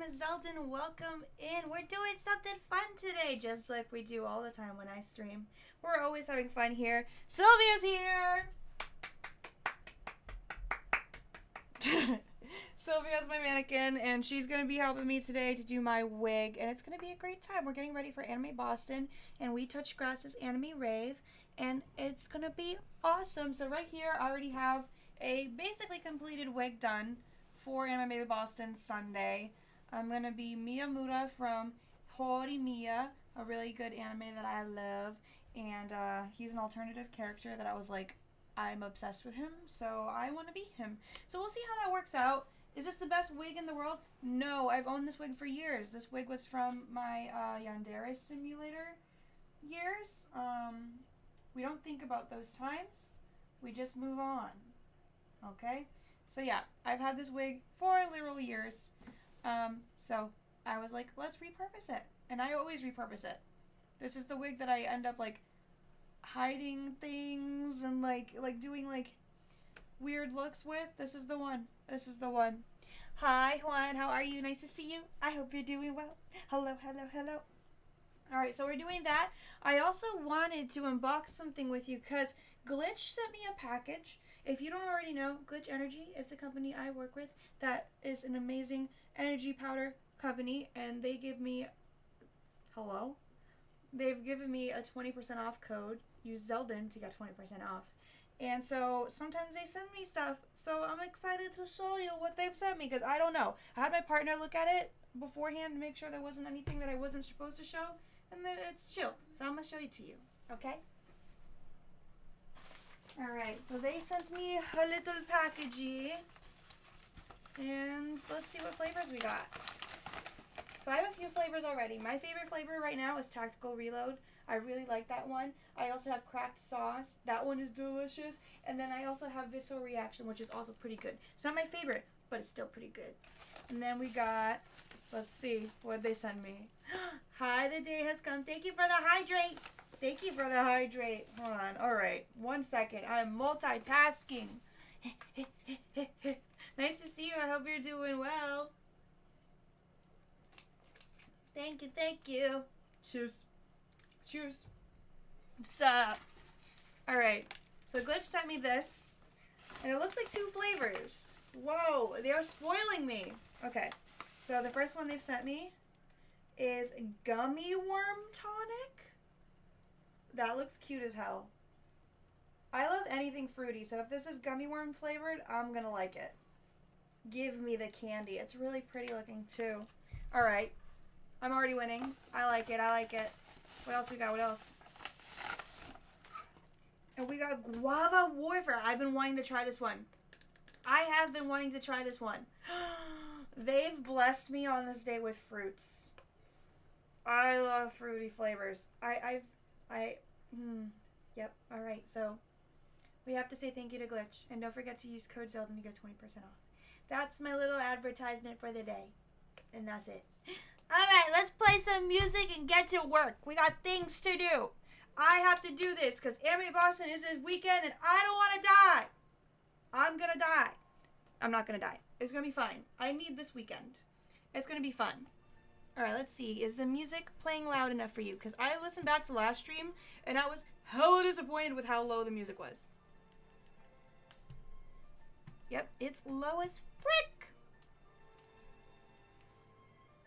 Zeldin. Welcome in. We're doing something fun today, just like we do all the time when I stream. We're always having fun here. Sylvia's here! Sylvia's my mannequin, and she's going to be helping me today to do my wig, and it's going to be a great time. We're getting ready for Anime Boston, and We Touch Grass's Anime Rave, and it's going to be awesome. So right here, I already have a basically completed wig done for Anime Boston Sunday. I'm going to be Miyamura from Horimiya, a really good anime that I love, and he's an alternative character that I was like, I'm obsessed with him, so I want to be him. So we'll see how that works out. Is this the best wig in the world? No, I've owned this wig for years. This wig was from my Yandere simulator years. We don't think about those times. We just move on. Okay? So yeah, I've had this wig for literal years. So I was like, let's repurpose it. And I always repurpose it. This is the wig that I end up like hiding things and like doing like weird looks with. This is the one. This is the one. Hi, Juan. How are you? Nice to see you. I hope you're doing well. Hello, hello, hello. All right, so we're doing that. I also wanted to unbox something with you because Glitch sent me a package. If you don't already know, Glitch Energy is the company I work with. That is an amazing energy powder company, and they give me... Hello? They've given me a 20% off code. Use Zeldin to get 20% off. And so sometimes they send me stuff, so I'm excited to show you what they've sent me, because I don't know. I had my partner look at it beforehand to make sure there wasn't anything that I wasn't supposed to show, and it's chill. So I'm going to show it to you, okay? Alright, so they sent me a little packagey, and let's see what flavors we got. So I have a few flavors already. My favorite flavor right now is Tactical Reload. I really like that one. I also have Cracked Sauce. That one is delicious. And then I also have Visceral Reaction, which is also pretty good. It's not my favorite, but it's still pretty good. And then we got, let's see, what did they send me? Hi, the day has come. Thank you for the hydrate. Thank you for the hydrate. Hold on. All right. 1 second. I'm multitasking. Nice to see you. I hope you're doing well. Thank you. Thank you. Cheers. Cheers. What's up? Alright, so Glitch sent me this, and it looks like 2 flavors. Whoa, they are spoiling me. Okay, so the first one they've sent me is Gummy Worm Tonic. That looks cute as hell. I love anything fruity, so if this is gummy worm flavored, I'm gonna like it. Give me the candy. It's really pretty looking too. Alright, I'm already winning. I like it, I like it. What else we got? What else? And we got Guava Warfare. I've been wanting to try this one. I have been wanting to try this one. They've blessed me on this day with fruits. I love fruity flavors. Yep. All right. So we have to say thank you to Glitch. And don't forget to use code Zeldin to get 20% off. That's my little advertisement for the day. And that's it. Alright, let's play some music and get to work. We got things to do. I have to do this because Anime Boston is this weekend and I don't want to die. I'm going to die. I'm not going to die. It's going to be fine. I need this weekend. It's going to be fun. Alright, let's see. Is the music playing loud enough for you? Because I listened back to last stream and I was hella disappointed with how low the music was. Yep, it's low as frick.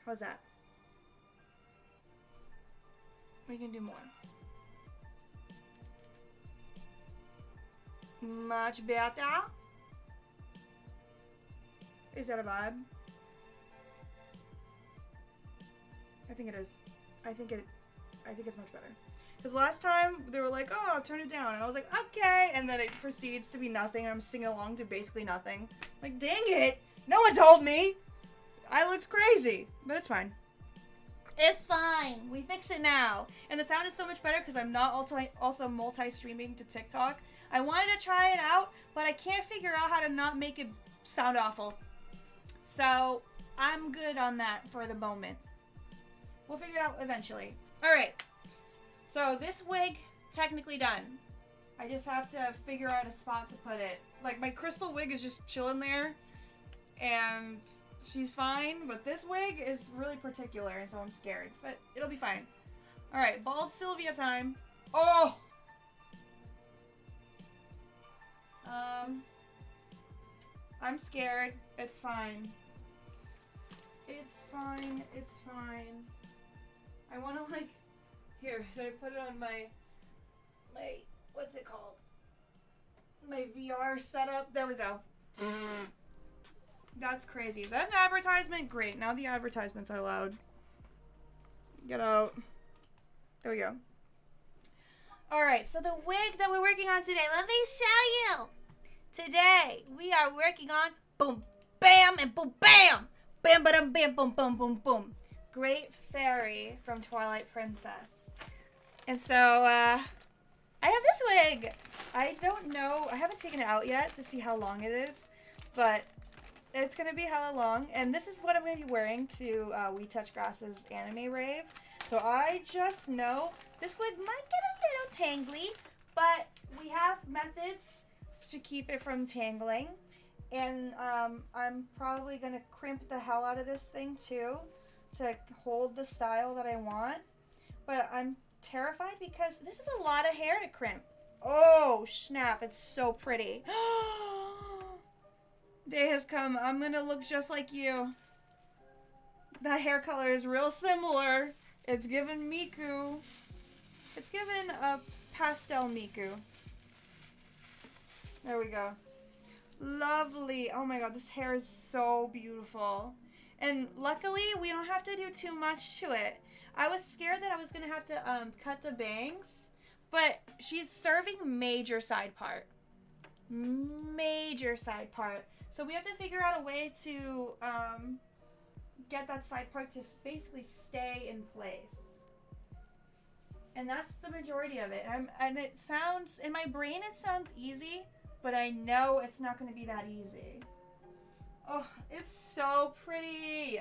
How's that? We can do more. Much better. Is that a vibe? I think it is. I think it's much better. Because last time they were like, oh, I'll turn it down. And I was like, okay. And then it proceeds to be nothing. I'm singing along to basically nothing. Like, dang it. No one told me. I looked crazy. But it's fine. It's fine. We fix it now. And the sound is so much better because I'm not also multi-streaming to TikTok. I wanted to try it out, but I can't figure out how to not make it sound awful. So I'm good on that for the moment. We'll figure it out eventually. Alright. So this wig, technically done. I just have to figure out a spot to put it. Like, my crystal wig is just chilling there. And she's fine, but this wig is really particular, and so I'm scared. But it'll be fine. Alright, bald Sylvia time. Oh! I'm scared. It's fine. It's fine. It's fine. I want to, like... Here, should I put it on my... What's it called? My VR setup. There we go. That's crazy. Is that an advertisement? Great. Now the advertisements are loud. Get out. There we go. Alright, so the wig that we're working on today, let me show you. Today, we are working on boom, bam, and boom, bam. Bam, ba-dum, bam, boom, boom, boom, boom. Great Fairy from Twilight Princess. And so, I have this wig. I don't know. I haven't taken it out yet to see how long it is. But it's going to be hella long. And this is what I'm going to be wearing to We Touch Grass's anime rave. So I just know this wig might get a little tangly. But we have methods to keep it from tangling. And I'm probably going to crimp the hell out of this thing too. To hold the style that I want. But I'm terrified because this is a lot of hair to crimp. Oh, snap. It's so pretty. Day has come. I'm going to look just like you. That hair color is real similar. It's given Miku. It's given a pastel Miku. There we go. Lovely. Oh my god, this hair is so beautiful. And luckily, we don't have to do too much to it. I was scared that I was going to have to cut the bangs, but she's serving major side part. Major side part. So we have to figure out a way to get that side part to basically stay in place. And that's the majority of it. And it sounds, in my brain it sounds easy, but I know it's not going to be that easy. Oh, it's so pretty.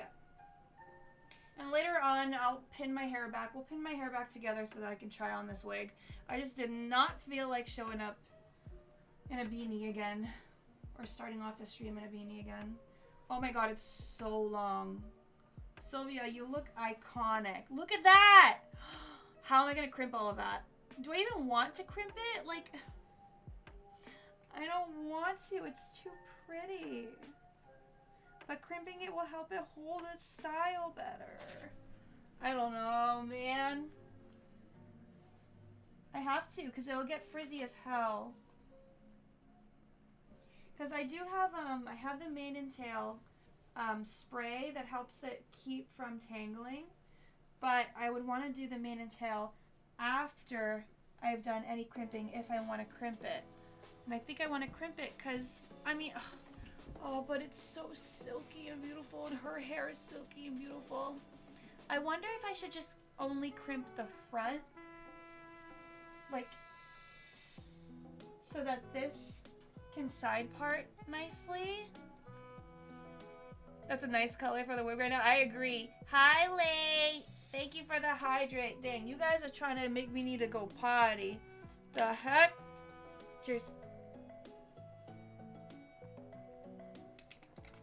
And later on, I'll pin my hair back. We'll pin my hair back together so that I can try on this wig. I just did not feel like showing up in a beanie again. Or starting off the stream in a beanie again. Oh my god, it's so long. Sylvia, you look iconic. Look at that! How am I going to crimp all of that? Do I even want to crimp it? Like, I don't want to. It's too pretty. But crimping it will help it hold its style better. I don't know, man. I have to, because it'll get frizzy as hell. Because I do have, I have the mane and tail spray that helps it keep from tangling. But I would want to do the mane and tail after I've done any crimping if I want to crimp it. And I think I want to crimp it because, I mean, oh, but it's so silky and beautiful, and her hair is silky and beautiful. I wonder if I should just only crimp the front, like, so that this can side part nicely. That's a nice color for the wig right now. I agree. Hi, Lay. Thank you for the hydrate. Dang, you guys are trying to make me need to go potty. The heck? Cheers.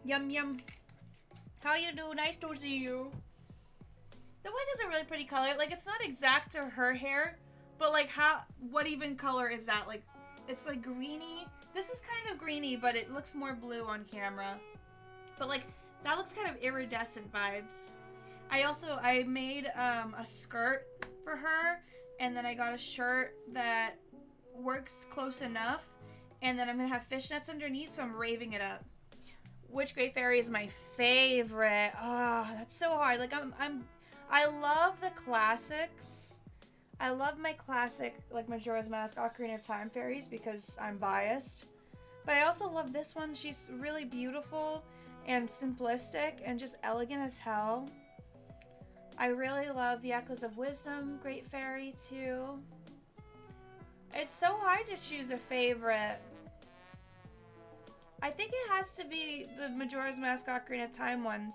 Yum, yum. How you do? Nice to see you. The wig is a really pretty color. Like, it's not exact to her hair, but like, what even color is that? Like, it's like greeny. This is kind of greeny, but it looks more blue on camera. But like, that looks kind of iridescent vibes. I made a skirt for her, and then I got a shirt that works close enough, and then I'm gonna have fishnets underneath, so I'm raving it up. Which Great Fairy is my favorite? Oh, that's so hard. Like, I love the classics. I love my classic, like, Majora's Mask, Ocarina of Time fairies because I'm biased. But I also love this one. She's really beautiful and simplistic and just elegant as hell. I really love the Echoes of Wisdom Great Fairy too. It's so hard to choose a favorite. I think it has to be the Majora's Mask Ocarina of Time ones.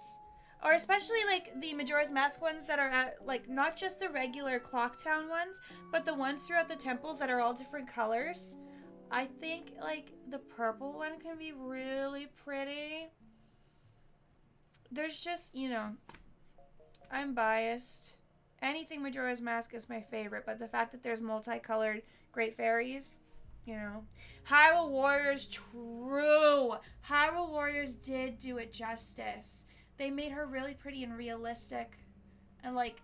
Or especially like the Majora's Mask ones that are at, like, not just the regular Clocktown ones, but the ones throughout the temples that are all different colors. I think like the purple one can be really pretty. there's just, you know, I'm biased. Anything Majora's Mask is my favorite, but the fact that there's multicolored Great Fairies, you know. Hyrule Warriors, true. Hyrule Warriors did do it justice. They made her really pretty and realistic. And like,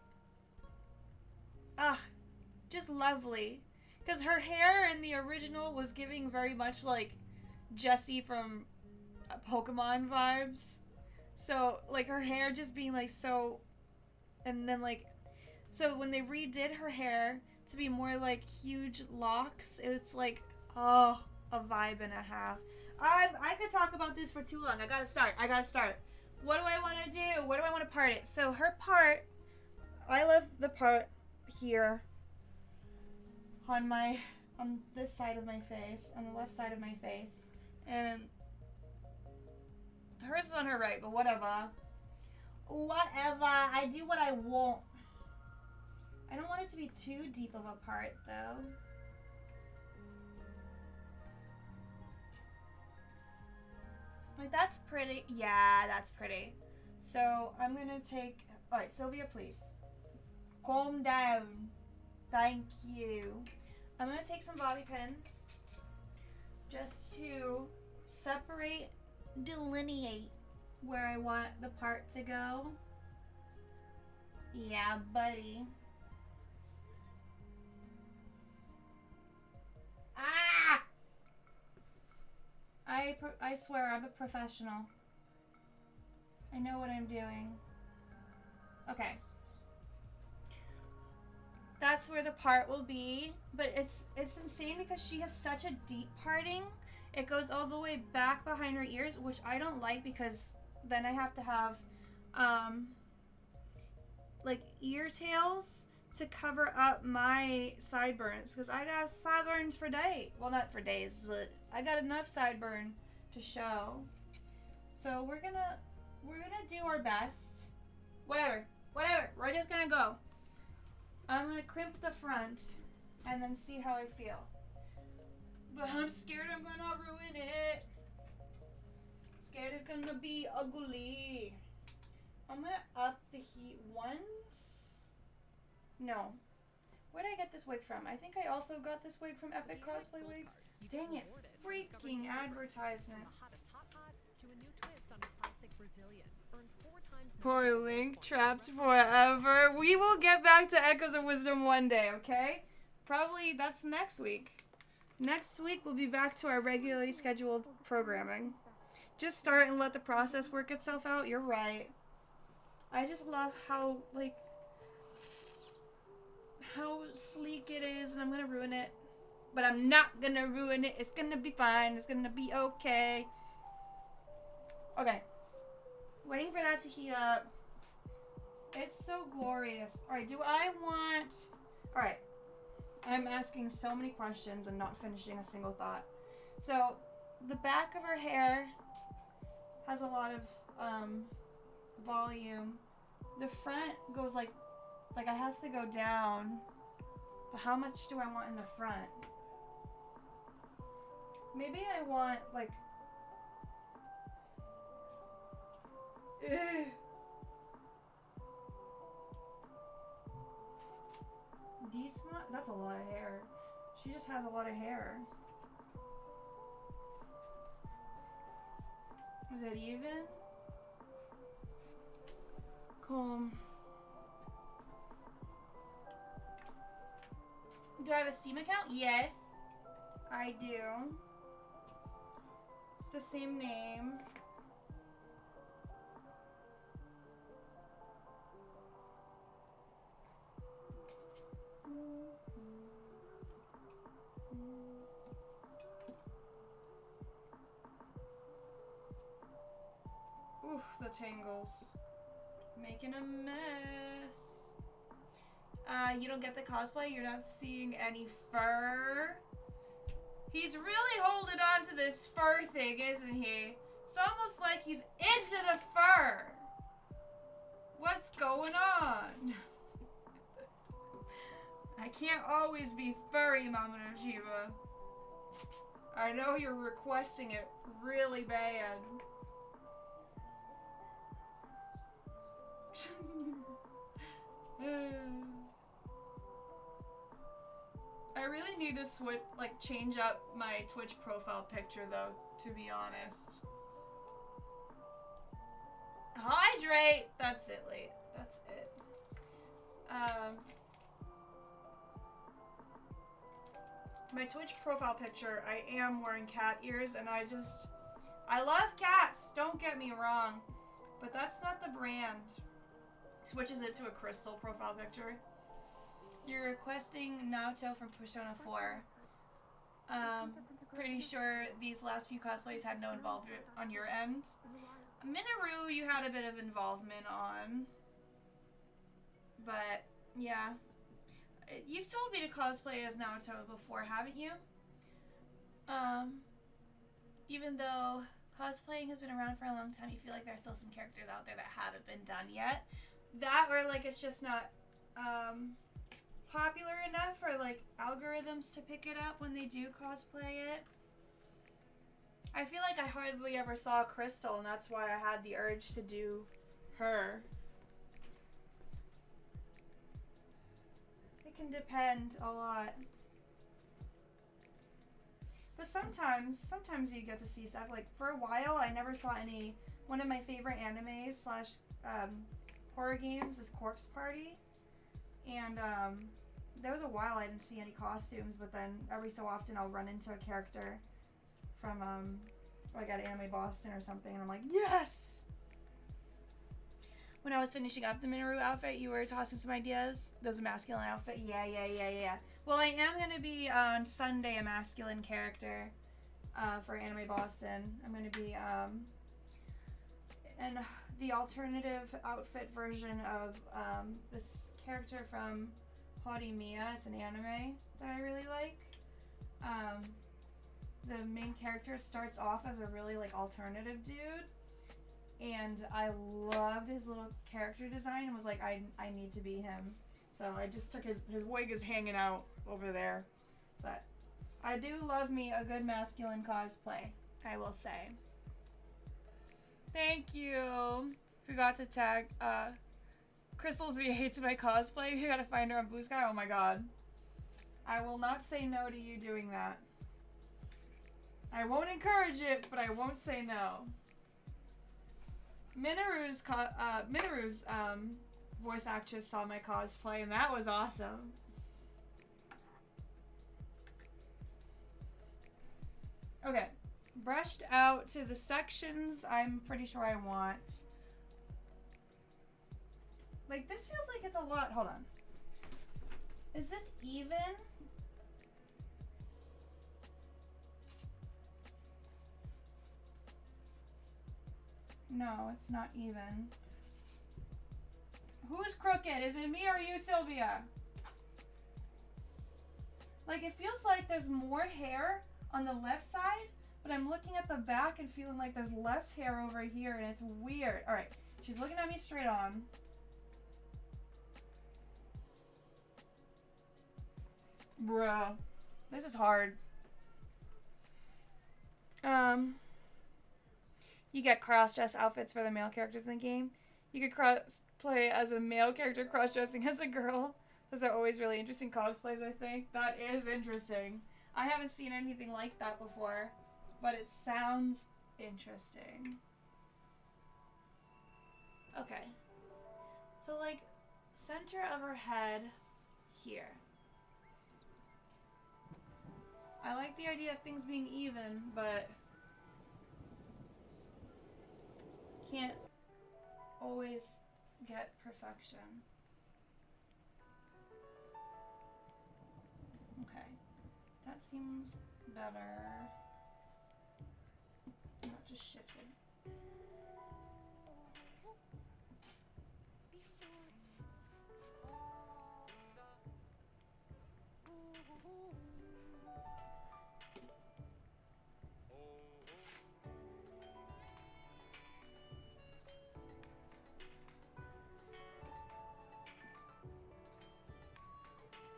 just lovely. Because her hair in the original was giving very much like Jessie from Pokemon vibes. So, like, her hair just being like so. And then, like, so when they redid her hair to be more like huge locks, it's like, oh, a vibe and a half. I could talk about this for too long. I gotta start. What do I want to do? What do I want to part it? So her part, I love the part here on this side of my face, on the left side of my face, and hers is on her right, but whatever. Whatever. I do what I want. I don't want it to be too deep of a part, though. Like, that's pretty. Yeah, that's pretty. So, I'm gonna take... Alright, Sylvia, please. Calm down. Thank you. I'm gonna take some bobby pins just to separate, delineate where I want the part to go. Yeah, buddy. Ah! I swear, I'm a professional. I know what I'm doing. Okay. That's where the part will be, but it's insane because she has such a deep parting. It goes all the way back behind her ears, which I don't like because then I have to have like ear tails to cover up my sideburns, because I got sideburns for days. Well, not for days, but I got enough sideburn to show. So we're gonna do our best. Whatever. We're just gonna go. I'm gonna crimp the front and then see how I feel. But I'm scared I'm gonna ruin it. Scared it's gonna be ugly. I'm gonna up the heat once. No. Where did I get this wig from? I think I also got this wig from Epic Cosplay Wigs. Dang it. Freaking advertisements. Poor Link, trapped forever. We will get back to Echoes of Wisdom one day, okay? Probably that's next week. Next week we'll be back to our regularly scheduled programming. Just start and let the process work itself out. You're right. I just love how, like, how sleek it is, and I'm gonna ruin it. But I'm not gonna ruin it. It's gonna be fine. It's gonna be okay. Okay. Waiting for that to heat up. It's so glorious. Alright, do I want... Alright. I'm asking so many questions and not finishing a single thought. So, the back of her hair has a lot of volume. The front goes like it has to go down. But how much do I want in the front? Maybe I want like... That's a lot of hair. She just has a lot of hair. Is it even? Cool. Do I have a Steam account? Yes, I do. It's the same name. Oof, the tangles. Making a mess. You don't get the cosplay? You're not seeing any fur? He's really holding on to this fur thing, isn't he? It's almost like he's into the fur. What's going on? I can't always be furry, Mama Nojiva. I know you're requesting it really bad. I really need to switch, like, change up my Twitch profile picture, though, to be honest. Hydrate! That's it, Late. That's it. My Twitch profile picture, I am wearing cat ears, and I love cats, don't get me wrong, but that's not the brand. Switches it to a crystal profile picture. You're requesting Naoto from Persona 4. Pretty sure these last few cosplays had no involvement on your end. Minoru, you had a bit of involvement on. But, yeah. You've told me to cosplay as Naoto before, haven't you? Even though cosplaying has been around for a long time, you feel like there's still some characters out there that haven't been done yet. That, or like it's just not popular enough for like algorithms to pick it up when they do cosplay it. I feel like I hardly ever saw Crystal, and that's why I had the urge to do her. It can depend a lot. But sometimes you get to see stuff. Like, for a while, I never saw any... One of my favorite animes slash horror games is Corpse Party. And there was a while I didn't see any costumes, but then every so often I'll run into a character from, like, at Anime Boston or something, and I'm like, yes! When I was finishing up the Minoru outfit, you were tossing some ideas. There's a masculine outfit. Yeah. Well, I am going to be on Sunday a masculine character for Anime Boston. I'm going to be in the alternative outfit version of this character from Horimiya. It's an anime that I really like. The main character starts off as a really like alternative dude. And I loved his little character design and was like, I need to be him. So I just took his wig is hanging out over there. But I do love me a good masculine cosplay, I will say. Thank you. Forgot to tag Crystal's V hates my cosplay. You gotta find her on Blue Sky. Oh my god. I will not say no to you doing that. I won't encourage it, but I won't say no. Minoru's voice actress saw my cosplay, and that was awesome. Okay, brushed out to the sections I'm pretty sure I want. Like, this feels like it's a lot. Hold on. Is this even? No, it's not even. Who's crooked? Is it me or you, Sylvia? Like, it feels like there's more hair on the left side, but I'm looking at the back and feeling like there's less hair over here, and it's weird. Alright, she's looking at me straight on. Bruh. This is hard. You get cross-dress outfits for the male characters in the game. You could play as a male character cross-dressing as a girl. Those are always really interesting cosplays, I think. That is interesting. I haven't seen anything like that before, but it sounds interesting. Okay. So, like, center of her head here. I like the idea of things being even, but can't always get perfection. Okay, that seems better. Not just shifted.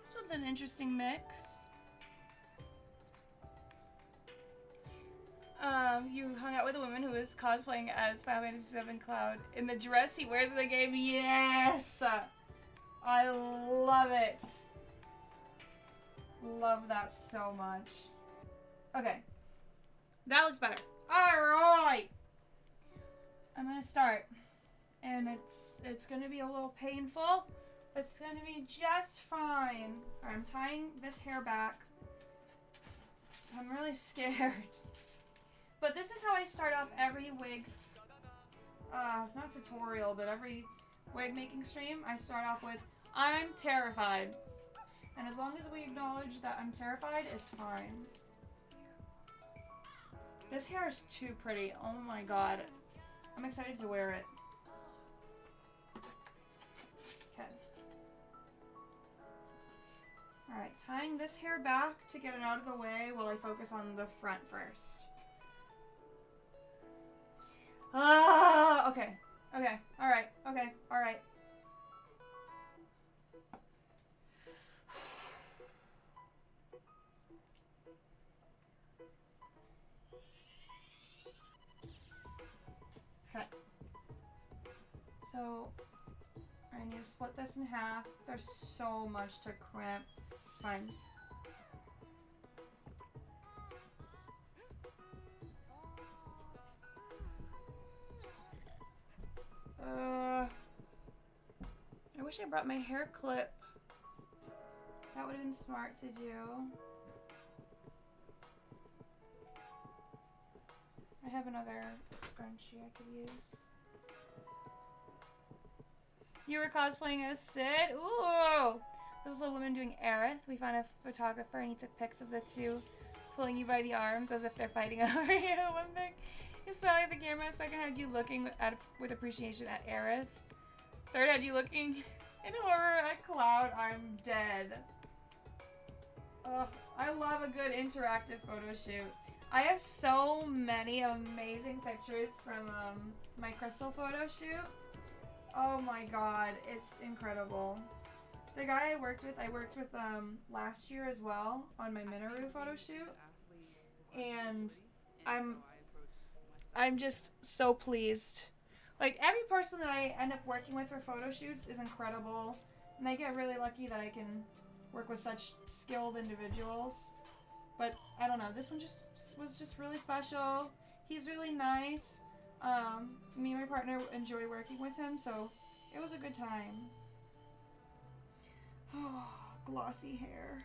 This was an interesting mix. You hung out with a woman who was cosplaying as Final Fantasy VII Cloud in the dress he wears in the game. Yes! I love it. Love that so much. Okay. That looks better. Alright! I'm gonna start. And it's gonna be a little painful. It's gonna be just fine. Alright, I'm tying this hair back. I'm really scared. But this is how I start off every wig, not tutorial, but every wig making stream. I start off with, I'm terrified. And as long as we acknowledge that I'm terrified, it's fine. This hair is too pretty. Oh my god. I'm excited to wear it. Okay. Alright, tying this hair back to get it out of the way while I focus on the front first. Okay. Okay. Alright. Okay. Alright. Okay. So, I need to split this in half. There's so much to crimp. It's fine. I wish I brought my hair clip. That would have been smart to do. I have another scrunchie I could use. You were cosplaying as Sid? Ooh! This is a woman doing Aerith. We found a photographer and he took pics of the two pulling you by the arms as if they're fighting over you. One thing, you smiling at the camera. Second had you looking with appreciation at Aerith. Third had you looking in horror at Cloud. I'm dead. Ugh, I love a good interactive photo shoot. I have so many amazing pictures from my crystal photo shoot. Oh my god, it's incredible. The guy I worked with last year as well on my Minoru photo shoot. And I'm just so pleased. Like, every person that I end up working with for photo shoots is incredible. And I get really lucky that I can work with such skilled individuals. But, I don't know, this one was just really special. He's really nice. Me and my partner enjoy working with him, so it was a good time. Oh, glossy hair.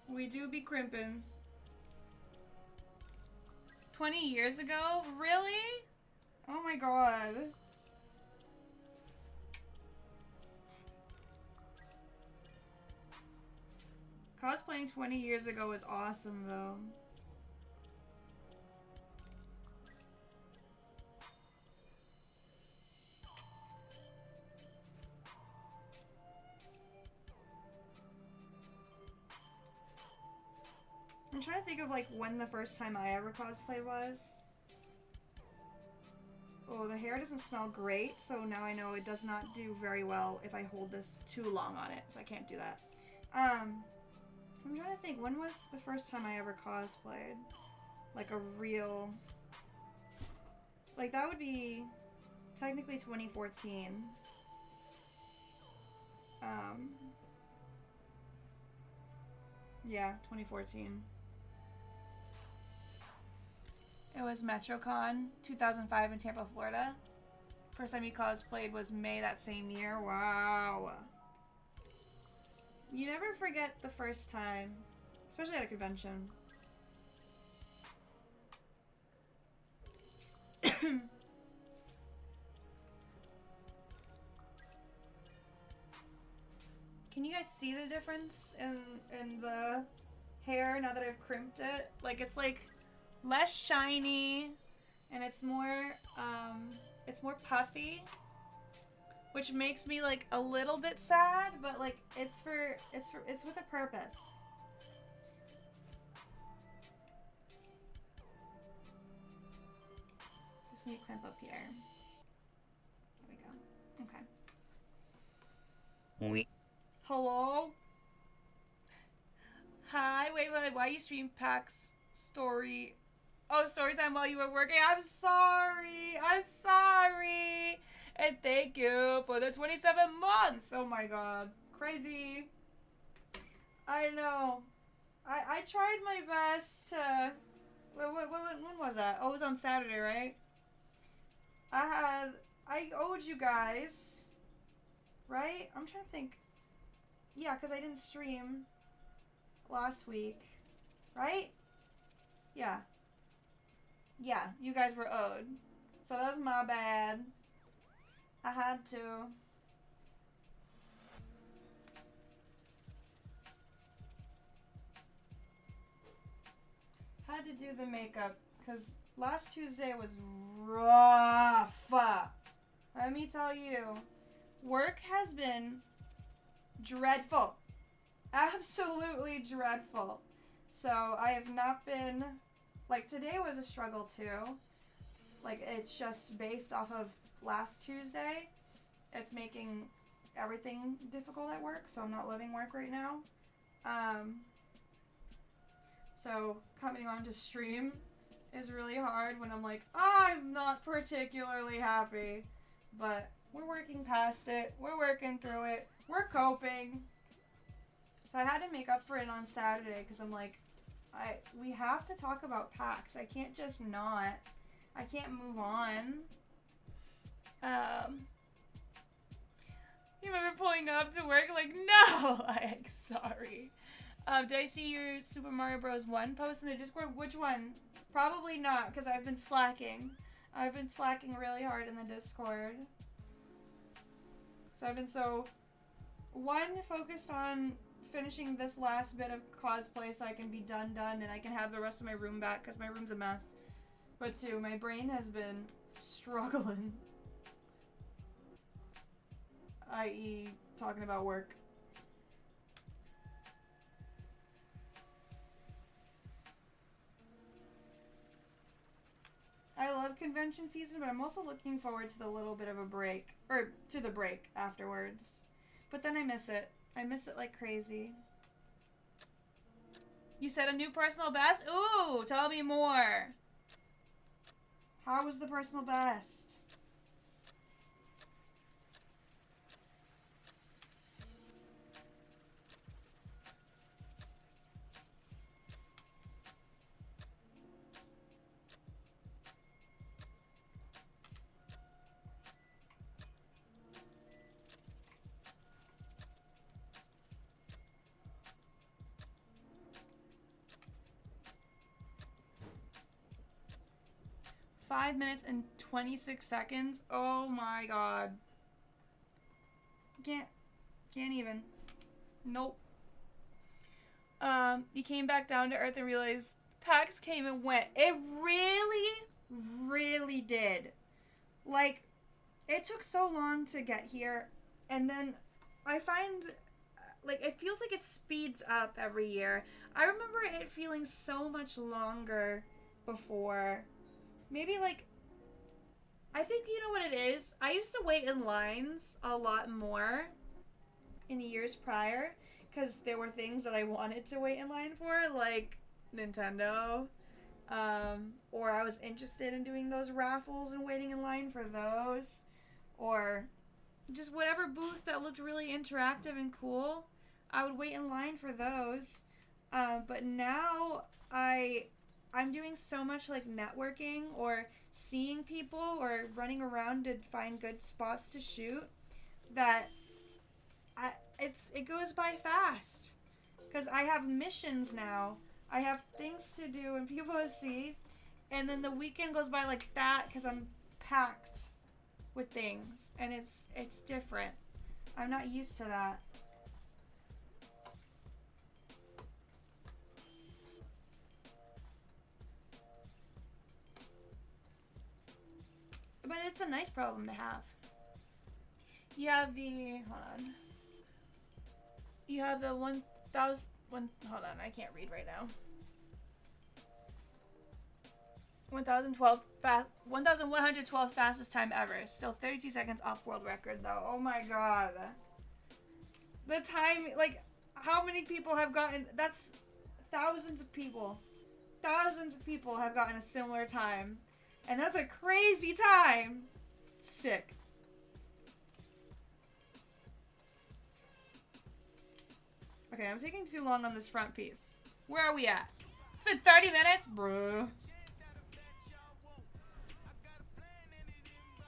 We do be crimping. 20 years ago? Really? Oh my god. Cosplaying 20 years ago is awesome, though. I'm trying to think of, like, when the first time I ever cosplayed was. Oh, the hair doesn't smell great, so now I know it does not do very well if I hold this too long on it, so I can't do that. I'm trying to think, when was the first time I ever cosplayed? Like, a real... Like, that would be technically 2014. Yeah, 2014. It was MetroCon 2005 in Tampa, Florida. First time you cosplayed was May that same year. Wow. You never forget the first time, especially at a convention. Can you guys see the difference in the hair now that I've crimped it? Like, it's like less shiny and it's more puffy, which makes me like a little bit sad, but like it's with a purpose. Just need to crimp up here. Okay. Oui. Hello? Hi, wait, why you stream Pack's story? Oh, story time while you were working? I'm sorry! I'm sorry! And thank you for the 27 months! Oh my god. Crazy. I know. I tried my best to... When was that? Oh, it was on Saturday, right? I owed you guys, right? I'm trying to think. Yeah, because I didn't stream last week, right? Yeah. Yeah, you guys were owed. So that was my bad. I had to. Had to do the makeup because last Tuesday was rough. Let me tell you, work has been dreadful. Absolutely dreadful. So I have not been, like, today was a struggle too. Like, it's just based off of last Tuesday. It's making everything difficult at work, so I'm not living work right now. So coming on to stream is really hard when I'm like, I'm not particularly happy. But we're working past it. We're working through it. We're coping. So I had to make up for it on Saturday because I'm like, we have to talk about PAX. I can't just not. I can't move on. You remember pulling up to work like, no! I'm sorry. Did I see your Super Mario Bros. 1 post in the Discord? Which one? Probably not, because I've been slacking. I've been slacking really hard in the Discord. So I've been focused on finishing this last bit of cosplay so I can be done, and I can have the rest of my room back, because my room's a mess. But two, my brain has been struggling. I.e. talking about work. I love convention season, but I'm also looking forward to the little bit of a break, or to the break afterwards. But then I miss it. I miss it like crazy. You set a new personal best? Ooh, tell me more. How was the personal best? Five minutes and 26 seconds. Oh my god. Can't even. Nope. You came back down to earth and realized PAX came and went. It really, really did. Like, it took so long to get here, and then I find, like, it feels like it speeds up every year. I remember it feeling so much longer before. Maybe, like, I think you know what it is? I used to wait in lines a lot more in the years prior because there were things that I wanted to wait in line for, like Nintendo. Or I was interested in doing those raffles and waiting in line for those. Or just whatever booth that looked really interactive and cool. I would wait in line for those. But now I'm doing so much like networking or seeing people or running around to find good spots to shoot that it goes by fast because I have missions now. I have things to do and people to see, and then the weekend goes by like that because I'm packed with things, and it's different. I'm not used to that. But it's a nice problem to have. You have the hold on. You have the 1,000. Hold on, I can't read right now. 1112th fastest time ever. Still 32 seconds off world record though. Oh my god. The time, like, how many people have gotten, that's thousands of people. Thousands of people have gotten a similar time. And that's a crazy time. Sick. Okay, I'm taking too long on this front piece. Where are we at? It's been 30 minutes? Bruh.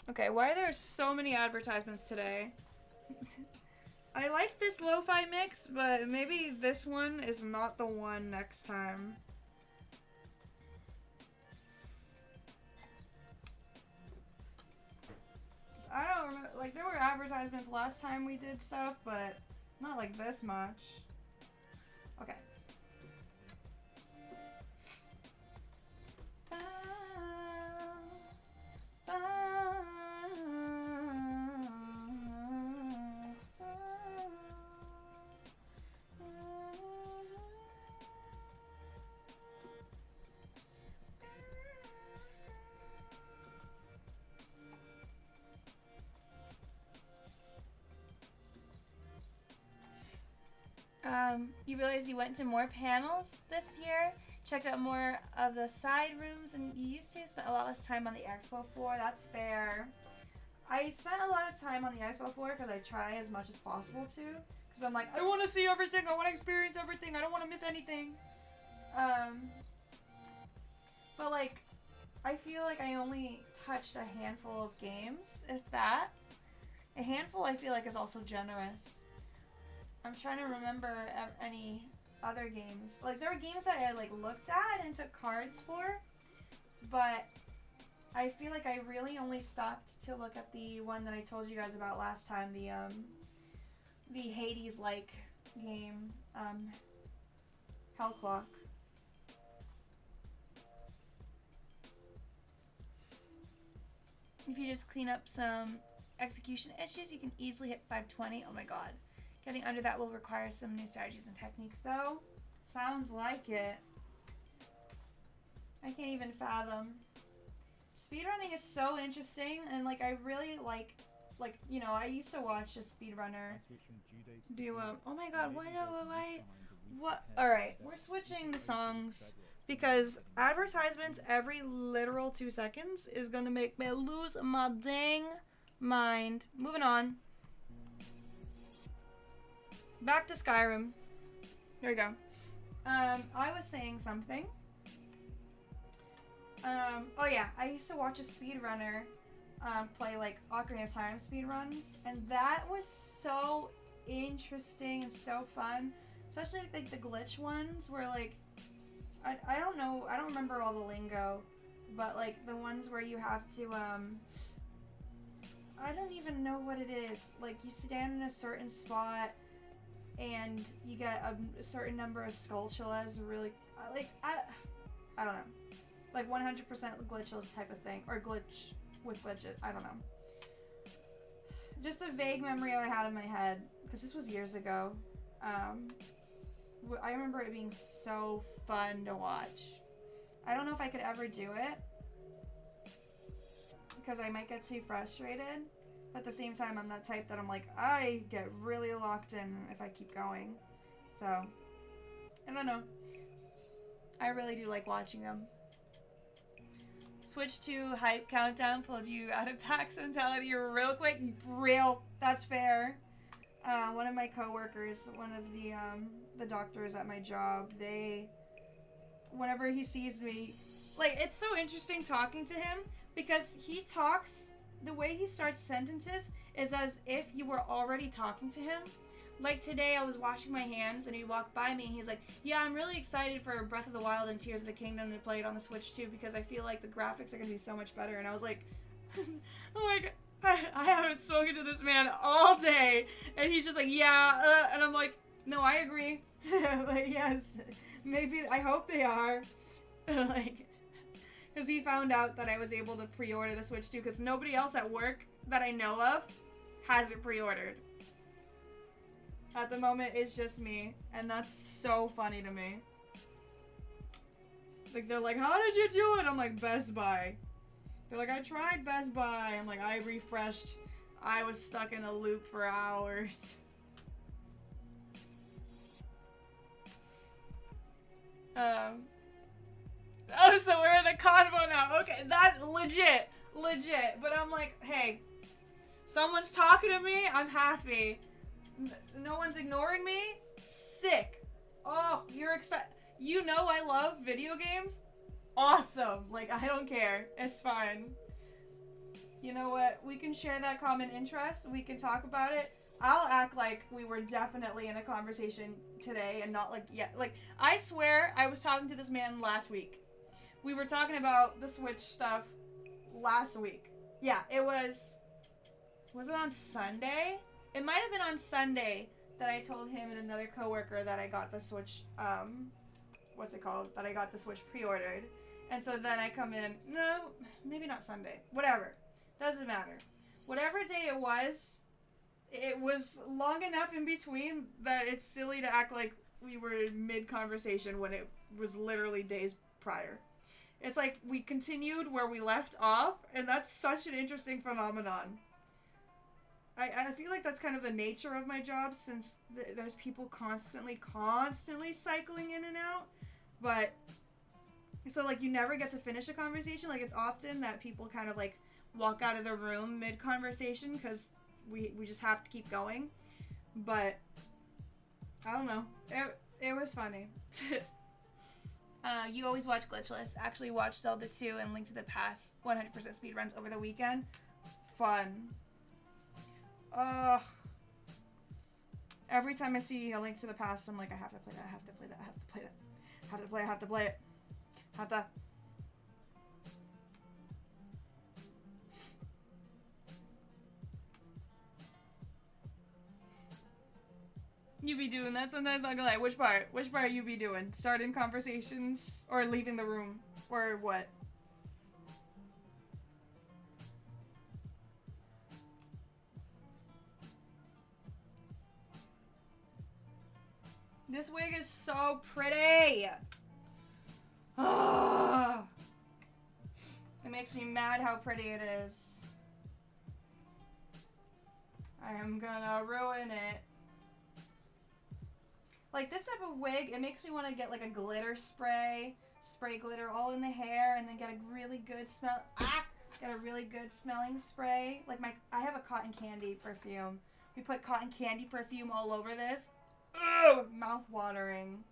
Okay, why are there so many advertisements today? I like this lo-fi mix, but maybe this one is not the one next time. I don't remember, like, there were advertisements last time we did stuff, but not like this much. Okay. You realize you went to more panels this year, checked out more of the side rooms, and you used to spend a lot less time on the expo floor. That's fair. I spent a lot of time on the expo floor because I try as much as possible to. Because I'm like, I want to see everything, I want to experience everything, I don't want to miss anything. But like, I feel like I only touched a handful of games, if that. A handful I feel like is also generous. I'm trying to remember any other games. Like, there were games that I, like, looked at and took cards for, but I feel like I really only stopped to look at the one that I told you guys about last time, the Hades-like game, Hell Clock. If you just clean up some execution issues, you can easily hit 520. Oh my god. Getting under that will require some new strategies and techniques, though. Sounds like it. I can't even fathom. Speedrunning is so interesting, and, like, I really like, you know, I used to watch a speedrunner do, oh my god, what? Alright, we're switching the songs, because advertisements every literal 2 seconds is gonna make me lose my dang mind. Moving on. Back to Skyrim. There we go. I was saying something. Oh yeah, I used to watch a speedrunner play, like, Ocarina of Time speedruns, and that was so interesting and so fun. Especially, like, the glitch ones where, like, I don't know, I don't remember all the lingo, but, like, the ones where you have to, I don't even know what it is. Like, you stand in a certain spot, and you get a certain number of skulltulas, really, like, I don't know. Like, 100% glitchless type of thing. Or glitch with glitches. I don't know. Just a vague memory I had in my head, because this was years ago. I remember it being so fun to watch. I don't know if I could ever do it, because I might get too frustrated. But at the same time, I'm that type that I'm like, I get really locked in if I keep going. So, I don't know. I really do like watching them. Switch to hype countdown pulled you out of PAX mentality real quick. That's fair. One of my coworkers, one of the doctors at my job, whenever he sees me, like, it's so interesting talking to him, because he talks, the way he starts sentences is as if you were already talking to him. Like, today I was washing my hands and he walked by me and he's like, yeah, I'm really excited for Breath of the Wild and Tears of the Kingdom to play it on the Switch too, because I feel like the graphics are going to be so much better. And I was like, oh my god, I haven't spoken to this man all day. And he's just like, yeah, and I'm like, no, I agree. Like, yes, maybe, I hope they are. Like, because he found out that I was able to pre-order the Switch too, because nobody else at work that I know of has it pre-ordered. At the moment, it's just me, and that's so funny to me. Like, they're like, how did you do it? I'm like, Best Buy. They're like, I tried Best Buy. I'm like, I refreshed. I was stuck in a loop for hours. Oh, so we're in a convo now. Okay, that's legit. Legit. But I'm like, hey, someone's talking to me. I'm happy. No one's ignoring me. Sick. Oh, you're excited. You know I love video games. Awesome. Like, I don't care. It's fine. You know what? We can share that common interest. We can talk about it. I'll act like we were definitely in a conversation today and not like, yeah. Like, I swear I was talking to this man last week. We were talking about the Switch stuff last week. Yeah, it was it on Sunday? It might have been on Sunday that I told him and another coworker that I got the Switch, what's it called? That I got the Switch pre-ordered. And so then I come in, no, maybe not Sunday. Whatever. Doesn't matter. Whatever day it was long enough in between that it's silly to act like we were mid-conversation when it was literally days prior. It's like we continued where we left off, and that's such an interesting phenomenon. I feel like that's kind of the nature of my job, since there's people constantly cycling in and out. But, so like you never get to finish a conversation. Like it's often that people kind of like walk out of the room mid-conversation because we just have to keep going. But, I don't know. It was funny. You always watch Glitchless. Actually watched Zelda 2 and Link to the Past 100% speedruns over the weekend. Fun. Every time I see a Link to the Past, I'm like, I have to play that, I have to play that, I have to play that. I have to play it, I have to play it. Have to. You be doing that sometimes, not gonna lie. Which part? Which part you be doing? Starting conversations or leaving the room? Or what? This wig is so pretty! Oh, it makes me mad how pretty it is. I am gonna ruin it. Like, this type of wig, it makes me want to get, like, a glitter spray glitter all in the hair, and then get a really good get a really good smelling spray. Like, I have a cotton candy perfume. We put cotton candy perfume all over this. Ugh, mouth-watering.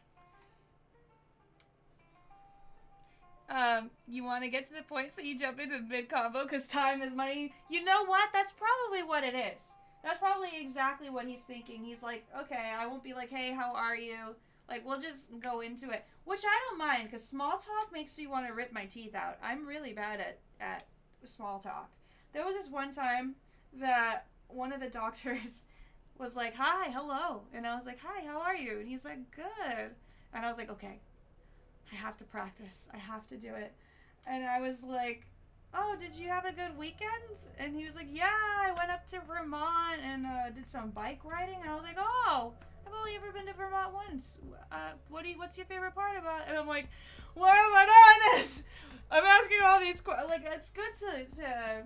You want to get to the point, so you jump into the mid-combo, because time is money. You know what? That's probably what it is. That's probably exactly what he's thinking. He's like, okay, I won't be like, hey, how are you? Like, we'll just go into it. Which I don't mind, because small talk makes me want to rip my teeth out. I'm really bad at small talk. There was this one time that one of the doctors was like, hi, hello. And I was like, hi, how are you? And he's like, good. And I was like, okay, I have to practice. I have to do it. And I was like, oh, did you have a good weekend? And he was like, yeah, I went up to Vermont and did some bike riding. And I was like, oh, I've only ever been to Vermont once. What's your favorite part about it? And I'm like, why am I doing this? I'm asking all these questions. Like, it's good to,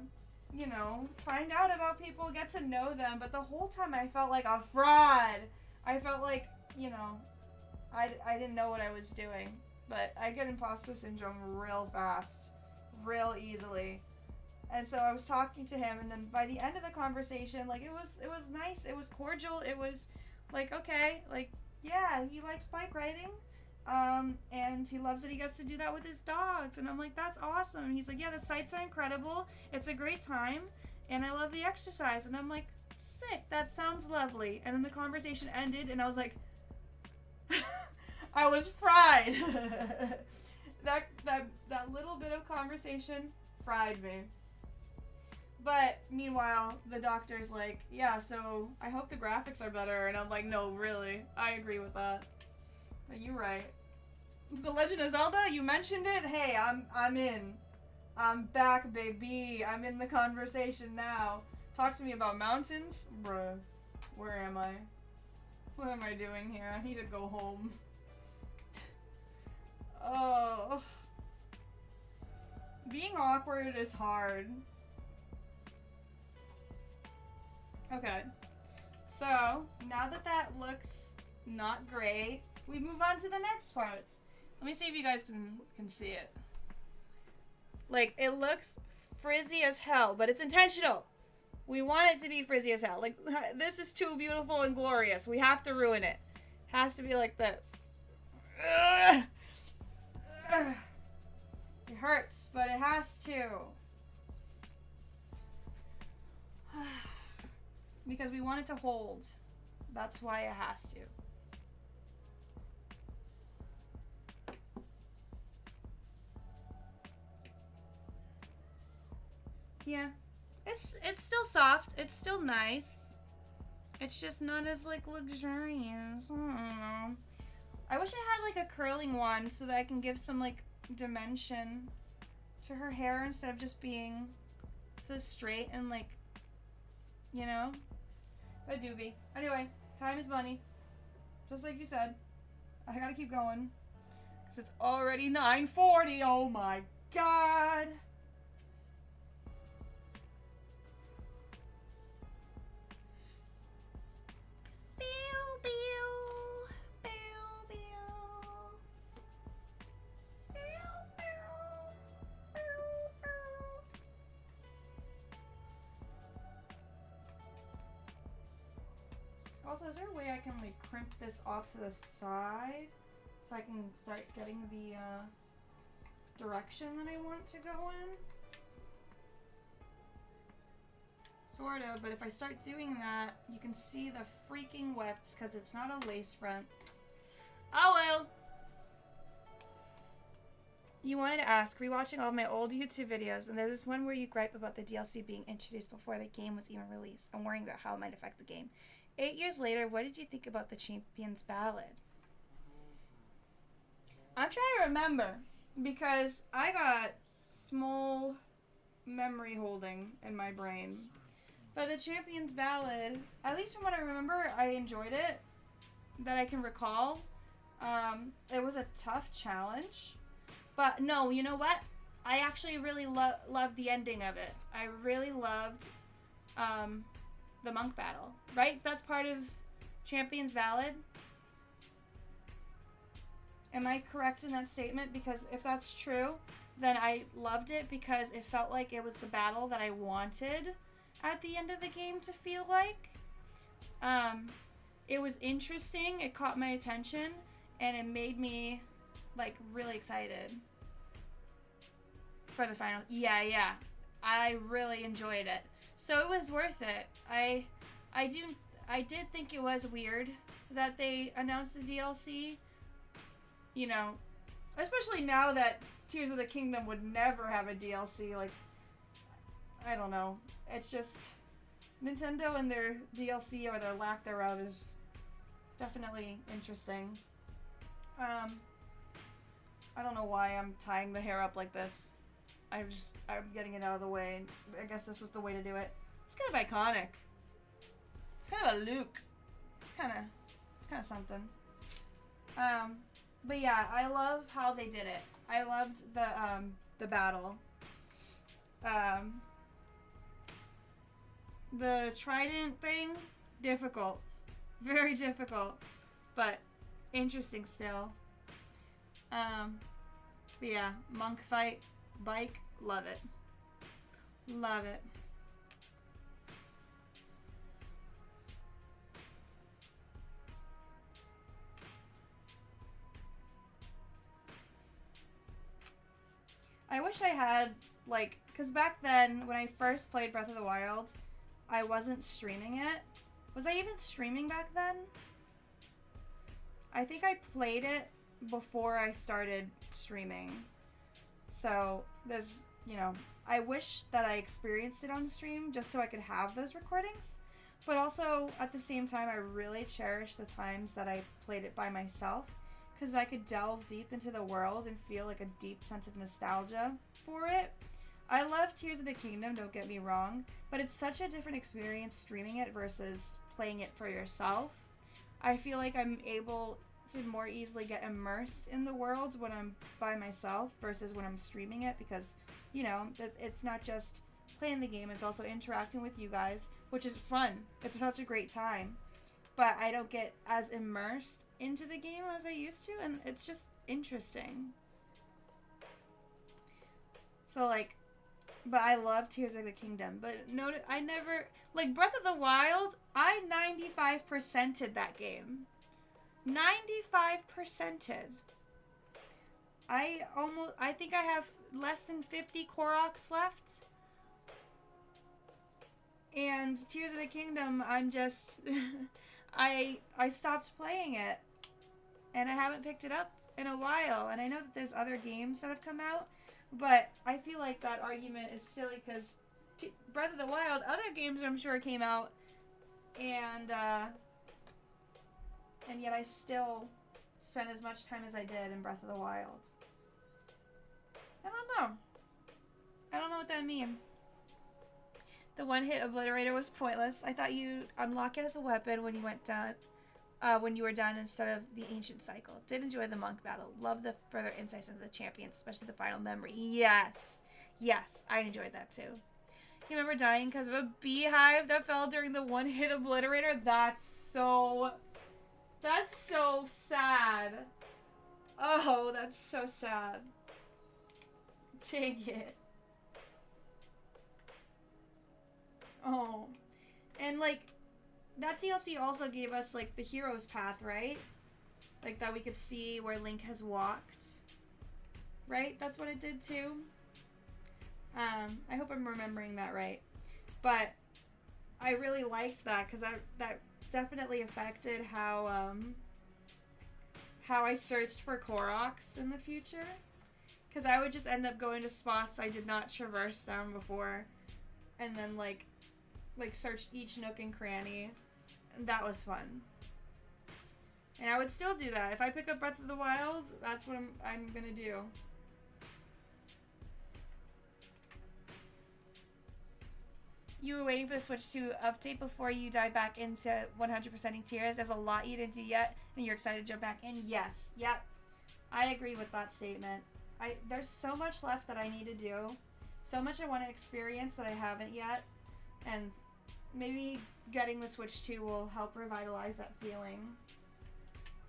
you know, find out about people, get to know them. But the whole time I felt like a fraud. I felt like, you know, I didn't know what I was doing. But I get imposter syndrome real fast. Real easily. And so I was talking to him, and then by the end of the conversation, like, it was nice, it was cordial, it was like, okay, like, yeah, he likes bike riding, and he loves that he gets to do that with his dogs. And I'm like, that's awesome. And he's like, yeah, the sights are incredible, it's a great time, and I love the exercise. And I'm like, sick, that sounds lovely. And then the conversation ended, and I was like, I was fried. That little bit of conversation fried me. But meanwhile, the doctor's like, yeah, so I hope the graphics are better. And I'm like, no, really, I agree with that. But you're right. The Legend of Zelda, you mentioned it. Hey, I'm in. I'm back, baby. I'm in the conversation now. Talk to me about mountains, bruh. Where am I? What am I doing here? I need to go home. Oh, Being awkward is hard. Okay. So, now that that looks not great, we move on to the next part. Let me see if you guys can see it. Like, it looks frizzy as hell, but it's intentional. We want it to be frizzy as hell. Like, this is too beautiful and glorious. We have to ruin it. It has to be like this. Ugh. Ugh. It hurts, but it has to. Because we want it to hold. That's why it has to. Yeah. It's still soft. It's still nice. It's just not as, like, luxurious. I don't know. I wish I had, like, a curling one so that I can give some, like, dimension to her hair instead of just being so straight and, like, you know? A doobie. Anyway, time is money. Just like you said. I gotta keep going. Because it's already 9:40. Oh my god. Also, is there a way I can, like, crimp this off to the side so I can start getting the direction that I want to go in? Sort of, but if I start doing that, you can see the freaking wefts because it's not a lace front. Oh well! You wanted to ask, rewatching all of my old YouTube videos, and there's this one where you gripe about the DLC being introduced before the game was even released and worrying about how it might affect the game. 8 years later, what did you think about the Champion's Ballad? I'm trying to remember, because I got small memory holding in my brain. But the Champion's Ballad, at least from what I remember, I enjoyed it, that I can recall. It was a tough challenge. But no, you know what? I actually really loved the ending of it. I really loved the monk battle, right? That's part of Champion's Ballad. Am I correct in that statement? Because if that's true, then I loved it because it felt like it was the battle that I wanted at the end of the game to feel like. It was interesting, it caught my attention, and it made me, like, really excited for the final. Yeah. I really enjoyed it. So it was worth it. I did think it was weird that they announced the DLC. You know, especially now that Tears of the Kingdom would never have a DLC. Like, I don't know. It's just Nintendo and their DLC or their lack thereof is definitely interesting. I don't know why I'm tying the hair up like this. I'm getting it out of the way. I guess this was the way to do it. It's kind of iconic. It's kind of a look. It's kind of something. But yeah, I love how they did it. I loved the battle. The trident thing, difficult. Very difficult. But interesting still. But yeah, monk fight, bike, love it. Love it. I wish I had, like, because back then, when I first played Breath of the Wild, I wasn't streaming it. Was I even streaming back then? I think I played it before I started streaming. So, there's, you know, I wish that I experienced it on stream just so I could have those recordings. But also, at the same time, I really cherish the times that I played it by myself, because I could delve deep into the world and feel like a deep sense of nostalgia for it. I love Tears of the Kingdom, don't get me wrong, but it's such a different experience streaming it versus playing it for yourself. I feel like I'm able to more easily get immersed in the world when I'm by myself versus when I'm streaming it, because you know, it's not just playing the game, it's also interacting with you guys, which is fun. It's such a great time. But I don't get as immersed into the game as I used to, and it's just interesting. So, like, but I love Tears of the Kingdom. But note, I never, like, Breath of the Wild, I 95%ed that game. 95%ed. I think I have less than 50 Koroks left. And Tears of the Kingdom, I'm just, I stopped playing it. And I haven't picked it up in a while. And I know that there's other games that have come out. But I feel like that argument is silly because Breath of the Wild, other games I'm sure came out. And yet I still spent as much time as I did in Breath of the Wild. I don't know. I don't know what that means. The one-hit obliterator was pointless. I thought you'd unlock it as a weapon when you went down, when you were done instead of the ancient cycle. Did enjoy the monk battle. Love the further insights into the champions, especially the final memory. Yes. Yes, I enjoyed that too. You remember dying because of a beehive that fell during the one-hit obliterator? That's so sad. Oh, that's so sad. Take it. Oh. And, like, that DLC also gave us, like, the hero's path, right? Like, that we could see where Link has walked. Right? That's what it did, too? I hope I'm remembering that right. But I really liked that, because that definitely affected how I searched for Koroks in the future. Because I would just end up going to spots I did not traverse down before. And then, like search each nook and cranny. And that was fun. And I would still do that. If I pick up Breath of the Wild, that's what I'm gonna do. You were waiting for the Switch to update before you dive back into 100%ing Tears. There's a lot you didn't do yet, and you're excited to jump back in. Yes. Yep. I agree with that statement. There's so much left that I need to do. So much I want to experience that I haven't yet. And maybe getting the Switch 2 will help revitalize that feeling.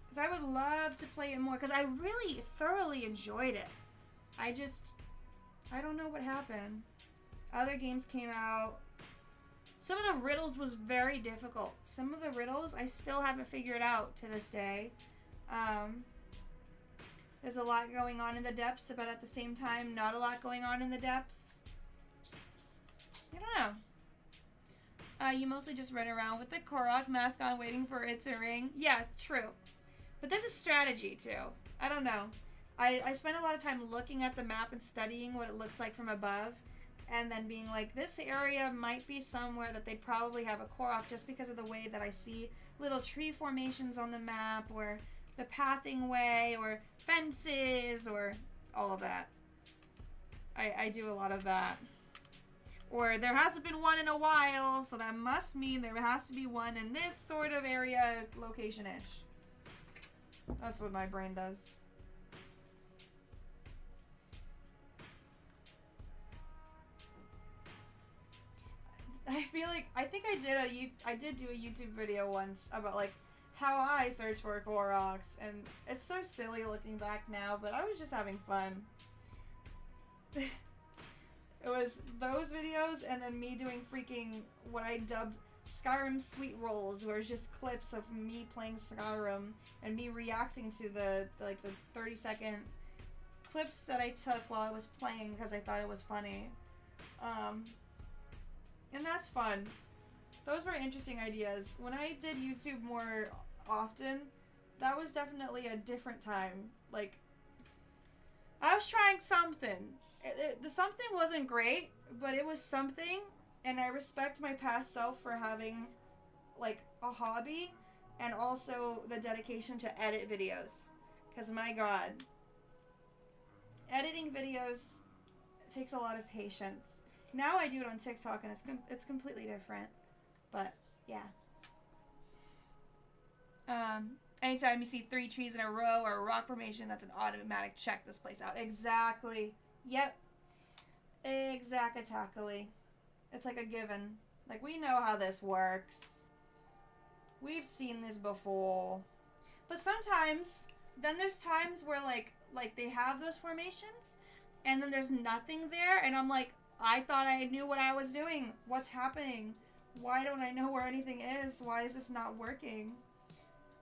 Because I would love to play it more. Because I really thoroughly enjoyed it. I don't know what happened. Other games came out. Some of the riddles was very difficult. Some of the riddles I still haven't figured out to this day. There's a lot going on in the depths, but at the same time, not a lot going on in the depths. I don't know. You mostly just run around with the Korok mask on waiting for it to ring. Yeah, true. But there's a strategy, too. I don't know. I spend a lot of time looking at the map and studying what it looks like from above. And then being like, this area might be somewhere that they'd probably have a Korok just because of the way that I see little tree formations on the map, or the pathing way, or fences, or all of that. I do a lot of that. Or there hasn't been one in a while, so that must mean there has to be one in this sort of area, location-ish. That's what my brain does. I feel like, I think I did do a YouTube video once about, like, how I search for Koroks, and it's so silly looking back now, but I was just having fun. It was those videos, and then me doing freaking what I dubbed Skyrim Sweet Rolls, where it's just clips of me playing Skyrim, and me reacting to the 30-second clips that I took while I was playing, because I thought it was funny. And that's fun. Those were interesting ideas. When I did YouTube more often, that was definitely a different time. Like, I was trying something. The something wasn't great, but it was something, and I respect my past self for having, like, a hobby, and also the dedication to edit videos. Because, my God, editing videos takes a lot of patience. Now I do it on TikTok, and it's completely different. But, yeah. Anytime you see 3 trees in a row or a rock formation, that's an automatic check this place out. Exactly. Yep. Exactly. It's like a given. Like, we know how this works. We've seen this before. But sometimes, then there's times where, like they have those formations, and then there's nothing there, and I'm like, I thought I knew what I was doing. What's happening? Why don't I know where anything is? Why is this not working?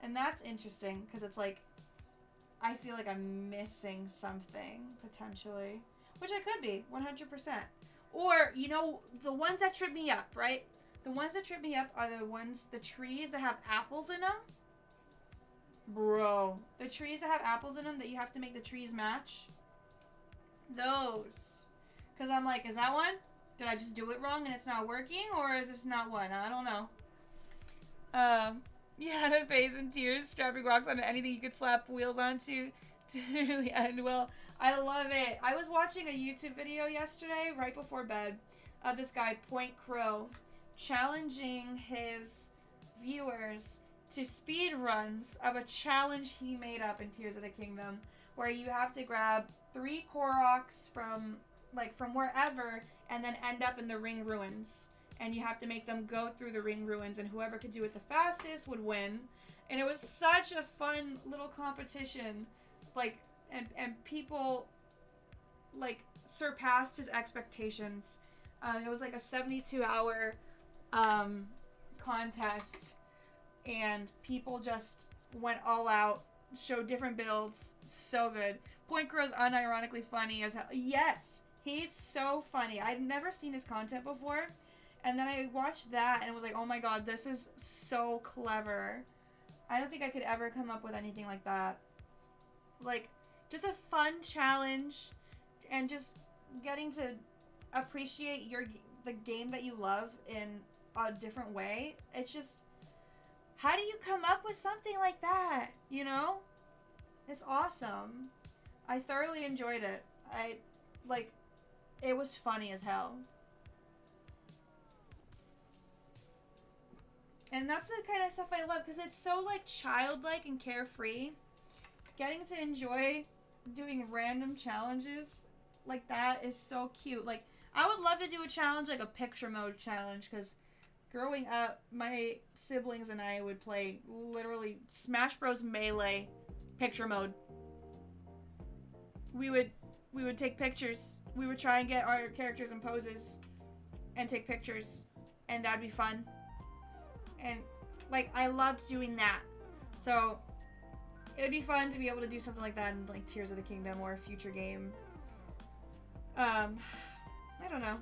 And that's interesting, because it's like, I feel like I'm missing something, potentially. Which I could be, 100%. Or, you know, the ones that trip me up, right? The ones that trip me up are the trees that have apples in them. Bro. The trees that have apples in them that you have to make the trees match. Those. Because I'm like, is that one? Did I just do it wrong and it's not working? Or is this not one? I don't know. You had a face in tears, strapping rocks onto anything you could slap wheels onto to really end well. I love it. I was watching a YouTube video yesterday, right before bed, of this guy, Point Crow, challenging his viewers to speed runs of a challenge he made up in Tears of the Kingdom, where you have to grab 3 Koroks from wherever and then end up in the ring ruins. And you have to make them go through the ring ruins, and whoever could do it the fastest would win. And it was such a fun little competition. Like, and people, like, surpassed his expectations. It was like a 72-hour contest, and people just went all out, showed different builds. So good. Point Crow's unironically funny as hell. Yes, he's so funny. I've never seen his content before. And then I watched that and was like, oh my god, this is so clever. I don't think I could ever come up with anything like that. Like, just a fun challenge and just getting to appreciate the game that you love in a different way. It's just, how do you come up with something like that? You know? It's awesome. I thoroughly enjoyed it. It was funny as hell. And that's the kind of stuff I love, because it's so, like, childlike and carefree. Getting to enjoy doing random challenges like that is so cute. Like, I would love to do a challenge, like a picture mode challenge, because growing up, my siblings and I would play, literally, Smash Bros. Melee picture mode. We would take pictures. We would try and get our characters in poses and take pictures, and that'd be fun. And, like, I loved doing that. So, it would be fun to be able to do something like that in, like, Tears of the Kingdom or a future game. I don't know.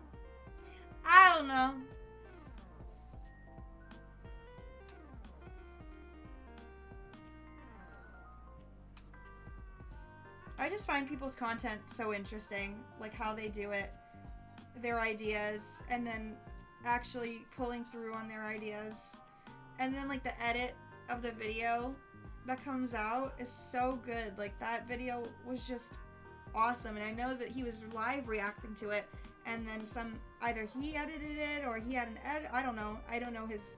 I just find people's content so interesting. Like, how they do it. Their ideas. And then actually pulling through on their ideas. And then, like, the edit of the video that comes out is so good. Like, that video was just awesome. And I know that he was live reacting to it. And then either he edited it or he had an edit. I don't know. I don't know his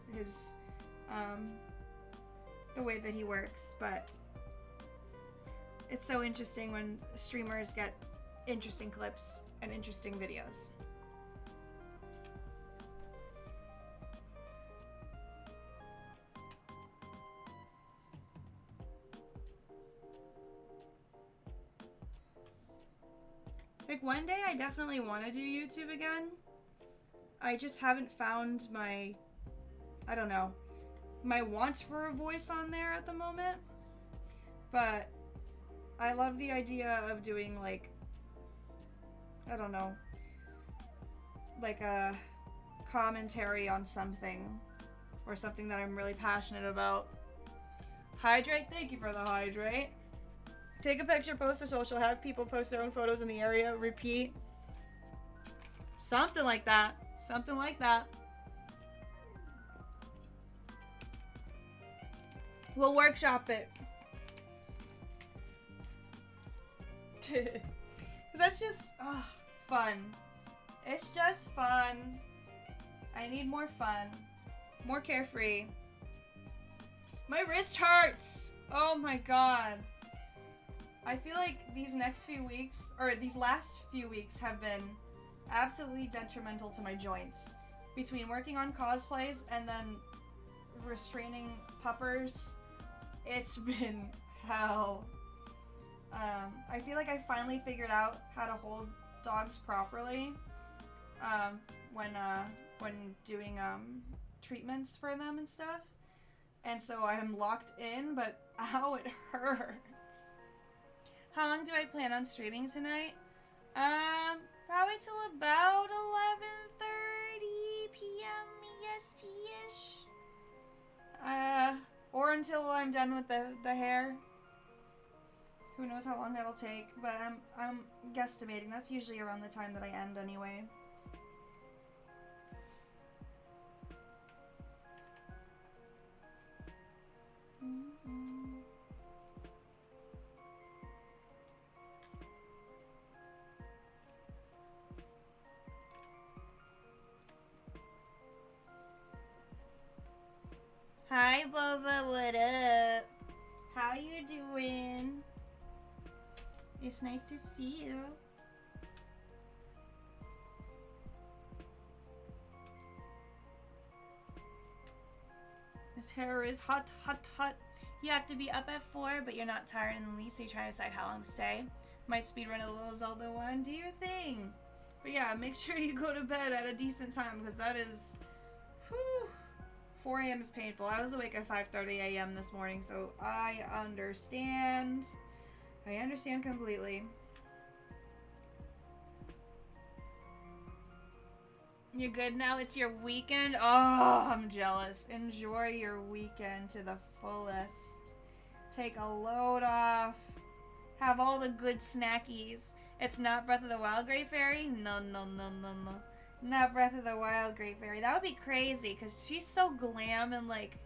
the way that he works. But it's so interesting when streamers get interesting clips and interesting videos. Like, one day I definitely want to do YouTube again. I just haven't found my want for a voice on there at the moment. But I love the idea of doing, like, like a commentary on something, or something that I'm really passionate about. Hydrate, thank you for the hydrate. Take a picture, post to social, have people post their own photos in the area, repeat. Something like that. Something like that. We'll workshop it. Because that's just fun. It's just fun. I need more fun. More carefree. My wrist hurts. Oh my god. I feel like these last few weeks have been absolutely detrimental to my joints. Between working on cosplays and then restraining puppers, it's been hell. I feel like I finally figured out how to hold dogs properly when doing treatments for them and stuff. And so I'm locked in, but ow, it hurts. How long do I plan on streaming tonight? Probably till about 11:30 p.m. EST-ish. Or until I'm done with the hair. Who knows how long that'll take, but I'm guesstimating. That's usually around the time that I end anyway. Hi, Bova, what up? How you doing? It's nice to see you. This hair is hot, hot, hot. You have to be up at 4, but you're not tired in the least, so you're trying to decide how long to stay. Might speedrun a little Zelda one. Do your thing. But yeah, make sure you go to bed at a decent time, because that is... Whew, 4 a.m. is painful. I was awake at 5:30 a.m. this morning, so I understand. I understand completely. You're good now? It's your weekend? Oh, I'm jealous. Enjoy your weekend to the fullest. Take a load off. Have all the good snackies. It's not Breath of the Wild Great Fairy? No, no, no, no, no. Not Breath of the Wild Great Fairy. That would be crazy, because she's so glam and, like,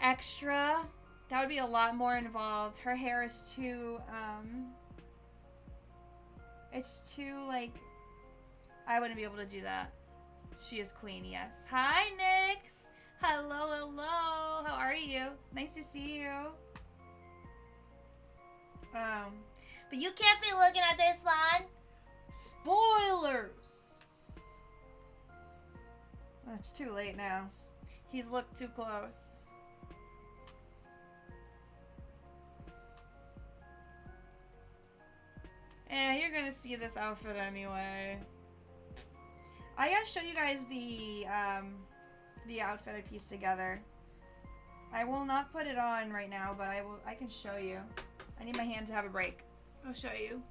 extra. That would be a lot more involved. Her hair is too, it's too, like... I wouldn't be able to do that. She is queen, yes. Hi, Nyx! Hello, hello! How are you? Nice to see you. But you can't be looking at this one! Spoilers! It's too late now. He's looked too close. Eh, you're gonna see this outfit anyway. I gotta show you guys the outfit I pieced together. I will not put it on right now, but I can show you. I need my hand to have a break. I'll show you.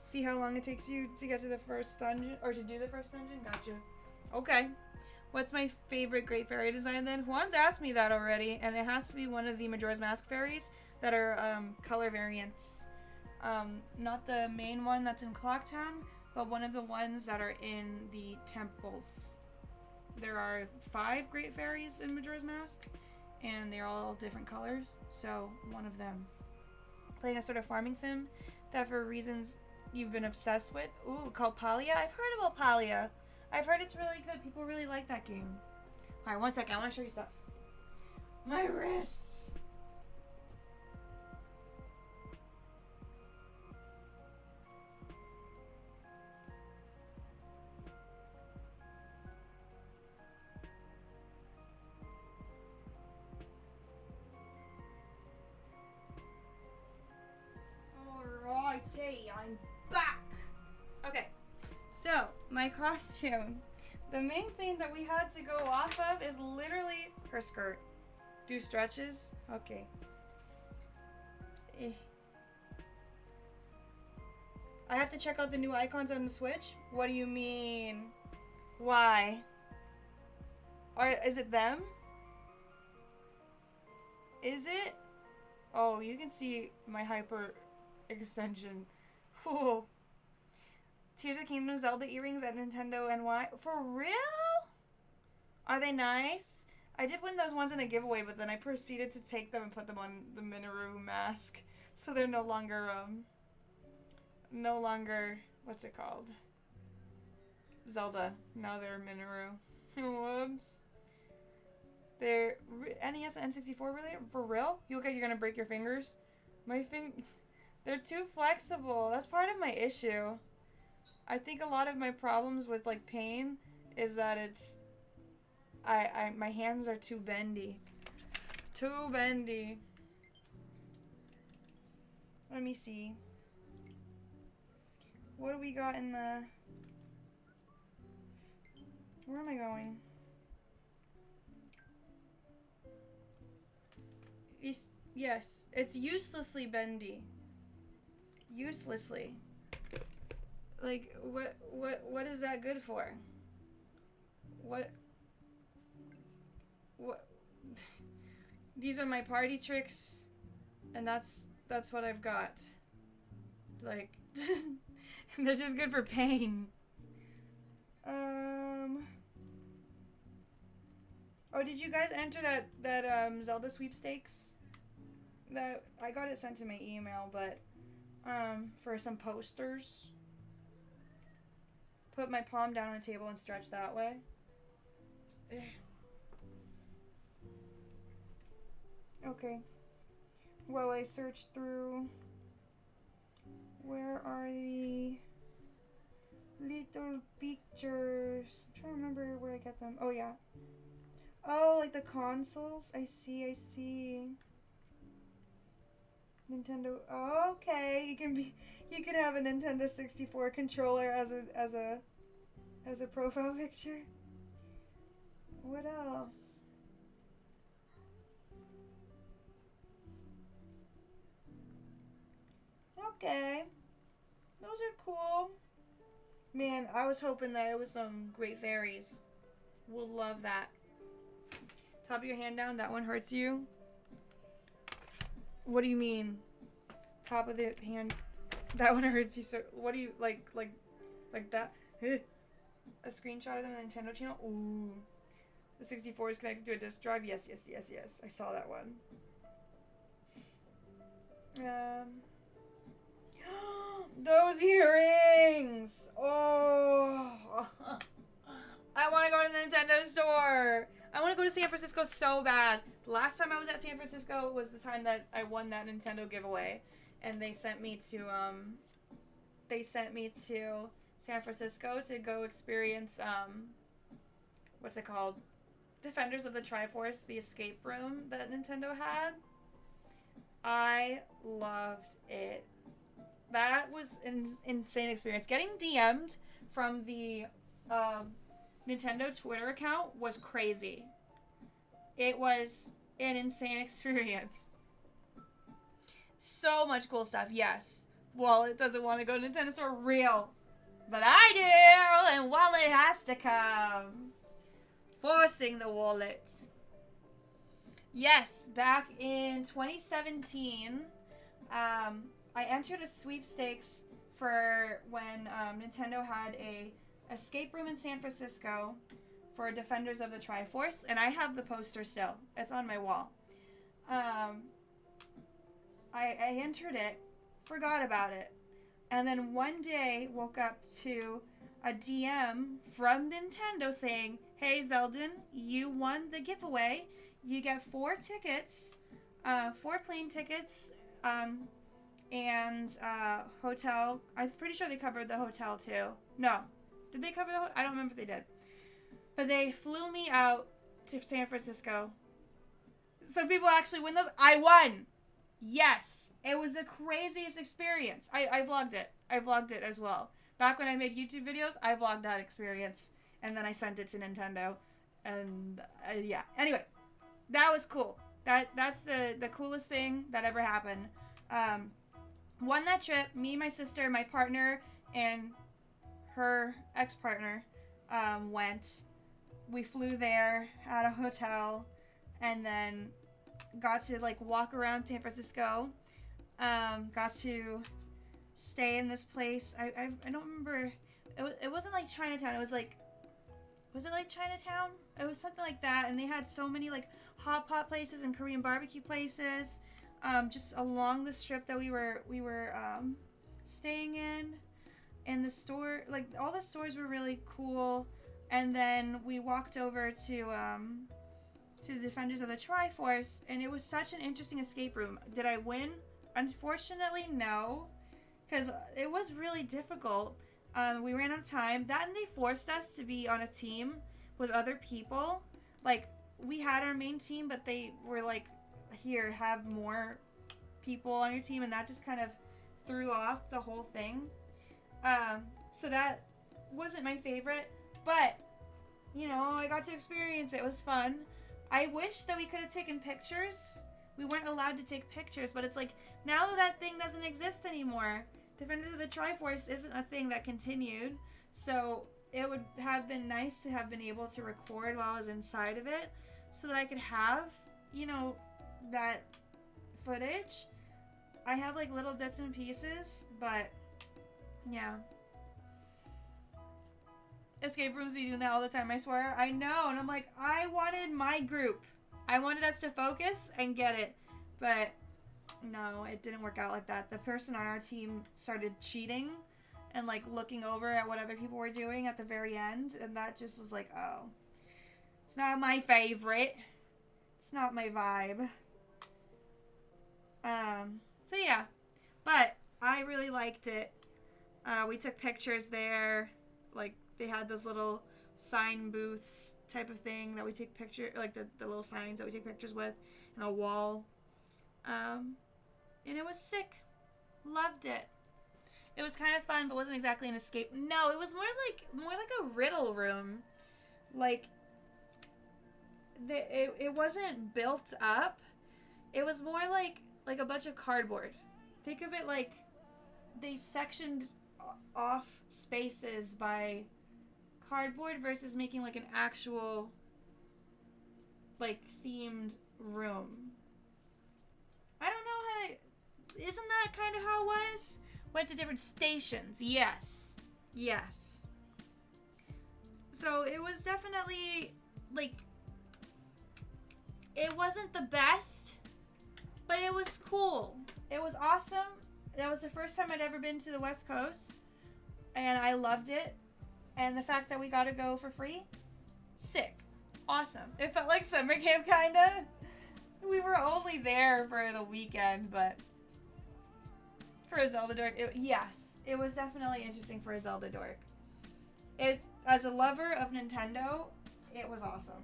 See how long it takes you to get to the first dungeon, or to do the first dungeon? Gotcha. Okay. What's my favorite Great Fairy design then? Juan's asked me that already, and it has to be one of the Majora's Mask fairies that are color variants. Not the main one that's in Clocktown, but one of the ones that are in the temples. There are 5 Great Fairies in Majora's Mask, and they're all different colors, so one of them. Playing a sort of farming sim that for reasons you've been obsessed with. Ooh, called Palia? I've heard about Palia. I've heard it's really good. People really like that game. Alright, one second. I want to show you stuff. My wrists! Alrighty, I'm back! Okay, so, my costume. The main thing that we had to go off of is literally her skirt. Do stretches? Okay. I have to check out the new icons on the Switch? What do you mean? Why? Is it them? Is it? Oh, you can see my hyper extension. Ooh. Tears of the Kingdom Zelda earrings at Nintendo NY. For real? Are they nice? I did win those ones in a giveaway, but then I proceeded to take them and put them on the Minoru mask. So they're no longer, what's it called? Zelda. Now they're Minoru. Whoops. They're NES and N64 really? For real? You look like you're gonna break your fingers? They're too flexible. That's part of my issue. I think a lot of my problems with like pain is that it's my hands are too bendy. Too bendy. Let me see. What do we got in the... Where am I going? Yes, it's uselessly bendy. Uselessly. Like, what is that good for? What? These are my party tricks, and that's what I've got. Like, they're just good for pain. Oh, did you guys enter that Zelda sweepstakes? That I got it sent to my email, but for some posters. Put my palm down on a table and stretch that way. Okay. Well, I searched through. Where are the little pictures? I'm trying to remember where I get them. Oh, yeah. Oh, like the consoles? I see. Nintendo. Oh, okay. You can have a Nintendo 64 controller as a profile picture. What else? Okay. Those are cool. Man, I was hoping that it was some Great Fairies. We'll love that. Top of your hand down. That one hurts you? What do you mean? Top of the hand. That one hurts you so... What do you... Like that? A screenshot of them on the Nintendo channel? Ooh. The 64 is connected to a disk drive? Yes. I saw that one. Those earrings! Oh! I want to go to the Nintendo store! I want to go to San Francisco so bad. The last time I was at San Francisco was the time that I won that Nintendo giveaway. And they sent me to San Francisco to go experience, what's it called? Defenders of the Triforce, the escape room that Nintendo had. I loved it. That was an insane experience. Getting DM'd from the Nintendo Twitter account was crazy. It was an insane experience. So much cool stuff, yes. Wallet doesn't want to go to Nintendo store, real. But I do, and Wallet has to come. Forcing the Wallet. Yes, back in 2017, I entered a sweepstakes for when Nintendo had a escape room in San Francisco for Defenders of the Triforce, and I have the poster still. It's on my wall. I entered it, forgot about it, and then one day woke up to a DM from Nintendo saying, "Hey Zeldin, you won the giveaway. You get 4 tickets, 4 plane tickets, and hotel." I'm pretty sure they covered the hotel too. No. Did they cover the hotel? I don't remember if they did. But they flew me out to San Francisco. Some people actually win those. I won! Yes! It was the craziest experience. I vlogged it. I vlogged it as well. Back when I made YouTube videos, I vlogged that experience. And then I sent it to Nintendo. And, yeah. Anyway. That was cool. That's the coolest thing that ever happened. Won that trip. Me, my sister, my partner, and her ex-partner went. We flew there at a hotel, and then got to like walk around San Francisco. Got to stay in this place. I don't remember. It wasn't like Chinatown. It was like, was it like Chinatown? It was something like that. And they had so many like hot pot places and Korean barbecue places, just along the strip that we were staying in. And the store, like all the stores were really cool. And then we walked over to the Defenders of the Triforce, and it was such an interesting escape room. Did I win? Unfortunately, no, because it was really difficult. We ran out of time. That and they forced us to be on a team with other people. Like, we had our main team, but they were like, here, have more people on your team, and that just kind of threw off the whole thing. So that wasn't my favorite, but, you know, I got to experience it. It was fun. I wish that we could have taken pictures. We weren't allowed to take pictures, but it's like, now that thing doesn't exist anymore. Defenders of the Triforce isn't a thing that continued, so it would have been nice to have been able to record while I was inside of it, so that I could have, you know, that footage. I have like little bits and pieces, but yeah. Escape rooms, we do that all the time, I swear. I know, and I'm like, I wanted my group. I wanted us to focus and get it, but no, it didn't work out like that. The person on our team started cheating and like looking over at what other people were doing at the very end, and that just was like, oh, it's not my favorite. It's not my vibe. So yeah, but I really liked it. We took pictures there. Like, they had those little sign booths type of thing that we take picture, like the little signs that we take pictures with, and a wall. And it was sick. Loved it. It was kind of fun, but wasn't exactly an escape. No, it was more like a riddle room. Like, it wasn't built up. It was more like a bunch of cardboard. Think of it like they sectioned off spaces by cardboard versus making like an actual like themed room. I don't know how to... Isn't that kind of how it was? Went to different stations. Yes. Yes. So it was definitely like... It wasn't the best, but it was cool. It was awesome. That was the first time I'd ever been to the West Coast, and I loved it. And the fact that we got to go for free, sick. Awesome. It felt like summer camp, kind of. We were only there for the weekend, but for a Zelda dork, yes, it was definitely interesting for a Zelda dork. As a lover of Nintendo, it was awesome.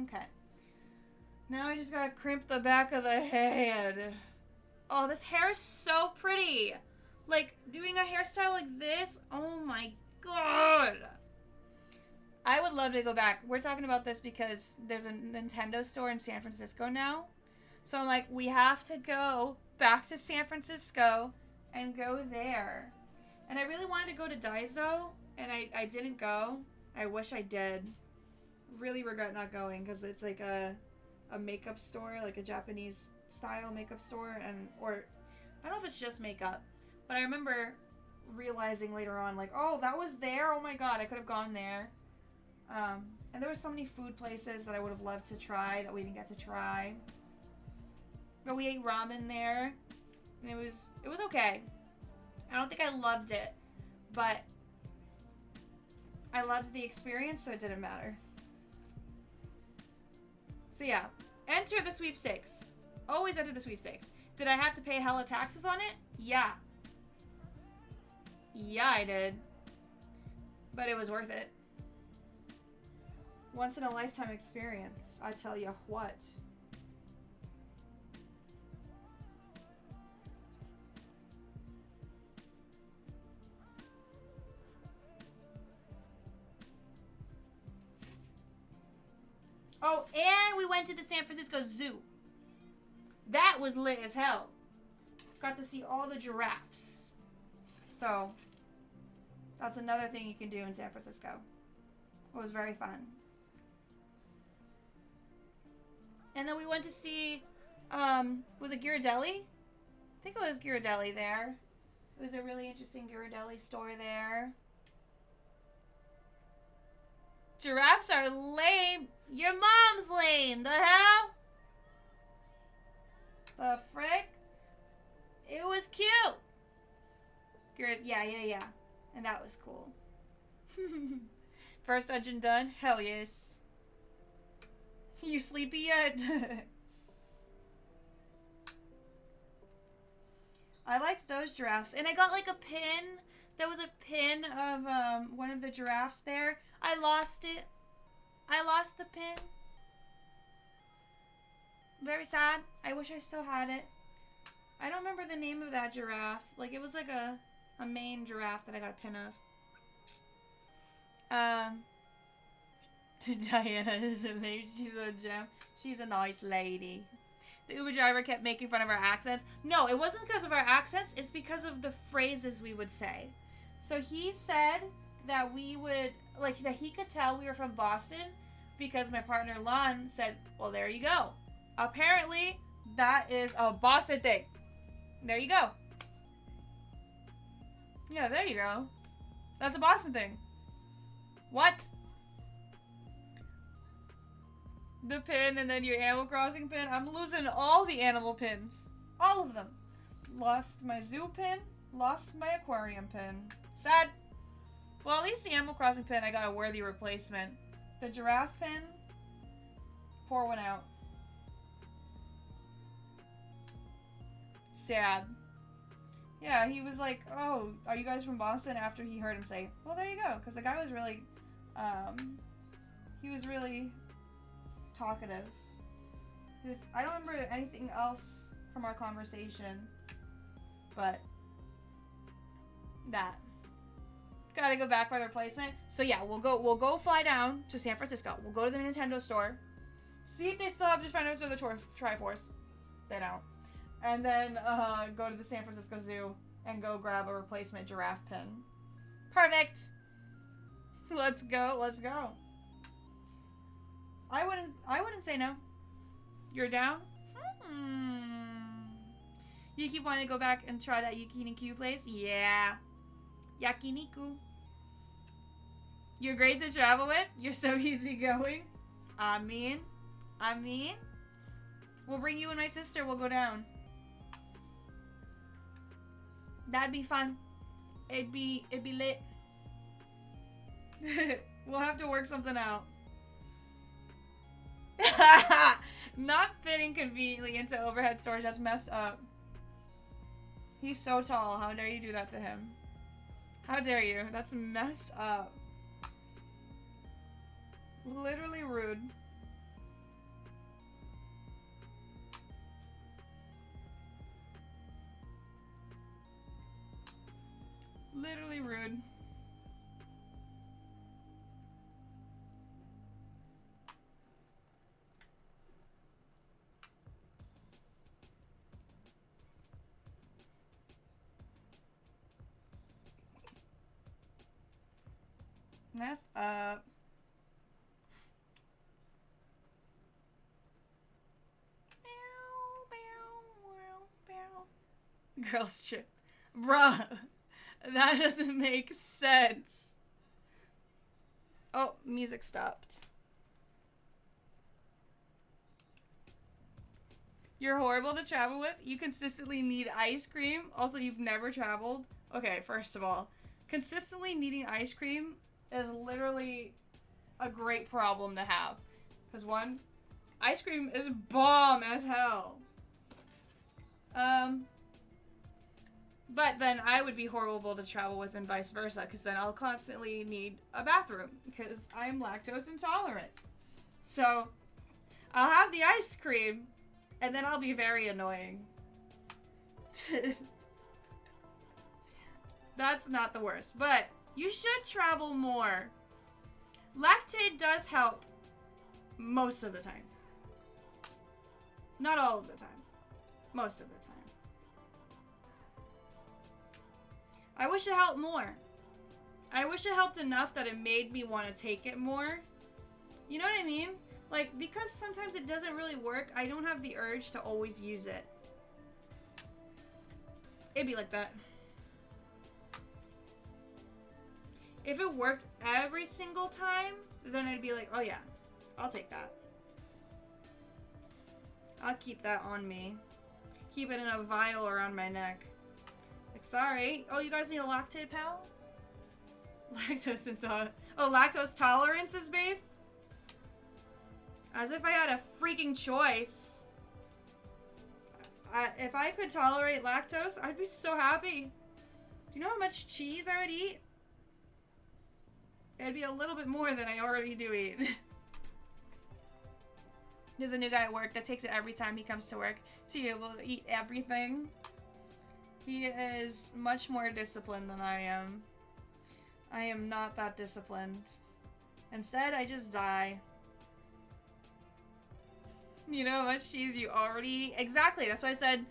Okay. Now I just gotta crimp the back of the head. Oh, this hair is so pretty. Like, doing a hairstyle like this, oh my god. I would love to go back. We're talking about this because there's a Nintendo store in San Francisco now. So I'm like, we have to go back to San Francisco and go there. And I really wanted to go to Daiso, and I didn't go. I wish I did. Really regret not going, because it's like a makeup store, like a Japanese style makeup store, or I don't know if it's just makeup, but I remember realizing later on, like, oh, that was there. Oh my god, I could have gone there. And there were so many food places that I would have loved to try that we didn't get to try. But we ate ramen there, and it was okay. I don't think I loved it, but I loved the experience, so it didn't matter. So yeah, enter the sweepstakes. Always enter the sweepstakes. Did I have to pay hella taxes on it? Yeah. Yeah, I did. But it was worth it. Once in a lifetime experience, I tell you what. Oh, and we went to the San Francisco Zoo. That was lit as hell. Got to see all the giraffes. So, that's another thing you can do in San Francisco. It was very fun. And then we went to see, was it Ghirardelli? I think it was Ghirardelli there. It was a really interesting Ghirardelli store there. Giraffes are lame. Your mom's lame. The hell? The frick? It was cute. Yeah. And that was cool. First dungeon done? Hell yes. You sleepy yet? I liked those giraffes. And I got like a pin. There was a pin of one of the giraffes there. I lost it. I lost the pin. Very sad. I wish I still had it. I don't remember the name of that giraffe. Like, it was like a main giraffe that I got a pin of. Diana is a lady. She's a gem. She's a nice lady. The Uber driver kept making fun of our accents. No, it wasn't because of our accents. It's because of the phrases we would say. So he said that we would, like, that he could tell we were from Boston because my partner Lon said, well, there you go. Apparently, that is a Boston thing. There you go. Yeah, there you go. That's a Boston thing. What? The pin and then your Animal Crossing pin. I'm losing all the animal pins. All of them. Lost my zoo pin. Lost my aquarium pin. Sad. Well, at least the Animal Crossing pin, I got a worthy replacement. The giraffe pin. Pour one out. Sad. Yeah, he was like, oh, are you guys from Boston? After he heard him say, well, there you go. Because the guy was really, he was really talkative. I don't remember anything else from our conversation, but that. Gotta go back by the replacement. So yeah, we'll go fly down to San Francisco. We'll go to the Nintendo store. See if they still have the Nintendo store, the Triforce. They don't. And then go to the San Francisco Zoo and go grab a replacement giraffe pin. Perfect. Let's go. Let's go. I wouldn't say no. You're down? You keep wanting to go back and try that yakiniku place? Yeah. Yakiniku. You're great to travel with. You're so easygoing. I mean, we'll bring you and my sister. We'll go down. That'd be fun. It'd be lit. We'll have to work something out. Not fitting conveniently into overhead storage. That's messed up. He's so tall. How dare you do that to him? How dare you? That's messed up. Literally rude. Literally rude. Messed up. Girls trip. Bruh. That doesn't make sense. Oh, music stopped. You're horrible to travel with. You consistently need ice cream. Also, you've never traveled. Okay, first of all, consistently needing ice cream is literally a great problem to have. Because one, ice cream is bomb as hell. But then I would be horrible to travel with and vice versa, because then I'll constantly need a bathroom, because I'm lactose intolerant. So, I'll have the ice cream, and then I'll be very annoying. That's not the worst, but you should travel more. Lactate does help most of the time. Not all of the time. Most of the time. I wish it helped more. I wish it helped enough that it made me want to take it more. You know what I mean? Like, because sometimes it doesn't really work, I don't have the urge to always use it. It'd be like that. If it worked every single time, then I'd be like, oh yeah, I'll take that. I'll keep that on me. Keep it in a vial around my neck. Like, sorry. Oh, you guys need a Lactate pal? Lactose intolerance. Oh, lactose tolerance is based? As if I had a freaking choice. if I could tolerate lactose, I'd be so happy. Do you know how much cheese I would eat? It'd be a little bit more than I already do eat. There's a new guy at work that takes it every time he comes to work to be able to eat everything. He is much more disciplined than I am. I am not that disciplined. Instead, I just die. You know how much cheese you already eat? Exactly, that's why I said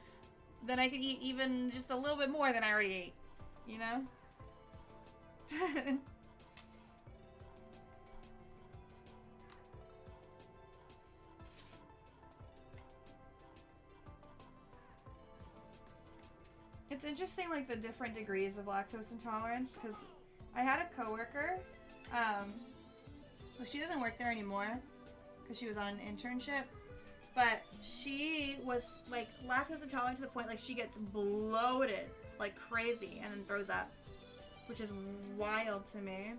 then I could eat even just a little bit more than I already ate. You know? It's interesting, like, the different degrees of lactose intolerance, because I had a coworker, well, she doesn't work there anymore, because she was on an internship, but she was, like, lactose intolerant to the point, like, she gets bloated like crazy and then throws up, which is wild to me.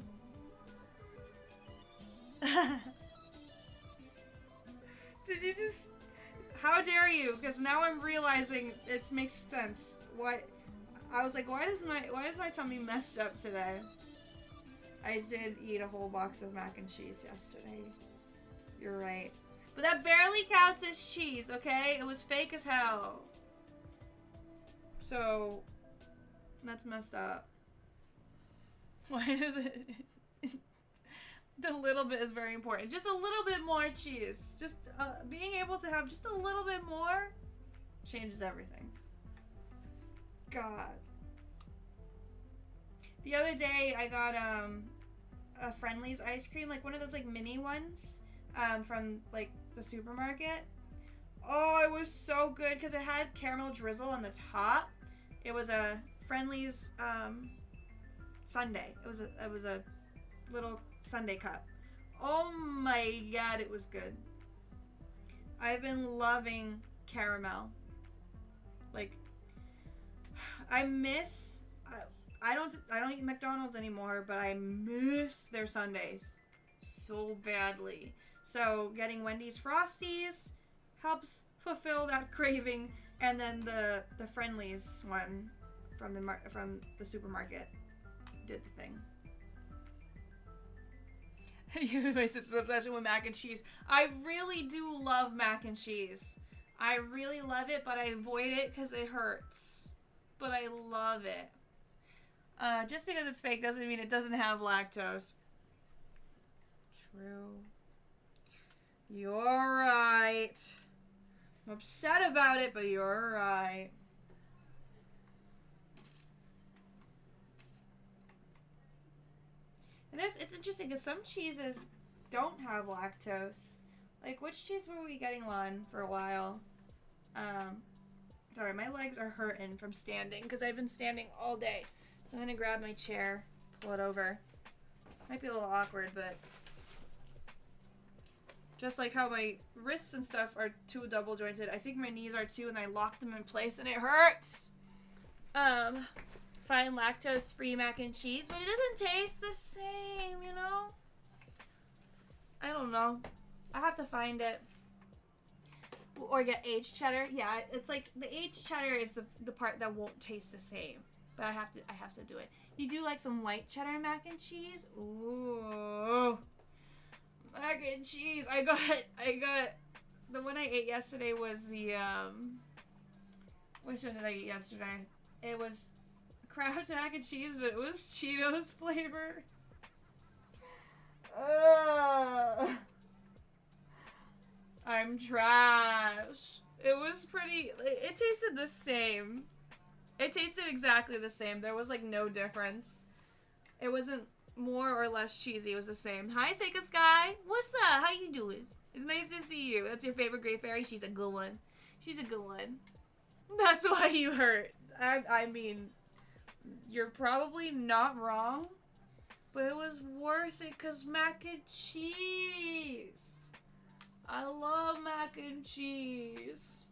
Did you just... How dare you? Because now I'm realizing it makes sense. What? I was like, why does my tummy messed up today? I did eat a whole box of mac and cheese yesterday. You're right. But that barely counts as cheese, okay? It was fake as hell. So, that's messed up. Why does it... The little bit is very important. Just a little bit more cheese. Just being able to have just a little bit more changes everything. God. The other day I got a Friendly's ice cream, like one of those like mini ones from like the supermarket. Oh, it was so good because it had caramel drizzle on the top. It was a Friendly's sundae. It was a little sundae cup. Oh my god, it was good. I've been loving caramel. Like, I miss. I don't eat McDonald's anymore, but I miss their sundaes so badly. So getting Wendy's Frosties helps fulfill that craving, and then the Friendly's one from the supermarket did the thing. You have my sister's obsession with mac and cheese. I really do love mac and cheese. I really love it, but I avoid it because it hurts. But I love it. Just because it's fake doesn't mean it doesn't have lactose. True. You're right. I'm upset about it, but you're right. And it's interesting because some cheeses don't have lactose. Like, which cheese were we getting on for a while? Sorry, my legs are hurting from standing because I've been standing all day. So I'm going to grab my chair, pull it over. Might be a little awkward, but just like how my wrists and stuff are too double jointed, I think my knees are too, and I locked them in place and it hurts. Find lactose-free mac and cheese, but it doesn't taste the same, you know? I don't know. I have to find it. Or get aged cheddar. Yeah, it's like the aged cheddar is the part that won't taste the same. But I have to do it. You do like some white cheddar mac and cheese? Ooh. Mac and cheese. I got the one I ate yesterday was the which one did I eat yesterday? It was Kraft mac and cheese, but it was Cheetos flavor. I'm trash. It was pretty. It tasted the same. It tasted exactly the same. There was like no difference. It wasn't more or less cheesy. It was the same. Hi, Seika Sky. What's up? How you doing? It's nice to see you. That's your favorite Great Fairy? She's a good one. She's a good one. That's why you hurt. I mean, you're probably not wrong, but it was worth it because mac and cheese. I love mac and cheese.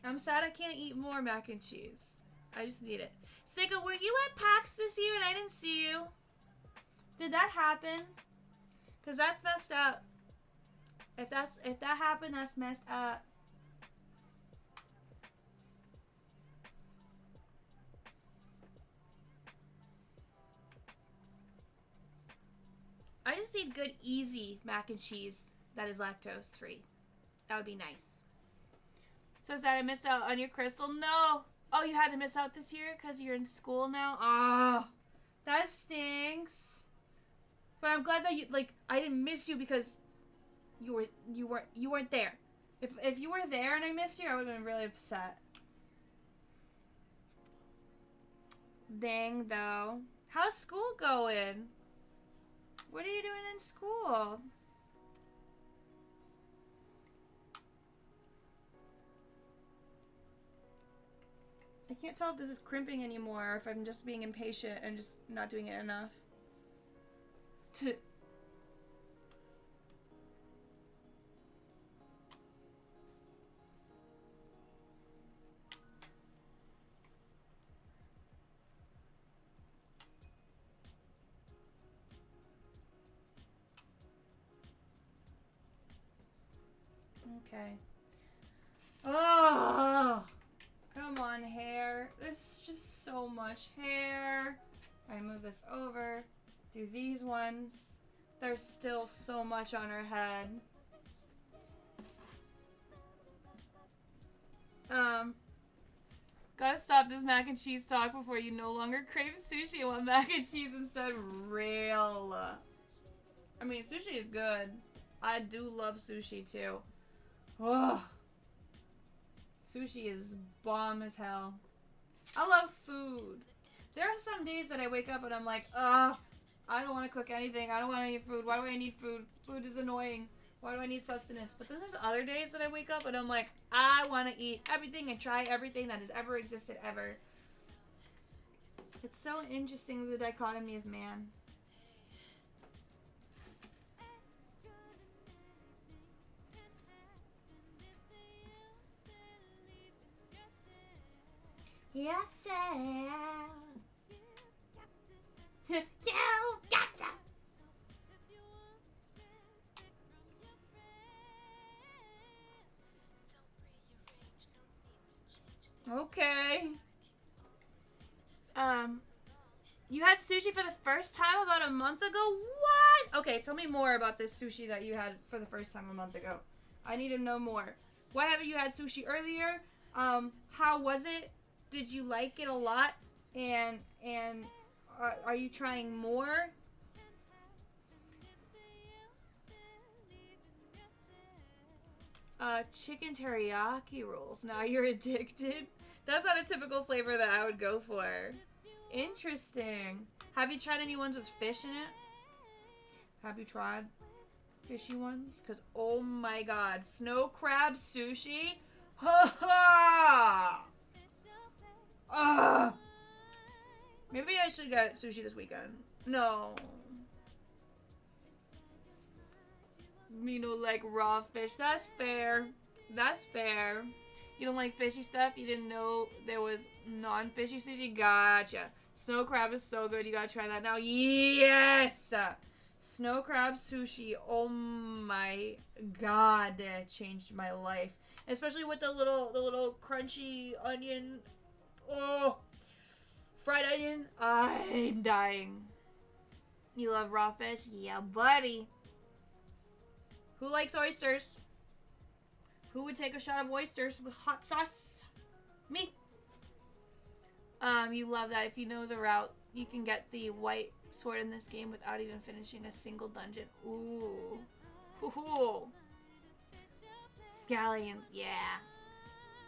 I'm sad I can't eat more mac and cheese. I just need it. Sika, were you at PAX this year and I didn't see you? Did that happen? Because that's messed up. If that happened, that's messed up. I just need good, easy mac and cheese that is lactose free. That would be nice. So sad I missed out on your crystal. No. Oh, you had to miss out this year because you're in school now? Oh, that stinks. But I'm glad that I didn't miss you because you weren't there. If you were there and I missed you, I would have been really upset. Dang, though. How's school going? What are you doing in school? I can't tell if this is crimping anymore or if I'm just being impatient and just not doing it enough. Okay. Oh, come on, hair. There's just so much hair. I move this over. Do these ones. There's still so much on her head. Gotta stop this mac and cheese talk before you no longer crave sushi and want mac and cheese instead. Real. I mean, sushi is good. I do love sushi too. Ugh. Sushi is bomb as hell. I love food. There are some days that I wake up and I'm like, ugh, I don't want to cook anything. I don't want any food. Why do I need food? Food is annoying. Why do I need sustenance? But then there's other days that I wake up and I'm like, I want to eat everything and try everything that has ever existed ever. It's so interesting, the dichotomy of man. Yes, sir. You gotcha. Okay. You had sushi for the first time about a month ago? What? Okay, tell me more about this sushi that you had for the first time a month ago. I need to know more. Why haven't you had sushi earlier? How was it? Did you like it a lot? And are you trying more? Chicken teriyaki rolls. Now you're addicted? That's not a typical flavor that I would go for. Interesting. Have you tried any ones with fish in it? Have you tried fishy ones? Because, oh my god, snow crab sushi? Ha ha! Maybe I should get sushi this weekend. No. You don't like raw fish. That's fair. That's fair. You don't like fishy stuff? You didn't know there was non-fishy sushi? Gotcha. Snow crab is so good. You gotta try that now. Yes! Snow crab sushi. Oh my god. That changed my life. Especially with the little crunchy onion. Oh, fried onion. I'm dying. You love raw fish? Yeah, buddy. Who likes oysters? Who would take a shot of oysters with hot sauce? Me. You love that. If you know the route, you can get the white sword in this game without even finishing a single dungeon. Ooh. Hoo-hoo. Scallions, yeah.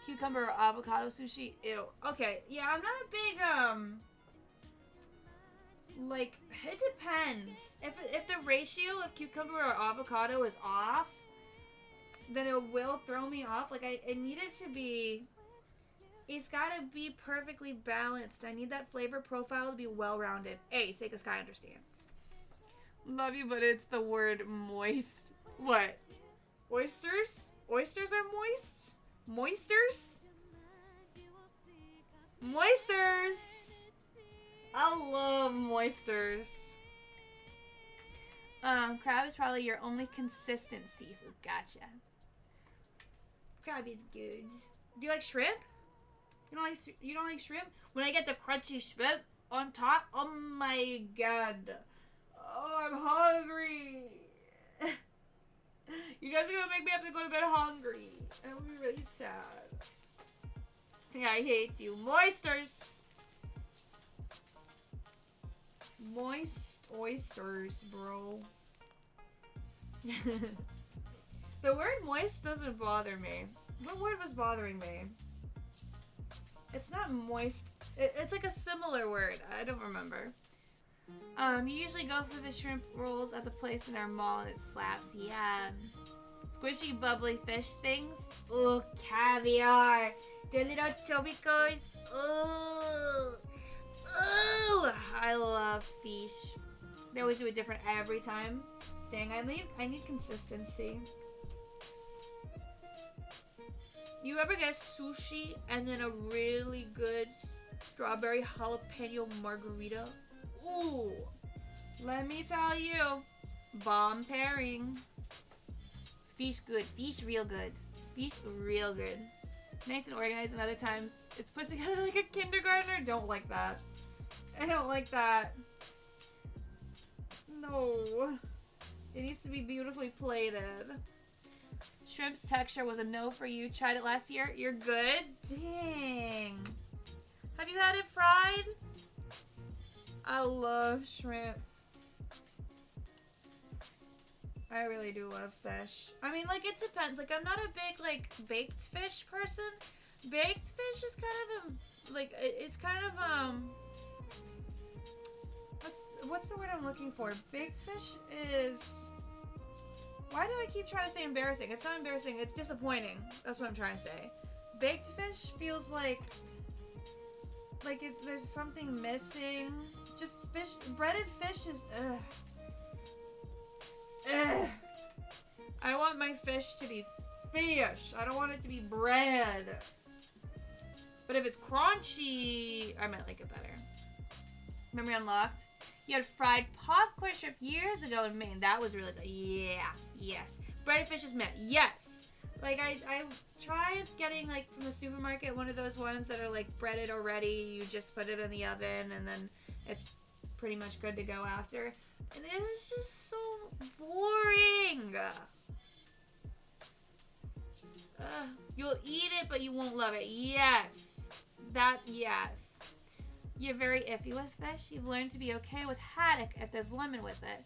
Cucumber or avocado sushi? Ew. Okay, yeah, I'm not a big, like, it depends. If the ratio of cucumber or avocado is off, then it will throw me off. Like, it need it to be, it's gotta be perfectly balanced. I need that flavor profile to be well-rounded. Hey, Seika Sky understands. Love you, but it's the word moist. What? Oysters? Oysters are moist? Moisters? Moisters! I love moisters. Crab is probably your only consistent seafood. Gotcha. Crab is good. Do you like shrimp? You don't like shrimp? When I get the crunchy shrimp on top, oh my god. Oh, I'm hungry. You guys are gonna make me have to go to bed hungry. That would be really sad. I hate you. Moisters. Moist oysters, bro. The word moist doesn't bother me. What word was bothering me? It's not moist. It's like a similar word. I don't remember. You usually go for the shrimp rolls at the place in our mall and it slaps. Yeah. Squishy, bubbly fish things. Ooh, caviar. The little tobicos. Ooh. Ooh. I love fish. They always do it different every time. Dang, I need consistency. You ever get sushi and then a really good strawberry jalapeno margarita? Ooh. Let me tell you. Bomb pairing. Fish good. Fish real good. Fish real good. Nice and organized, and other times it's put together like a kindergartner. Don't like that. I don't like that. No. It needs to be beautifully plated. Shrimp's texture was a no for you. Tried it last year. You're good? Dang. Have you had it fried? I love shrimp. I really do love fish. I mean, like, it depends. Like, I'm not a big, like, baked fish person. Baked fish is kind of, like, it's kind of, what's the word I'm looking for? Baked fish is... Why do I keep trying to say embarrassing? It's not embarrassing. It's disappointing. That's what I'm trying to say. Baked fish feels like there's something missing. Just fish. Breaded fish is... Ugh. Ugh. I want my fish to be fish. I don't want it to be bread. But if it's crunchy, I might like it better. Memory unlocked. You had fried popcorn shrimp years ago in Maine. That was really good. Yeah. Yes. Breaded fish is meant. Yes. Like, I tried getting, like, from the supermarket, one of those ones that are, like, breaded already. You just put it in the oven, and then it's pretty much good to go after. And it was just so boring. You'll eat it, but you won't love it. Yes. Yes. You're very iffy with fish. You've learned to be okay with haddock if there's lemon with it.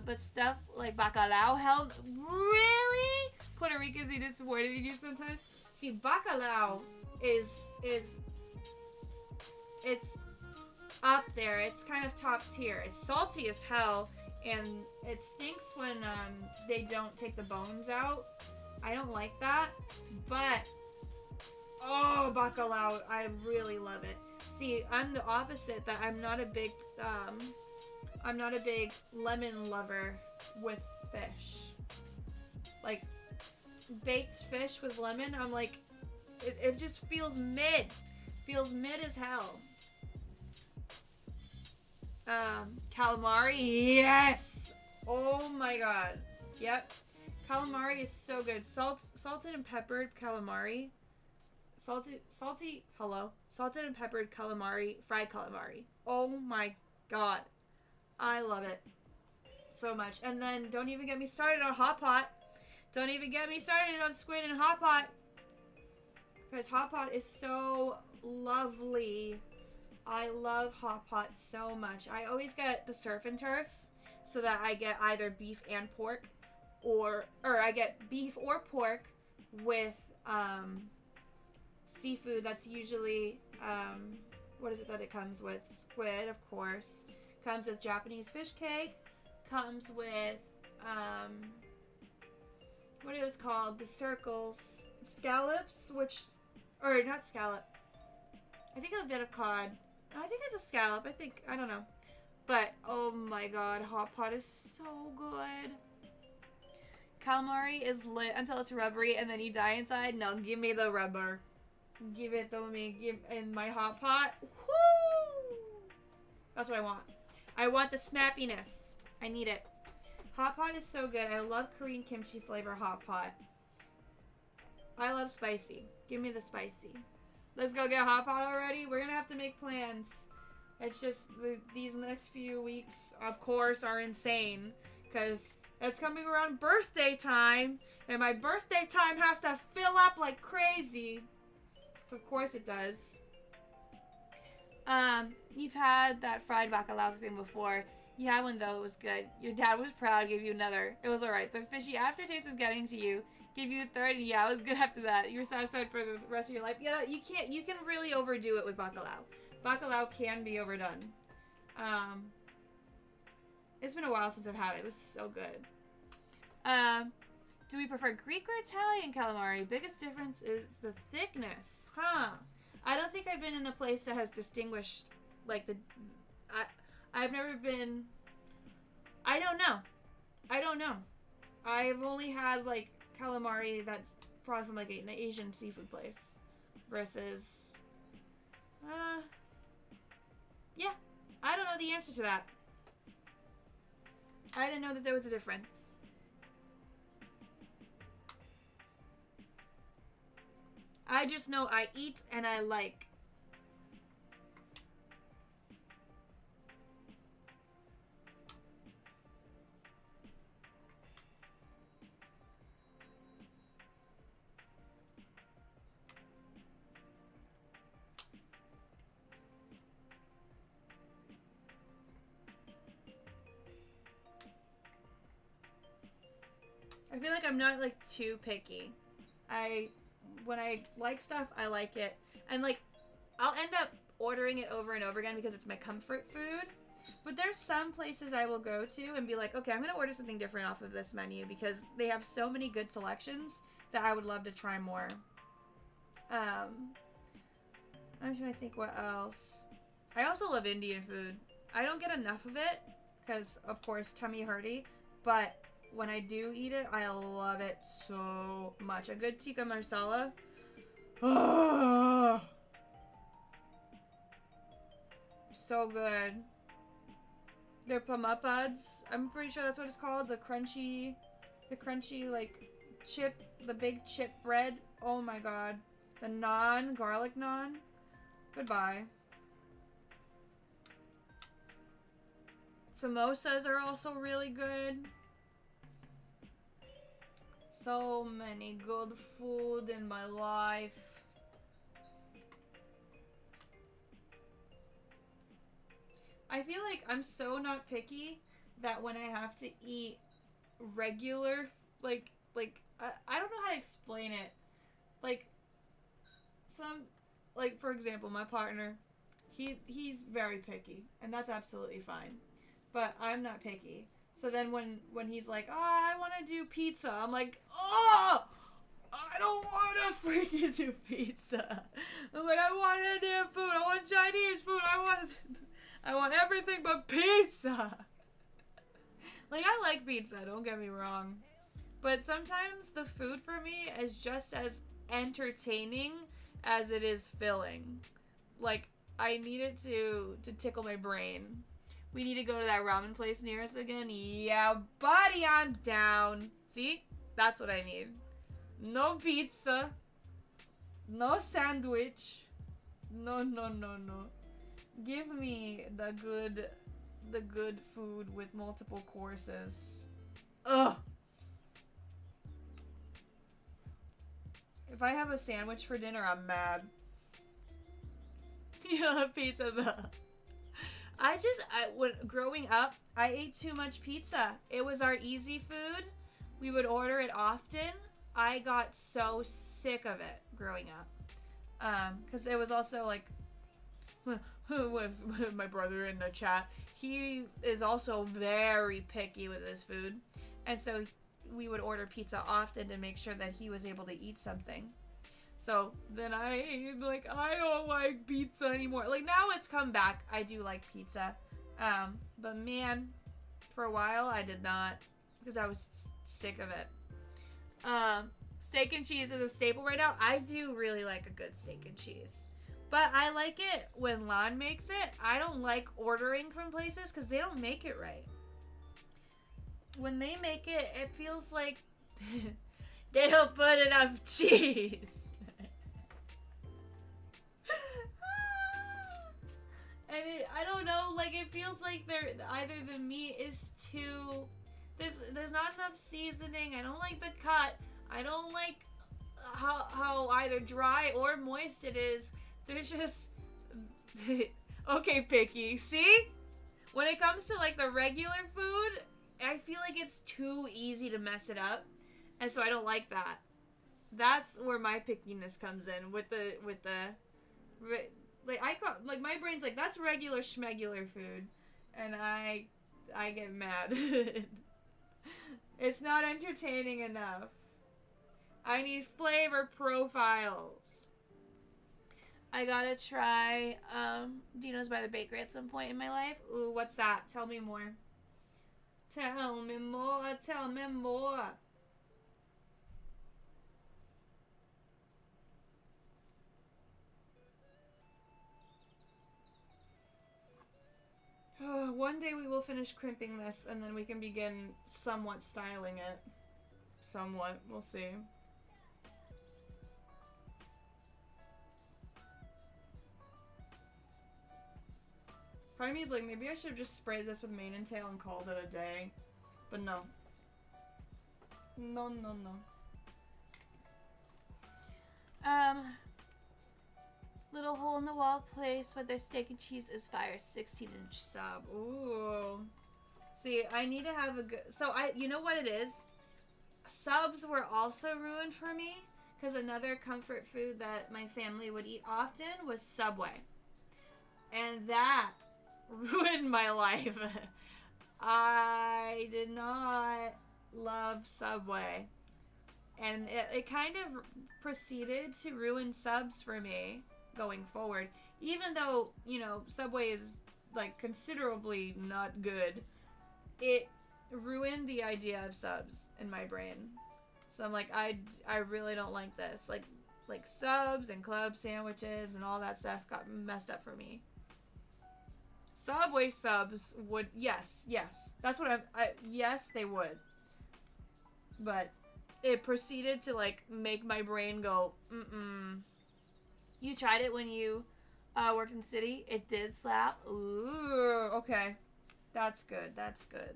But stuff like bacalao, hell, really? Puerto Ricans are disappointed in you sometimes. See, bacalao is it's up there. It's kind of top tier. It's salty as hell, and it stinks when they don't take the bones out. I don't like that, but oh, bacalao, I really love it. See, I'm the opposite. That I'm not a big lemon lover with fish. Like, baked fish with lemon, I'm like, it just feels mid. Feels mid as hell. Calamari, yes! Oh my god. Yep. Calamari is so good. Salted and peppered calamari. Salted and peppered calamari, fried calamari. Oh my god. I love it so much. And then don't even get me started on hot pot. Don't even get me started on squid and hot pot. Because hot pot is so lovely. I love hot pot so much. I always get the surf and turf so that I get either beef and pork, or I get beef or pork with seafood. That's usually what is it that it comes with? Squid, of course. Comes with Japanese fish cake. Comes with what it was called, the circles, scallops, or not scallop. I think a bit of cod. I think it's a scallop. I don't know. But, oh my god, hot pot is so good. Calamari is lit until it's rubbery and then you die inside. No, give me the rubber. Give it to me. Give in my hot pot. Woo! That's what I want. I want the snappiness. I need it. Hot pot is so good. I love Korean kimchi flavor hot pot. I love spicy. Give me the spicy. Let's go get hot pot already. We're gonna have to make plans. It's just these next few weeks, of course, are insane because it's coming around birthday time, and my birthday time has to fill up like crazy. So of course it does. You've had that fried bacalao thing before. You had one though, it was good. Your dad was proud, gave you another. It was alright. The fishy aftertaste was getting to you. Gave you a third, and yeah, it was good after that. You were satisfied for the rest of your life. Yeah, you can really overdo it with bacalao. Bacalao can be overdone. It's been a while since I've had it. It was so good. Do we prefer Greek or Italian calamari? Biggest difference is the thickness. Huh. I don't think I've been in a place that has distinguished, like, I've never been... I don't know. I've only had, like, calamari that's probably from, like, an Asian seafood place. Versus... yeah. I don't know the answer to that. I didn't know that there was a difference. I just know I eat and I like. I feel like I'm not, like, too picky. When I like stuff, I like it. And, like, I'll end up ordering it over and over again because it's my comfort food. But there's some places I will go to and be like, okay, I'm going to order something different off of this menu because they have so many good selections that I would love to try more. I'm trying to think what else. I also love Indian food. I don't get enough of it because, of course, tummy hurty. But when I do eat it, I love it so much. A good tikka masala. Oh, so good. Their pamapads. I'm pretty sure that's what it's called. The crunchy, like, chip, the big chip bread. Oh my god. The naan, garlic naan. Goodbye. Samosas are also really good. So many good food in my life. I feel like I'm so not picky that when I have to eat regular, like I don't know how to explain it. Like, for example, my partner, he's very picky, and that's absolutely fine. But I'm not picky. So then when he's like, oh, I want to do pizza, I'm like, oh, I don't want to freaking do pizza. I'm like, I want Indian food, I want Chinese food, I want everything but pizza. Like, I like pizza, don't get me wrong. But sometimes the food for me is just as entertaining as it is filling. Like, I need it to tickle my brain. We need to go to that ramen place near us again. Yeah, buddy, I'm down. See? That's what I need. No pizza. No sandwich. No. Give me the good food with multiple courses. Ugh. If I have a sandwich for dinner, I'm mad. Yeah, pizza though. When growing up, I ate too much pizza. It was our easy food. We would order it often. I got so sick of it growing up. Because it was also like, with my brother in the chat, he is also very picky with his food. And so we would order pizza often to make sure that he was able to eat something. So then I don't like pizza anymore. Like, now it's come back. I do like pizza. But man, for a while I did not, because I was sick of it. Steak and cheese is a staple right now. I do really like a good steak and cheese. But I like it when Lon makes it. I don't like ordering from places because they don't make it right. When they make it, it feels like they don't put enough cheese. And I don't like it feels like either the meat is too there's not enough seasoning. I don't like the cut. I don't like how either dry or moist it is. There's just okay, picky. See? When it comes to like the regular food, I feel like it's too easy to mess it up. And so I don't like that. That's where my pickiness comes in with the like my brain's like that's regular schmegular food, and I get mad. It's not entertaining enough. I need flavor profiles. I gotta try Dino's by the Bakery at some point in my life. Ooh, what's that? Tell me more. Tell me more. Tell me more. One day we will finish crimping this, and then we can begin somewhat styling it. Somewhat. We'll see. Part of me is like, maybe I should have just sprayed this with mane and tail and called it a day. But no. No, no, no. Little hole in the wall place where their steak and cheese is fire. 16-inch sub. Ooh. See, I need to have a good... So, you know what it is? Subs were also ruined for me. Because another comfort food that my family would eat often was Subway. And that ruined my life. I did not love Subway. And it kind of proceeded to ruin subs for me going forward. Even though, you know, Subway is, like, considerably not good, it ruined the idea of subs in my brain. So I'm like, I really don't like this. Like subs and club sandwiches and all that stuff got messed up for me. Subway subs would, yes. That's what yes, they would. But it proceeded to, like, make my brain go, You tried it when you worked in the city? It did slap? Ooh, okay. That's good. That's good.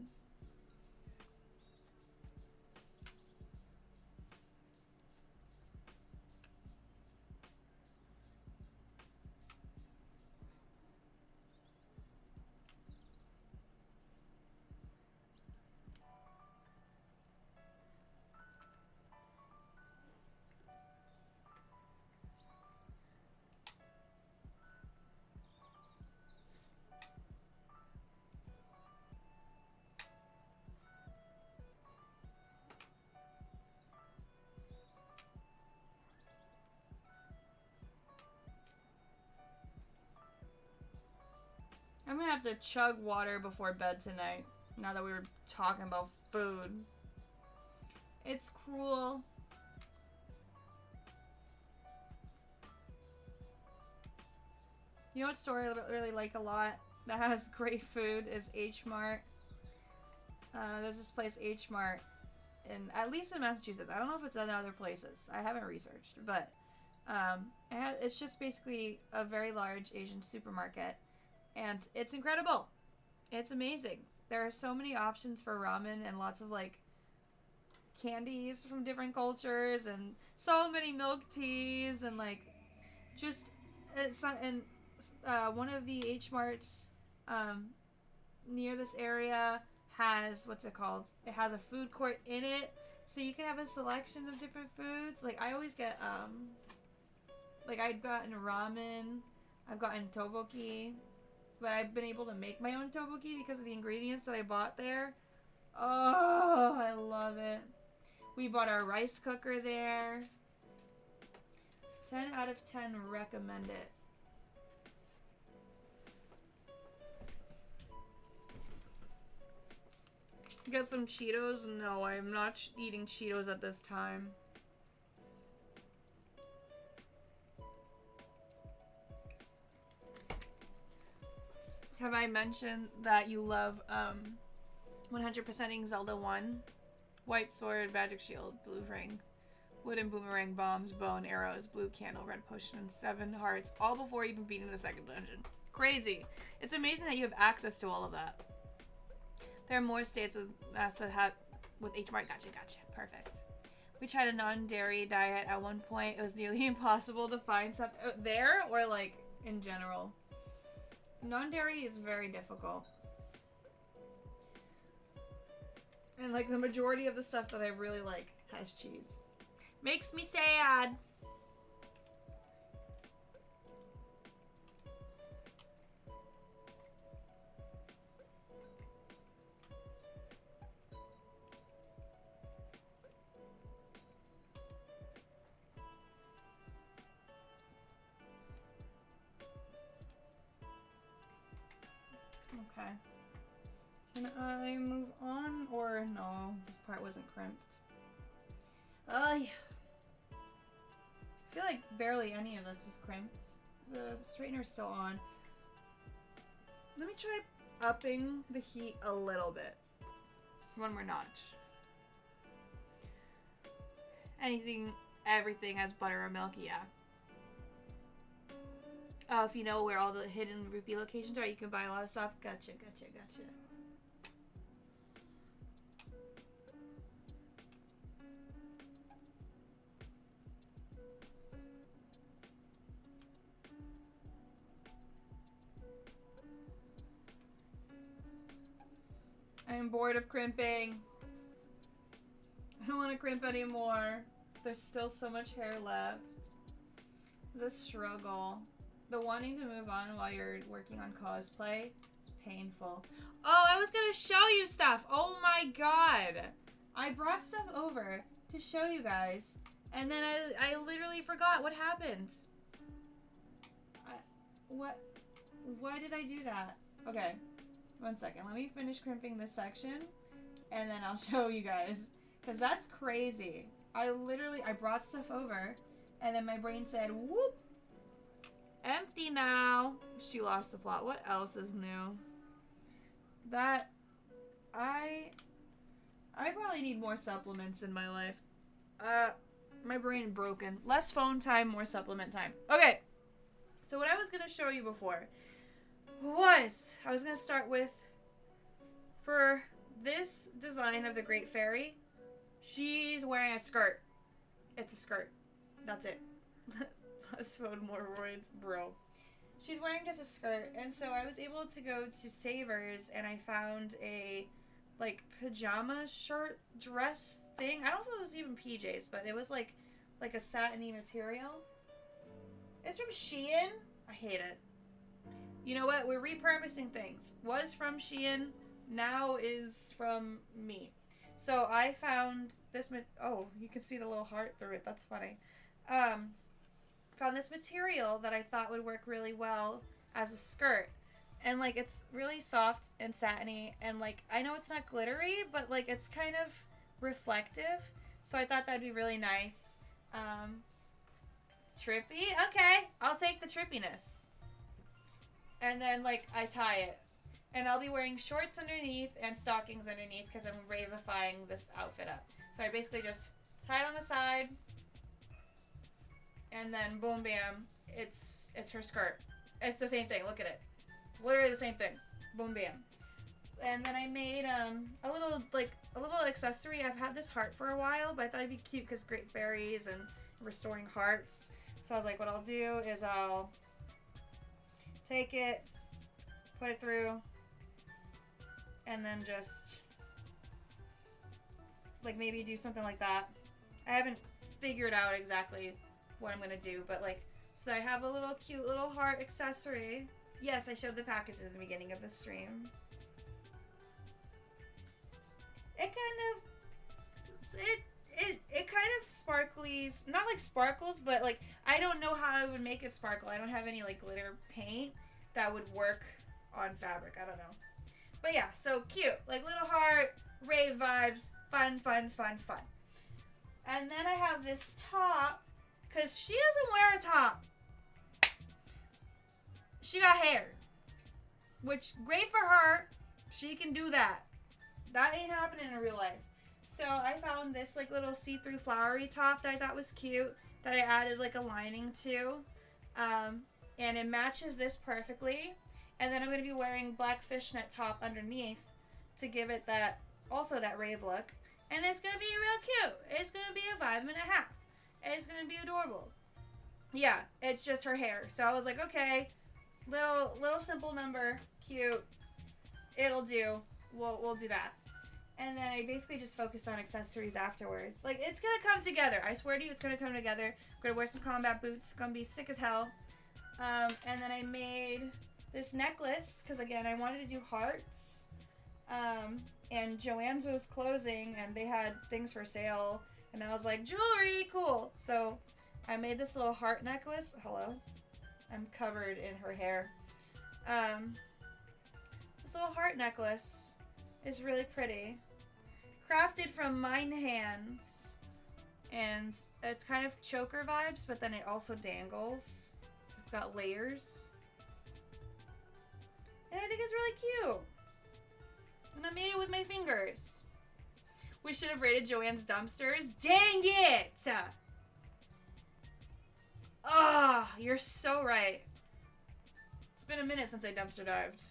I'm gonna have to chug water before bed tonight, now that we were talking about food. It's cruel. You know what store I really like a lot that has great food is H Mart. There's this place, H Mart, at least in Massachusetts. I don't know if it's in other places. I haven't researched, but it's just basically a very large Asian supermarket. And it's incredible. It's amazing. There are so many options for ramen and lots of, like, candies from different cultures and so many milk teas and, like, just... one of the H Marts near this area has... What's it called? It has a food court in it. So you can have a selection of different foods. Like, I always get... like, I've gotten ramen. I've gotten tteokbokki. But I've been able to make my own tteokbokki because of the ingredients that I bought there. Oh, I love it. We bought our rice cooker there. 10 out of 10 recommend it. Get some Cheetos? No, I'm not eating Cheetos at this time. Have I mentioned that you love 100%ing Zelda 1? White Sword, Magic Shield, Blue Ring. Wooden boomerang, bombs, bone, arrows, blue candle, red potion, and 7 hearts, all before even beating the second dungeon. Crazy. It's amazing that you have access to all of that. There are more states with that have with H mark. Gotcha. Perfect. We tried a non-dairy diet at one point. It was nearly impossible to find something there, or like in general. Non-dairy is very difficult. And like the majority of the stuff that I really like has cheese. Makes me sad. Okay. Can I move on or no? This part wasn't crimped. Yeah. I feel like barely any of this was crimped. The straightener's still on. Let me try upping the heat a little bit. One more notch. Everything has butter or milk, yeah. Oh, if you know where all the hidden rupee locations are, you can buy a lot of stuff. Gotcha. I am bored of crimping. I don't want to crimp anymore. There's still so much hair left. The struggle. The wanting to move on while you're working on cosplay is painful. Oh, I was gonna show you stuff. Oh my god. I brought stuff over to show you guys. And then I literally forgot what happened. What? Why did I do that? Okay. 1 second. Let me finish crimping this section. And then I'll show you guys. Because that's crazy. I brought stuff over. And then my brain said, whoop. Empty now. She lost the plot. What else is new? That I probably need more supplements in my life. My brain broken. Less phone time, more supplement time. Okay. So what I was gonna show you before was I was gonna start with, for this design of the Great Fairy, she's wearing a skirt. It's a skirt. That's it. Less phone, more roids, bro. She's wearing just a skirt, and so I was able to go to Savers, and I found a, like, pajama shirt dress thing. I don't know if it was even PJs, but it was, like a satiny material. It's from Shein. I hate it. You know what? We're repurposing things. Was from Shein, now is from me. So I found this, oh, you can see the little heart through it. That's funny. Found this material that I thought would work really well as a skirt. And, like, it's really soft and satiny. And, like, I know it's not glittery, but, like, it's kind of reflective. So I thought that'd be really nice. Trippy? Okay. I'll take the trippiness. And then, like, I tie it. And I'll be wearing shorts underneath and stockings underneath because I'm ravifying this outfit up. So I basically just tie it on the side. And then boom, bam, it's her skirt. It's the same thing. Look at it. Literally the same thing. Boom, bam. And then I made a little accessory. I've had this heart for a while, but I thought it'd be cute because Great Fairies and restoring hearts. So I was like, what I'll do is I'll take it, put it through, and then just like maybe do something like that. I haven't figured out exactly what I'm gonna do, but like, so that I have a little cute little heart accessory. Yes, I showed the package at the beginning of the stream. It kind of sparklies, not like sparkles, but like, I don't know how I would make it sparkle. I don't have any like glitter paint that would work on fabric. I don't know. But yeah, so cute. Like little heart, rave vibes, fun. And then I have this top, because she doesn't wear a top. She got hair, which great for her. She can do that. That ain't happening in real life. So I found this like little see-through flowery top that I thought was cute that I added like a lining to. And it matches this perfectly. And then I'm going to be wearing black fishnet top underneath to give it that, also that rave look. And it's going to be real cute. It's going to be a 5.5. It's going to be adorable. Yeah, it's just her hair. So I was like, okay, little simple number, cute. It'll do. We'll do that. And then I basically just focused on accessories afterwards. Like, it's going to come together. I swear to you, it's going to come together. I'm going to wear some combat boots. It's going to be sick as hell. And then I made this necklace, because, again, I wanted to do hearts. And Joann's was closing, and they had things for sale. And I was like, jewelry, cool. So I made this little heart necklace. Hello. I'm covered in her hair. This little heart necklace is really pretty. Crafted from mine hands. And it's kind of choker vibes, but then it also dangles. So it's got layers. And I think it's really cute. And I made it with my fingers. We should have raided Joann's dumpsters. Dang it! Ah, oh, you're so right. It's been a minute since I dumpster dived.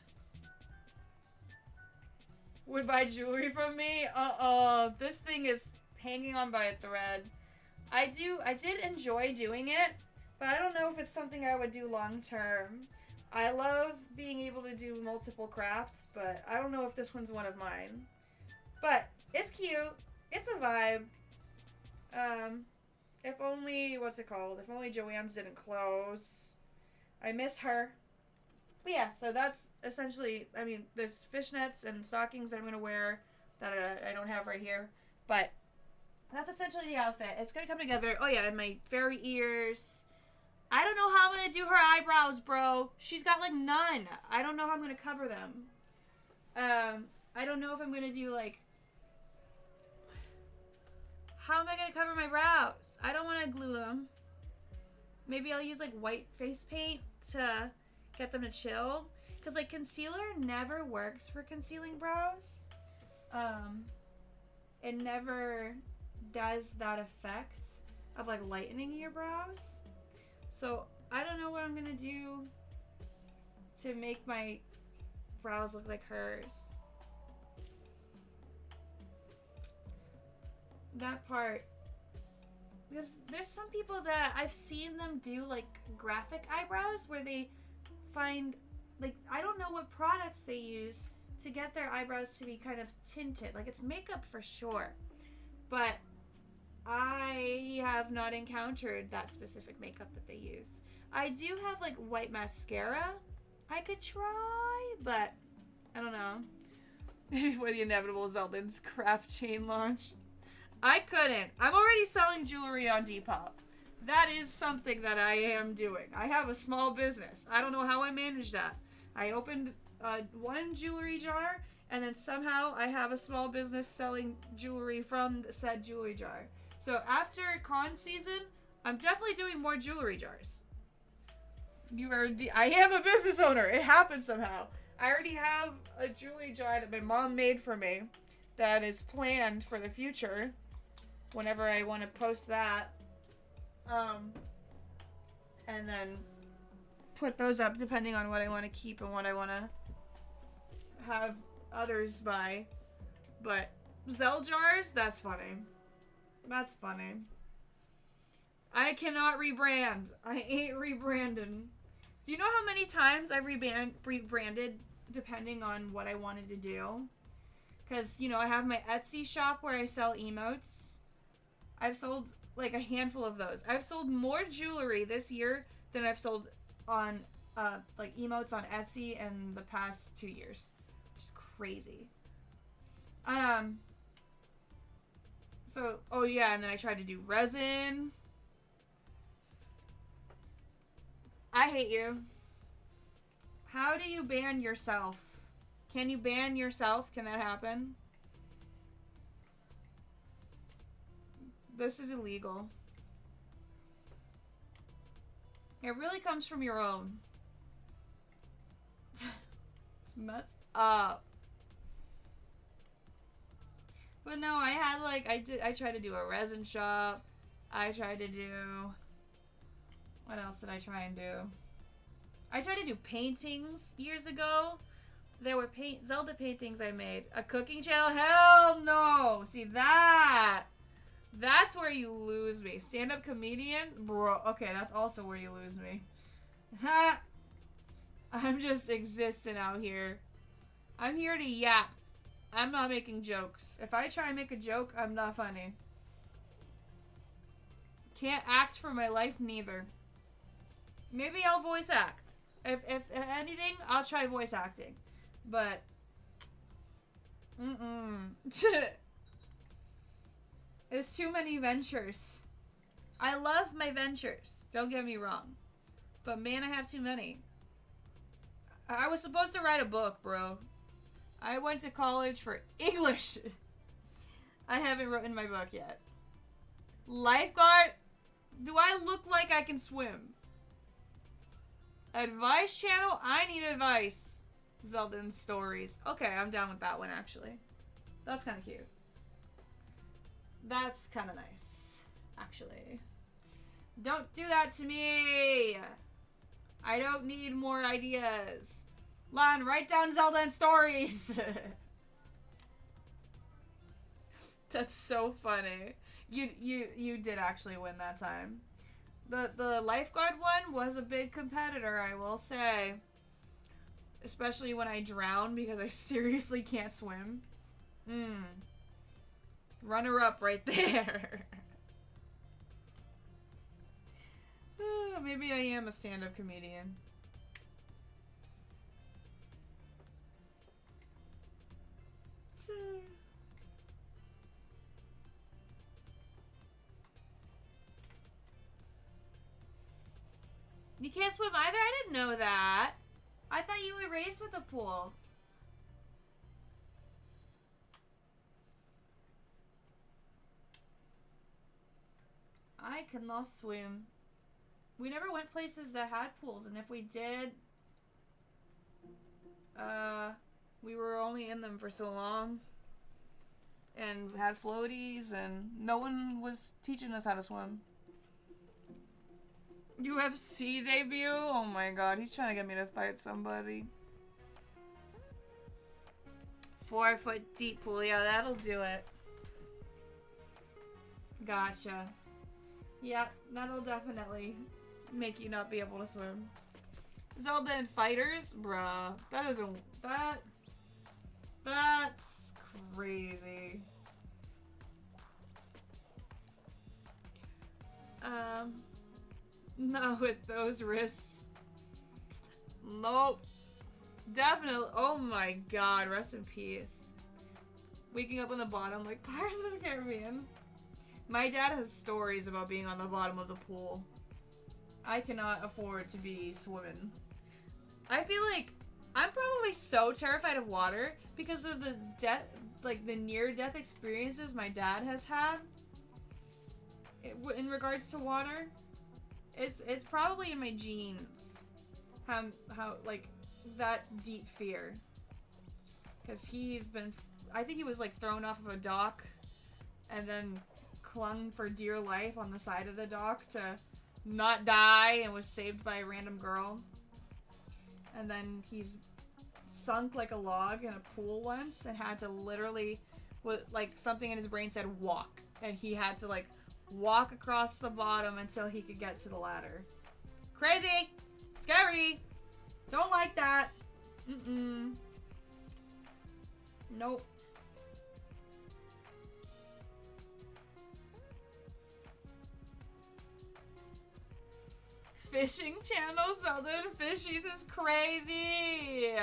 Would buy jewelry from me? This thing is hanging on by a thread. I did enjoy doing it, but I don't know if it's something I would do long term. I love being able to do multiple crafts, but I don't know if this one's one of mine. But it's cute. It's a vibe. If only, what's it called? If only Joann's didn't close. I miss her. But yeah, so that's essentially, I mean, there's fishnets and stockings that I'm going to wear that I don't have right here. But that's essentially the outfit. It's going to come together. Oh yeah, and my fairy ears. I don't know how I'm going to do her eyebrows, bro. She's got like none. I don't know how I'm going to cover them. I don't know if I'm going to do like, how am I going to cover my brows? I don't want to glue them. Maybe I'll use like white face paint to get them to chill. Because like concealer never works for concealing brows. It never does that effect of like lightening your brows. So I don't know what I'm going to do to make my brows look like hers. That part, because there's some people that I've seen them do like graphic eyebrows where they find, like, I don't know what products they use to get their eyebrows to be kind of tinted. Like, it's makeup for sure, but I have not encountered that specific makeup that they use. I do have like white mascara I could try, but I don't know. For the inevitable Zeldin's craft chain launch. I couldn't. I'm already selling jewelry on Depop. That is something that I am doing. I have a small business. I don't know how I managed that. I opened one jewelry jar, and then somehow I have a small business selling jewelry from said jewelry jar. So after con season, I'm definitely doing more jewelry jars. I am a business owner. It happened somehow. I already have a jewelry jar that my mom made for me that is planned for the future whenever I want to post that. And then put those up depending on what I want to keep and what I want to have others buy. But Zell jars, that's funny. That's funny. I cannot rebrand. I ain't rebranding. Do you know how many times I've rebranded depending on what I wanted to do? Because, you know, I have my Etsy shop where I sell emotes. I've sold like a handful of those. I've sold more jewelry this year than I've sold on like emotes on Etsy in the past 2 years. Which is crazy. So, oh yeah, and then I tried to do resin. I hate you. How do you ban yourself? Can you ban yourself? Can that happen? This is illegal. It really comes from your own. It's messed up. But no, I had like I tried to do a resin shop. I tried to do, what else did I try and do? I tried to do paintings years ago. There were Zelda paintings I made. A cooking channel? Hell no! See that's where you lose me. Stand-up comedian? Bro, okay, that's also where you lose me. Ha! I'm just existing out here. I'm here to yap. I'm not making jokes. If I try and make a joke, I'm not funny. Can't act for my life neither. Maybe I'll voice act. If anything, I'll try voice acting. But it's too many ventures. I love my ventures. Don't get me wrong. But man, I have too many. I was supposed to write a book, bro. I went to college for English. I haven't written my book yet. Lifeguard? Do I look like I can swim? Advice channel? I need advice. Zelda and stories. Okay, I'm down with that one, actually. That's kind of cute. That's kind of nice, actually. Don't do that to me. I don't need more ideas. Lon, write down Zelda and stories. That's so funny. You did actually win that time. The lifeguard one was a big competitor, I will say. Especially when I drown because I seriously can't swim. Runner up right there. Maybe I am a stand-up comedian. You can't swim either? I didn't know that. I thought you were raised with a pool. I cannot swim. We never went places that had pools, and if we did, we were only in them for so long. And had floaties, and no one was teaching us how to swim. UFC debut? Oh my god, he's trying to get me to fight somebody. 4 foot deep pool, yeah, that'll do it. Gotcha. Yeah, that'll definitely make you not be able to swim. Zelda and fighters? Bruh. That isn't... That's crazy. Not with those wrists. Nope. Definitely. Oh my god, rest in peace. Waking up on the bottom like Pirates of the Caribbean. My dad has stories about being on the bottom of the pool. I cannot afford to be swimming. I feel like I'm probably so terrified of water because of the the near-death experiences my dad has had in regards to water. It's probably in my genes. How like that deep fear. Because he's been, I think he was like thrown off of a dock and then clung for dear life on the side of the dock to not die and was saved by a random girl. And then he's sunk like a log in a pool once and had to literally, with like something in his brain said walk, and he had to like walk across the bottom until he could get to the ladder. Crazy! Scary! Don't like that! Nope. Fishing channel, Southern Fishies is crazy!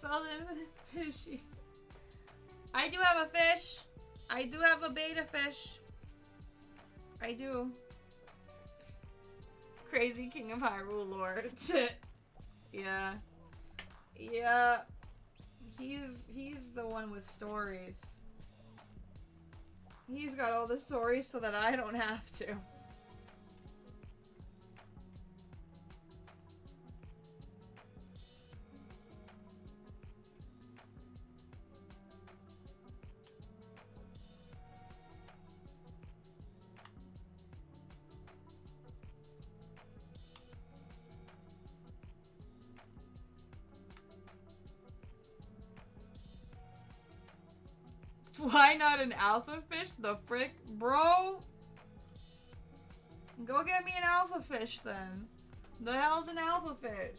Southern Fishies. I do have a fish. I do have a beta fish. I do. Crazy King of Hyrule Lord. Yeah. Yeah. He's the one with stories. He's got all the stories so that I don't have to. Why not an alpha fish? The frick? Bro? Go get me an alpha fish then. The hell's an alpha fish?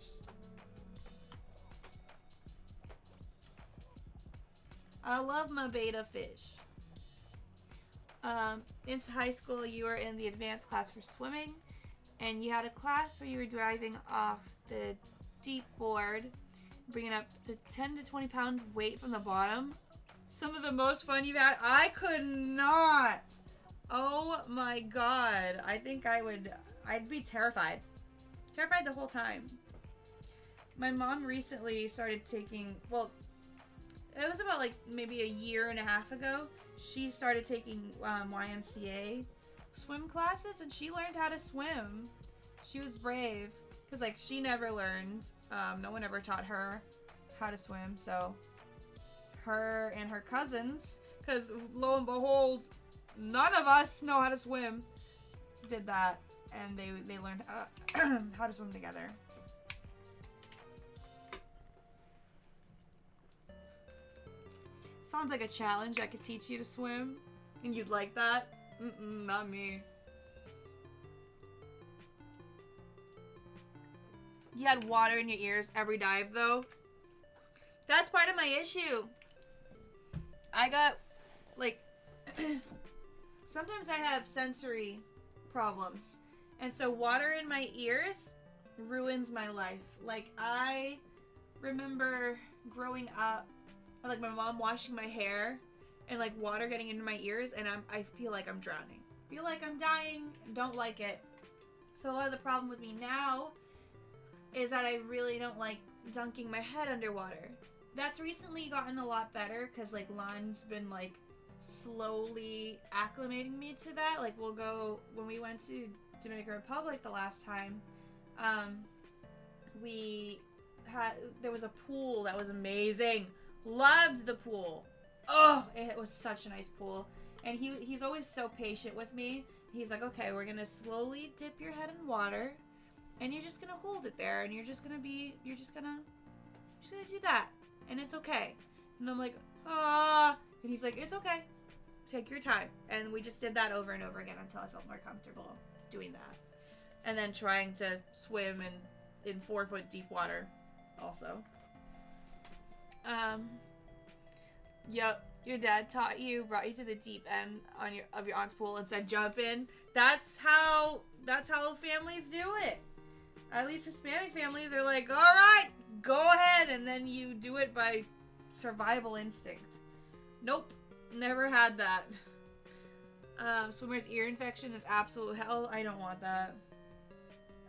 I love my beta fish. In high school, you were in the advanced class for swimming, and you had a class where you were driving off the deep board, bringing up to 10 to 20 pounds weight from the bottom. Some of the most fun you've had. I could not. Oh my god. I think I'd be terrified. Terrified the whole time. My mom recently started taking, well, it was about like maybe a year and a half ago. She started taking YMCA swim classes, and she learned how to swim. She was brave because like she never learned. No one ever taught her how to swim. So her and her cousins, because lo and behold, none of us know how to swim, did that, and they learned how to swim together. Sounds like a challenge I could teach you to swim, and you'd like that? Not me. You had water in your ears every dive, though. That's part of my issue. I got, like, sometimes I have sensory problems, and so water in my ears ruins my life. Like, I remember growing up, like my mom washing my hair and like water getting into my ears, and I feel like I'm drowning. Feel like I'm dying, don't like it. So a lot of the problem with me now is that I really don't like dunking my head underwater. That's recently gotten a lot better because like Lon's been like slowly acclimating me to that. Like we'll go, when we went to Dominican Republic the last time, there was a pool that was amazing. Loved the pool. Oh, it was such a nice pool. And he's always so patient with me. He's like, okay, we're gonna slowly dip your head in water, and you're just gonna hold it there, and you're just gonna do that, and it's okay. And I'm like, and he's like, it's okay, take your time. And we just did that over and over again until I felt more comfortable doing that. And then trying to swim in 4-foot deep water also. Yep, your dad brought you to the deep end of your aunt's pool and said jump in. That's how families do it. At least Hispanic families are like, all right, go ahead, and then you do it by survival instinct. Nope, never had that. Swimmer's ear infection is absolute hell. I don't want that.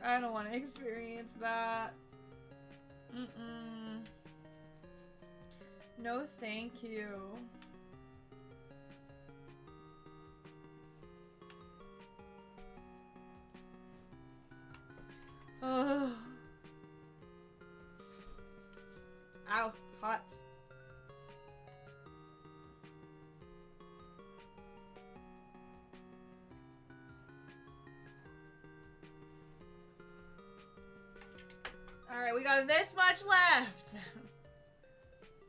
I don't want to experience that. No, thank you. Oh. Ow, hot. Alright, we got this much left.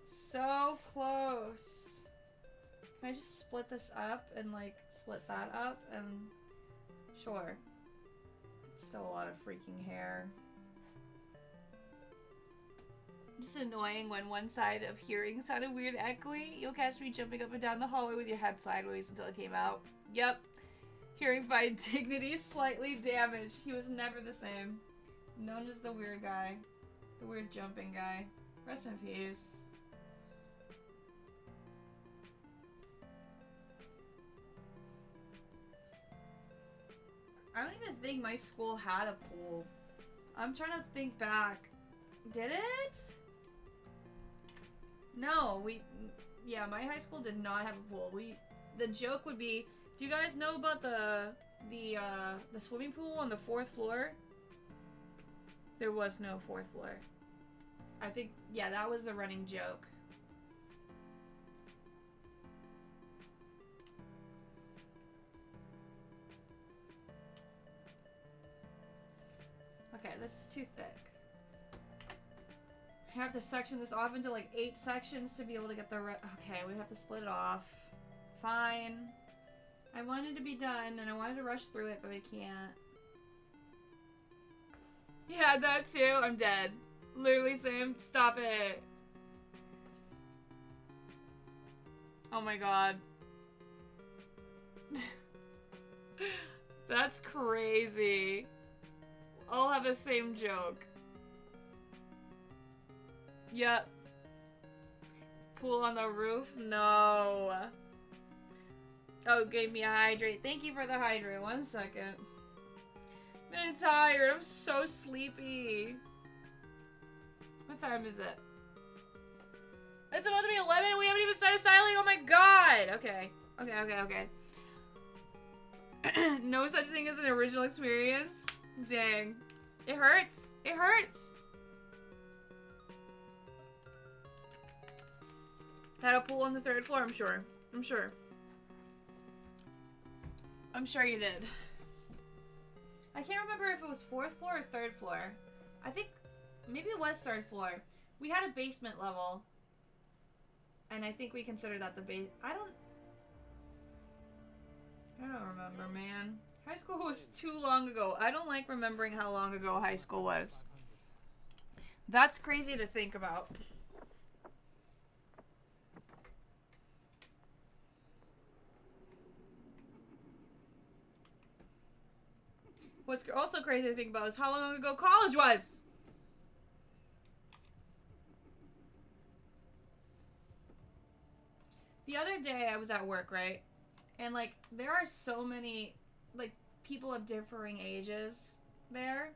So close. Can I just split this up and like split that up? And sure. It's still a lot of freaking hair. Just annoying when one side of hearing sounded weird echoey. You'll catch me jumping up and down the hallway with your head sideways until it came out. Yep. Hearing by dignity slightly damaged. He was never the same. Known as the weird guy. The weird jumping guy. Rest in peace. I don't even think my school had a pool. I'm trying to think back. Did it? No, yeah, my high school did not have a pool. The joke would be, do you guys know about the swimming pool on the 4th floor? There was no 4th floor. I think, yeah, that was the running joke. Okay, this is too thick. I have to section this off into like 8 sections to be able to get the okay, we have to split it off. Fine. I wanted to be done, and I wanted to rush through it, but I can't. Yeah, that too. I'm dead. Literally same. Stop it. Oh my god. That's crazy. All have the same joke. Yep. Pool on the roof? No. Oh, gave me a hydrate. Thank you for the hydrate. 1 second. I'm tired. I'm so sleepy. What time is it? It's about to be 11 and we haven't even started styling. Oh my god. Okay. Okay. No such thing as an original experience. Dang. It hurts. It hurts. Had a pool on the 3rd floor, I'm sure. I'm sure you did. I can't remember if it was 4th floor or 3rd floor. I think maybe it was 3rd floor. We had a basement level. And I think we considered that the base. I don't remember, man. High school was too long ago. I don't like remembering how long ago high school was. That's crazy to think about. What's also crazy to think about is how long ago college was. The other day I was at work, right? And like there are so many like people of differing ages there.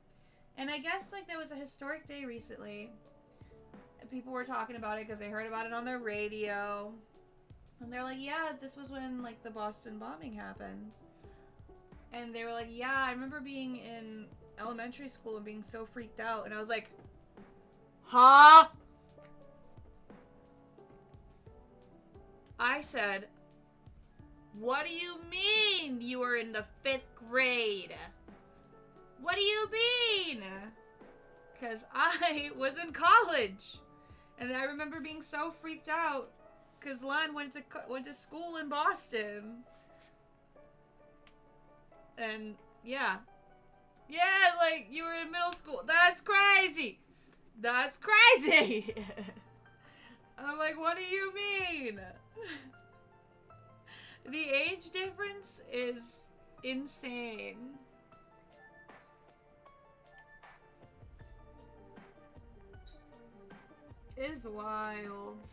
And I guess like there was a historic day recently. People were talking about it because they heard about it on their radio. And they're like, yeah, this was when like the Boston bombing happened. And they were like, yeah, I remember being in elementary school and being so freaked out. And I was like, huh? I said, what do you mean you were in the 5th grade? What do you mean? Because I was in college. And I remember being so freaked out because Lon went to school in Boston. And yeah, like you were in middle school. That's crazy. That's crazy. I'm like, what do you mean? The age difference is insane. It's wild.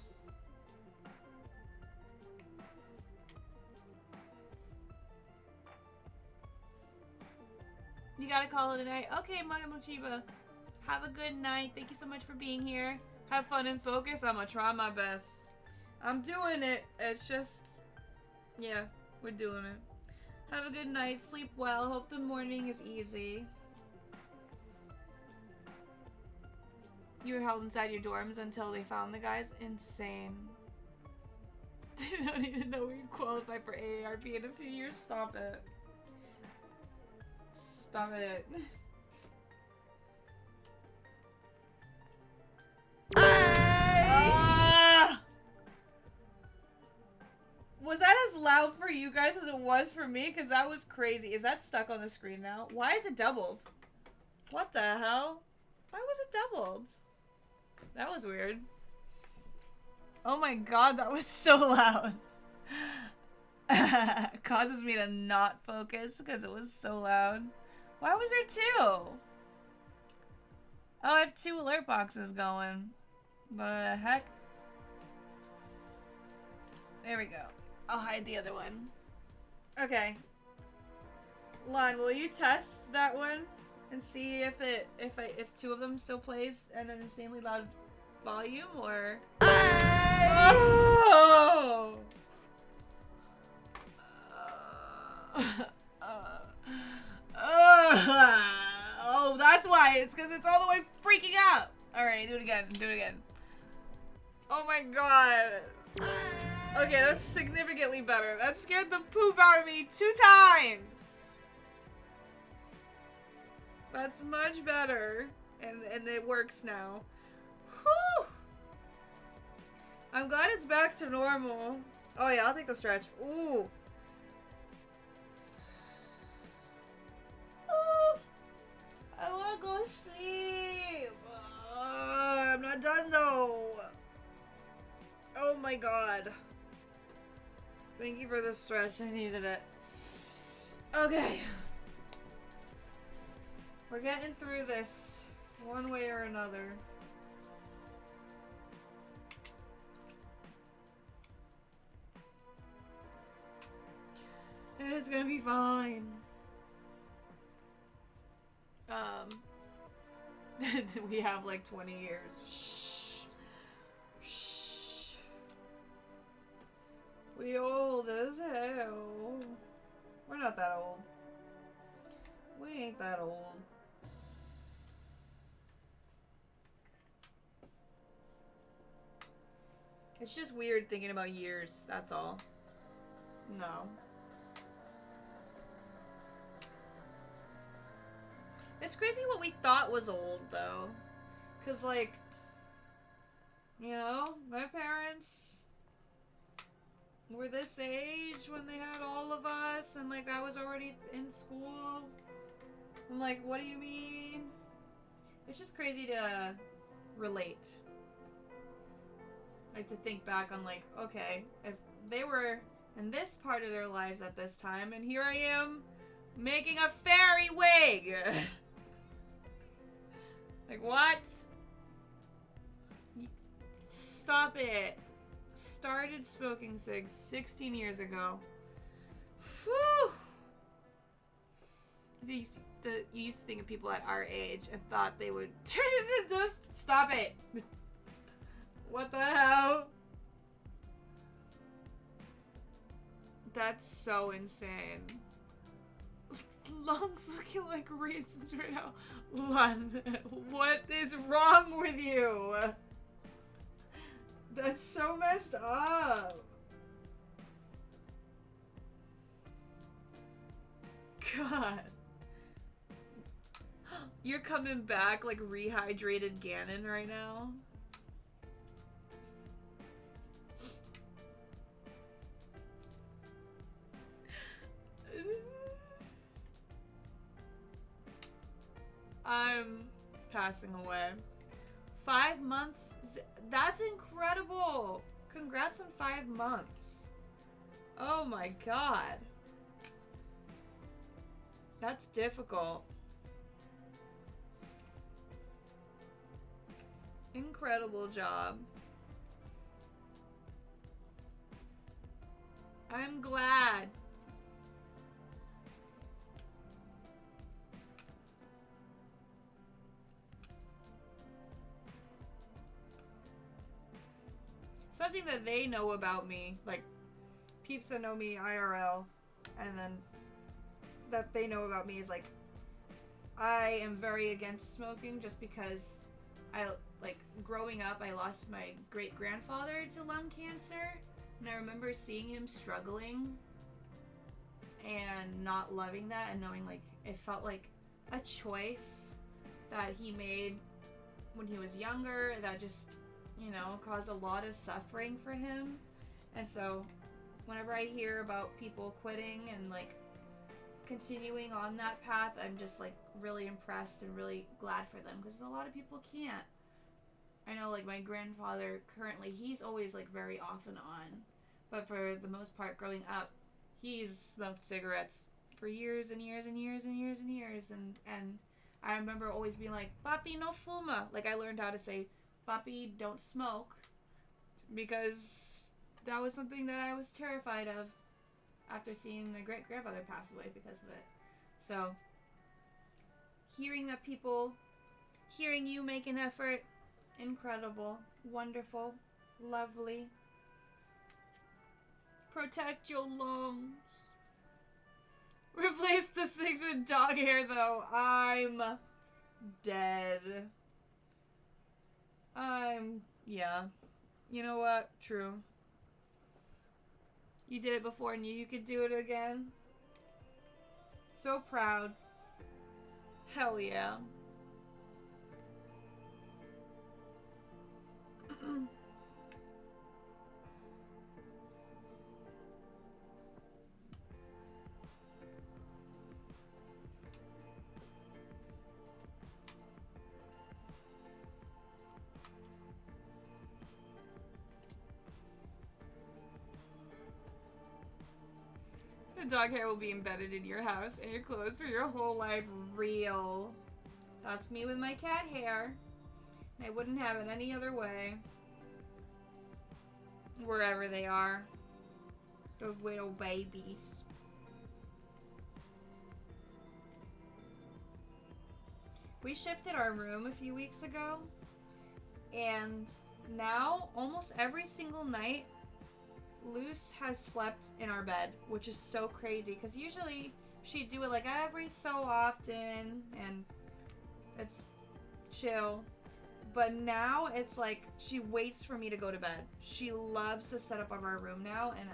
You gotta call it a night. Okay, Magamochiba. Have a good night. Thank you so much for being here. Have fun and focus. I'm gonna try my best. I'm doing it. It's just... yeah, we're doing it. Have a good night. Sleep well. Hope the morning is easy. You were held inside your dorms until they found the guys? Insane. They don't even know we qualify for AARP in a few years. Stop it. Stop it. Was that as loud for you guys as it was for me? Because that was crazy. Is that stuck on the screen now? Why is it doubled? What the hell? Why was it doubled? That was weird. Oh my god, that was so loud. Causes me to not focus because it was so loud. Why was there 2? Oh, I have 2 alert boxes going. The heck? There we go. I'll hide the other one. Okay. Lon, will you test that one and see if 2 of them still plays and an insanely loud volume or? Oh! Oh, that's why. It's because it's all the way freaking out. All right, do it again. Do it again. Oh my god. Okay, that's significantly better. That scared the poop out of me 2 times. That's much better. And it works now. Whew. I'm glad it's back to normal. Oh yeah, I'll take the stretch. Ooh. Oh, I wanna go sleep. I'm not done though. Oh my god. Thank you for this stretch. I needed it. Okay. We're getting through this one way or another. It's gonna be fine. We have like 20 years. Shh. Shh. We old as hell. We're not that old. We ain't that old. It's just weird thinking about years, that's all. No. It's crazy what we thought was old, though. Because, like, you know, my parents were this age when they had all of us, and, like, I was already in school. I'm like, what do you mean? It's just crazy to relate. Like, to think back on, like, okay, if they were in this part of their lives at this time, and here I am making a fairy wig! Like, what? Stop it. Started smoking cigs 16 years ago. Whew! You used to think of people at our age and thought they would turn into dust. Stop it! What the hell? That's so insane. Lungs looking like raisins right now. Lon, what is wrong with you? That's so messed up. God. You're coming back like rehydrated Ganon right now. I'm passing away. 5 months? That's incredible. Congrats on 5 months. Oh my god. That's difficult. Incredible job. I'm glad. Something that they know about me, like peeps that know me IRL, and then that they know about me is like I am very against smoking just because like growing up I lost my great grandfather to lung cancer, and I remember seeing him struggling and not loving that, and knowing like it felt like a choice that he made when he was younger that just, you know, caused a lot of suffering for him. And so whenever I hear about people quitting and like continuing on that path, I'm just like really impressed and really glad for them, because a lot of people can't. I know like my grandfather currently, he's always like very off and on, but for the most part growing up, he's smoked cigarettes for years and years and years and years and years, and I remember always being like, "Papi no fuma." Like I learned how to say, "Papi, don't smoke," because that was something that I was terrified of after seeing my great-grandfather pass away because of it. So, hearing that people, hearing you make an effort, incredible, wonderful, lovely. Protect your lungs. Replace the cigs with dog hair, though. I'm dead. Yeah. You know what? True. You did it before and you could do it again. So proud. Hell yeah. The dog hair will be embedded in your house and your clothes for your whole life. Real. That's me with my cat hair. I wouldn't have it any other way. Wherever they are. The little babies. We shifted our room a few weeks ago. And now, almost every single night, Luce has slept in our bed, which is so crazy. Because usually, she'd do it like every so often. And it's chill. But now it's like she waits for me to go to bed. She loves the setup of our room now, and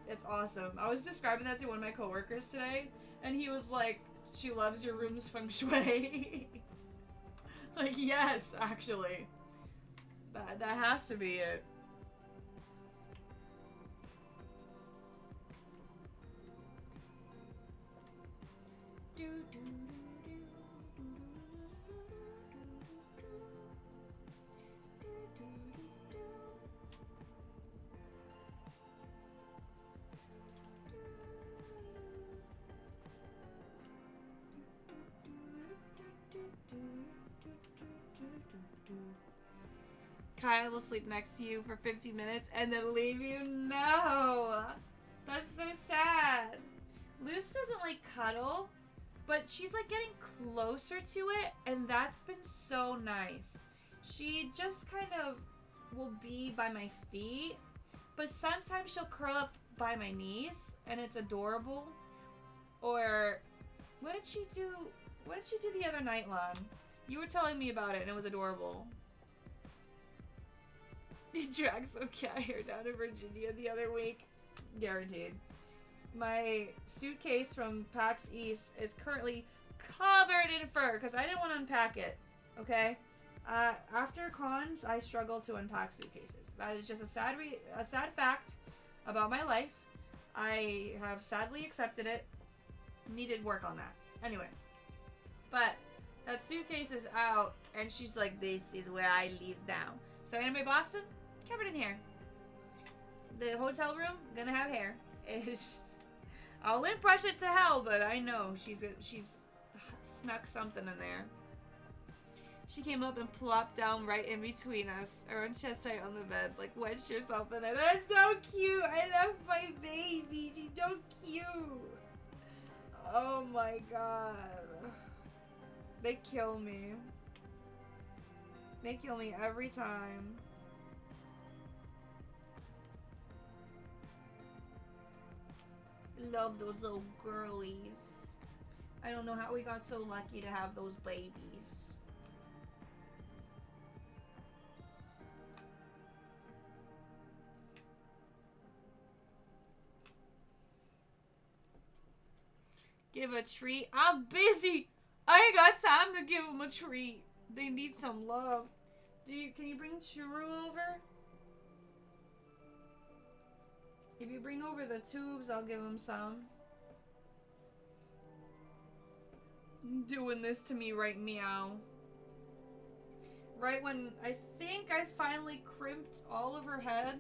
it's awesome. I was describing that to one of my coworkers today, and he was like, "She loves your room's feng shui." Like, yes, actually, that has to be it. Kyle will sleep next to you for 15 minutes and then leave you? No! That's so sad. Luce doesn't like cuddle, but she's like getting closer to it, and that's been so nice. She just kind of will be by my feet, but sometimes she'll curl up by my knees, and it's adorable. Or, what did she do? What did she do the other night, Lon? You were telling me about it, and it was adorable. He dragged some cat hair down to Virginia the other week. Guaranteed. My suitcase from PAX East is currently covered in fur because I didn't want to unpack it. Okay? After cons, I struggle to unpack suitcases. That is just a sad fact about my life. I have sadly accepted it. Needed work on that. Anyway. But that suitcase is out, and she's like, "This is where I live now." So Anime Boston, covered in hair. The hotel room, gonna have hair. I'll lint brush it to hell, but I know she's snuck something in there. She came up and plopped down right in between us, her own chest height on the bed, like wedged herself in there. That's so cute. I love my baby. She's so cute. Oh my god. They kill me. They kill me every time. Love those little girlies. I don't know how we got so lucky to have those babies. Give a treat. I'm busy. I ain't got time to give them a treat. They need some love. Can you bring Churu over? If you bring over the tubes, I'll give him some. Doing this to me right meow. Right when I think I finally crimped all of her head.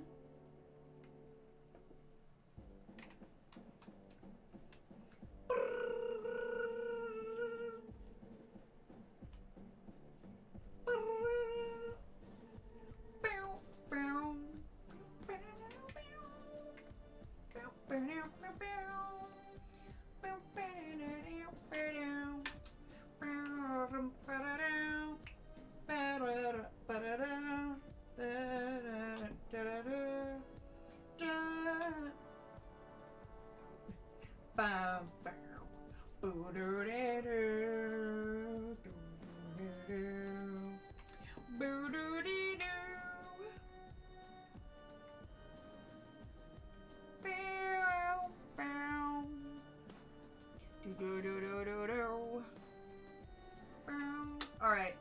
Alright.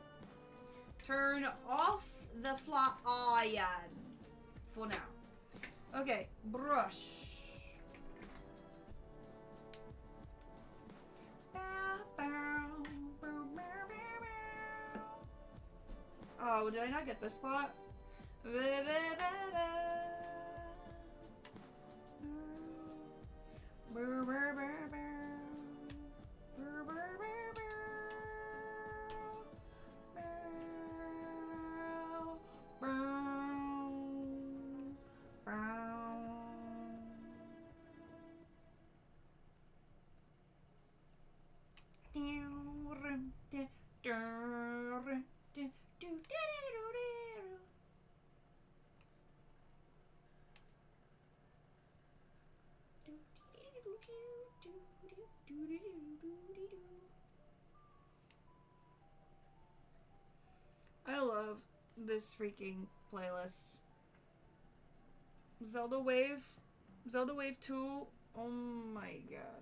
Turn off the flat iron for now. Okay, brush. Oh, did I not get this spot? I love this freaking playlist. Zelda Wave 2. Oh my god.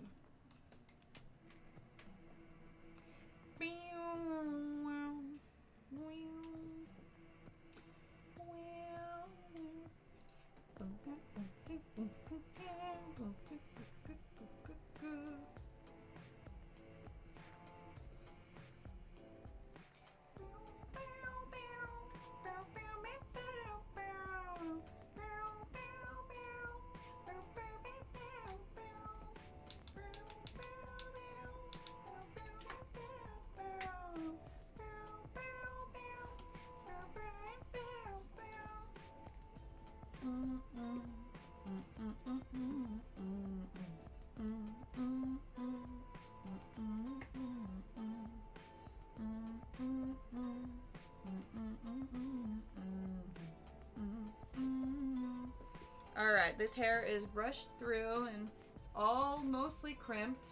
Alright, this hair is brushed through and it's all mostly crimped.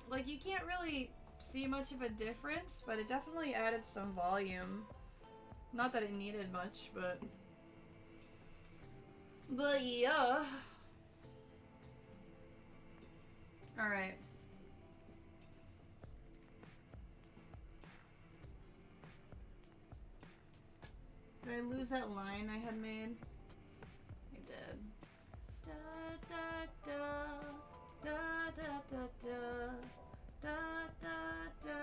Like, you can't really see much of a difference, but it definitely added some volume. Not that it needed much, but yeah. Alright. Did I lose that line I had made? I did. Da da da da da da da da da da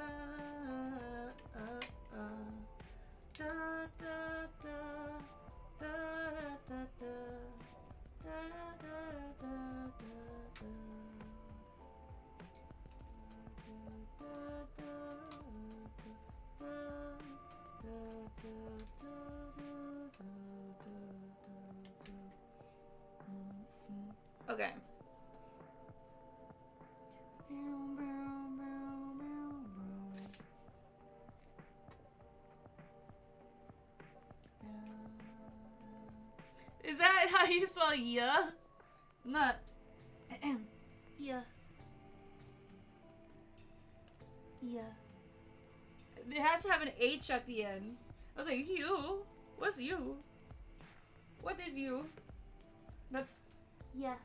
da da da da da da Okay. Is that how you spell yeah? Not yeah. Yeah. It has to have an H at the end. I was like, you? What's you? What is you? That's yeah.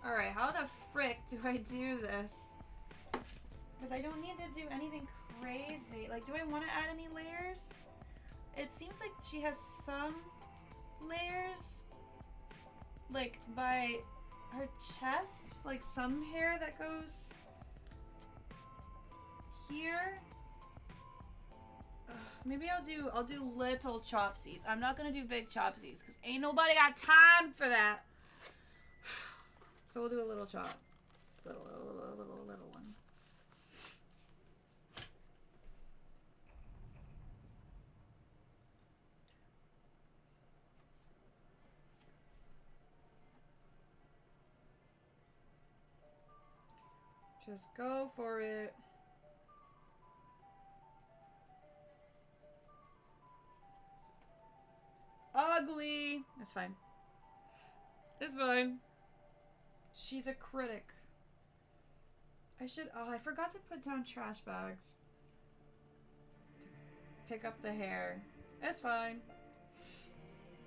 Alright, how the frick do I do this? Because I don't need to do anything crazy. Like, do I want to add any layers? It seems like she has some layers, like, by her chest. Like, some hair that goes here. Ugh, maybe I'll do little chopsies. I'm not gonna do big chopsies because ain't nobody got time for that. So we'll do a little chop. Little one. Just go for it. Ugly. It's fine. It's fine. She's a critic. I forgot to put down trash bags. To pick up the hair. It's fine.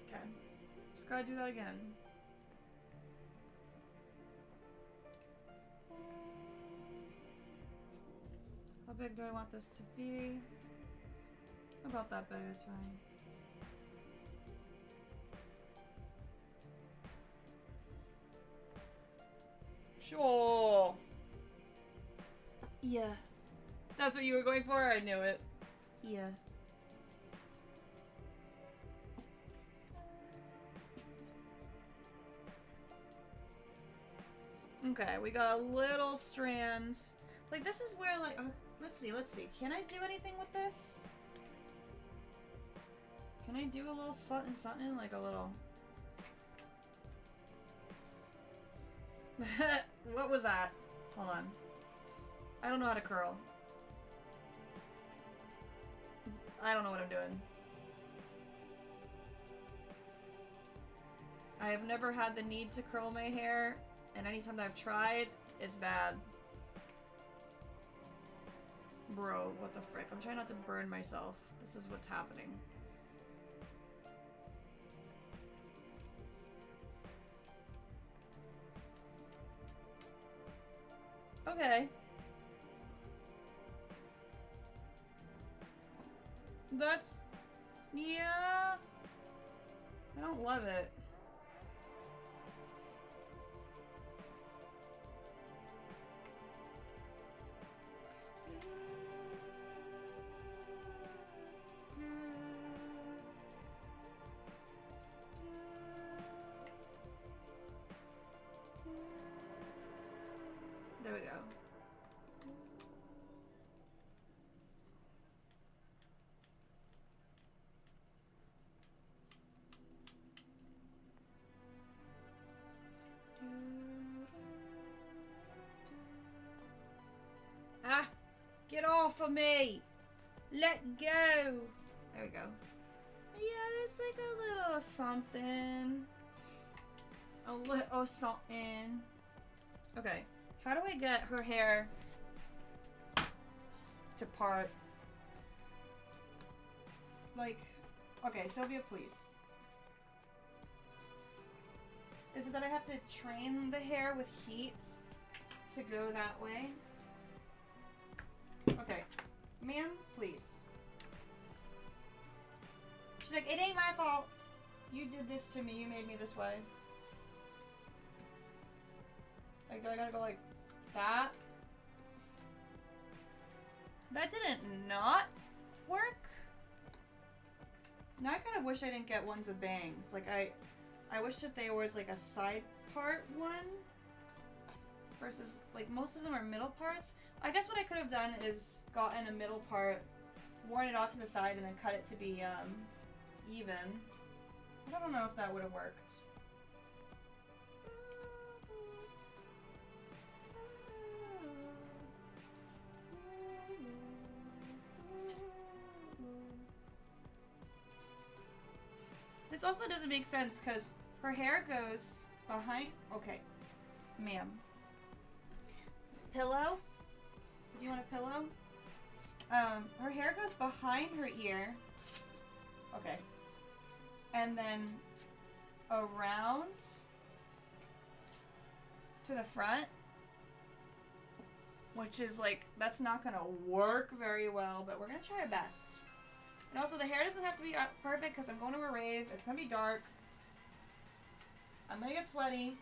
Okay. Just gotta do that again. How big do I want this to be? About that big is fine. Sure. Yeah. That's what you were going for? I knew it. Yeah. Okay, we got a little strand. Like, this is where, like, let's see. Can I do anything with this? Can I do a little something, something? Like a little... What was that? Hold on. I don't know how to curl. I don't know what I'm doing. I have never had the need to curl my hair, and anytime that I've tried, it's bad. Bro, what the frick? I'm trying not to burn myself. This is what's happening. Okay. That's... yeah... I don't love it. There we go. Ah! Get off of me! Let go! There we go. Yeah, there's like a little something. A little something. Okay. How do I get her hair to part? Like, okay, Sylvia, please. Is it that I have to train the hair with heat to go that way? Okay. Ma'am, please. She's like, it ain't my fault. You did this to me. You made me this way. Like, do I gotta go like that? That didn't not work. Now I kind of wish I didn't get ones with bangs. Like, I wish that there was like a side part one versus like most of them are middle parts. I guess what I could have done is gotten a middle part, worn it off to the side, and then cut it to be even. But I don't know if that would have worked. This also doesn't make sense because her hair goes behind. Okay, ma'am. Pillow? Do you want a pillow? Her hair goes behind her ear. Okay. And then around to the front. Which is like, that's not gonna work very well, but we're gonna try our best. And also, the hair doesn't have to be perfect because I'm going to a rave. It's going to be dark. I'm going to get sweaty.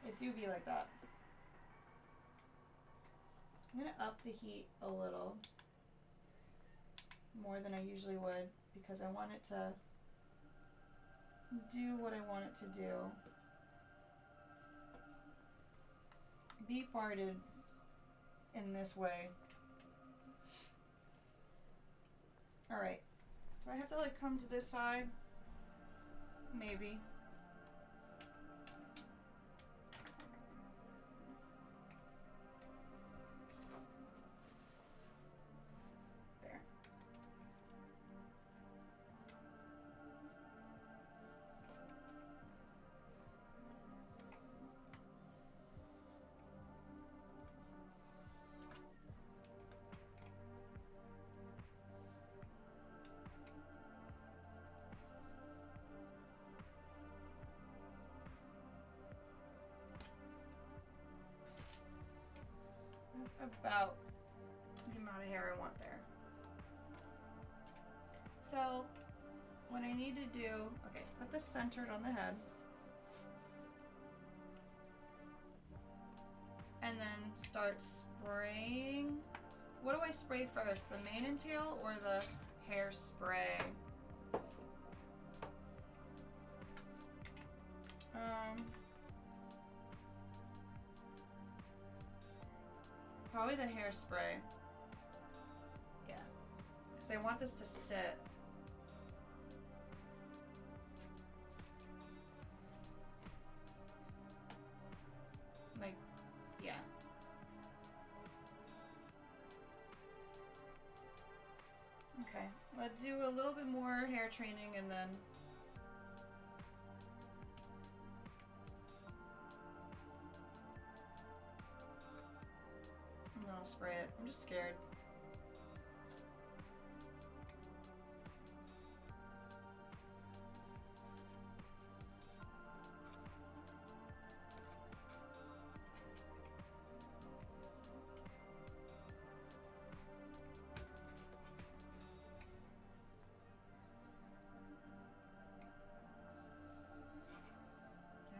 It do be like that. I'm going to up the heat a little. More than I usually would. Because I want it to do what I want it to do. Be parted in this way. Alright. Do I have to like come to this side? Maybe. There. That's about the amount of hair I want there. So, what I need to do, okay, put this centered on the head. And then start spraying. What do I spray first? The mane and tail or the hairspray? Probably the hairspray. Yeah. Because I want this to sit. Like, yeah. Okay, let's do a little bit more hair training and then... No, I'll spray it. I'm just scared.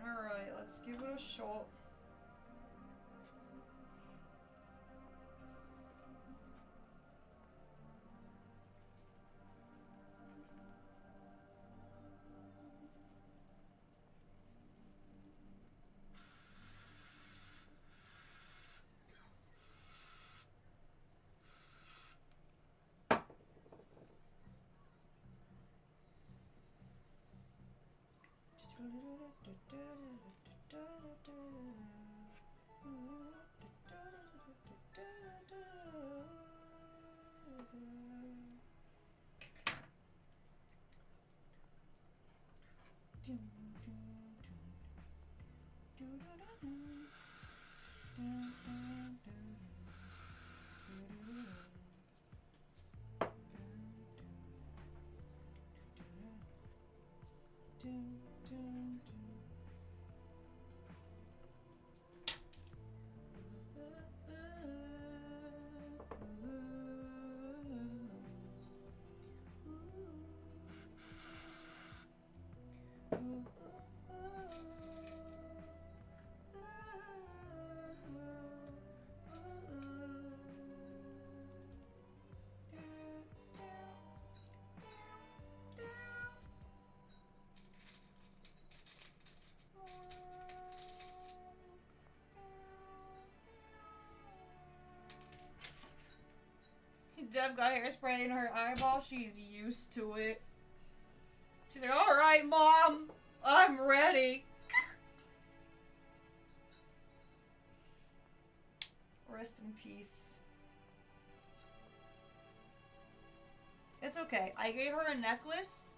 Alright, let's give it a shot. Dev got hairspray in her eyeball. She's used to it. She's like, alright, Mom, I'm ready. Rest in peace. It's okay. I gave her a necklace,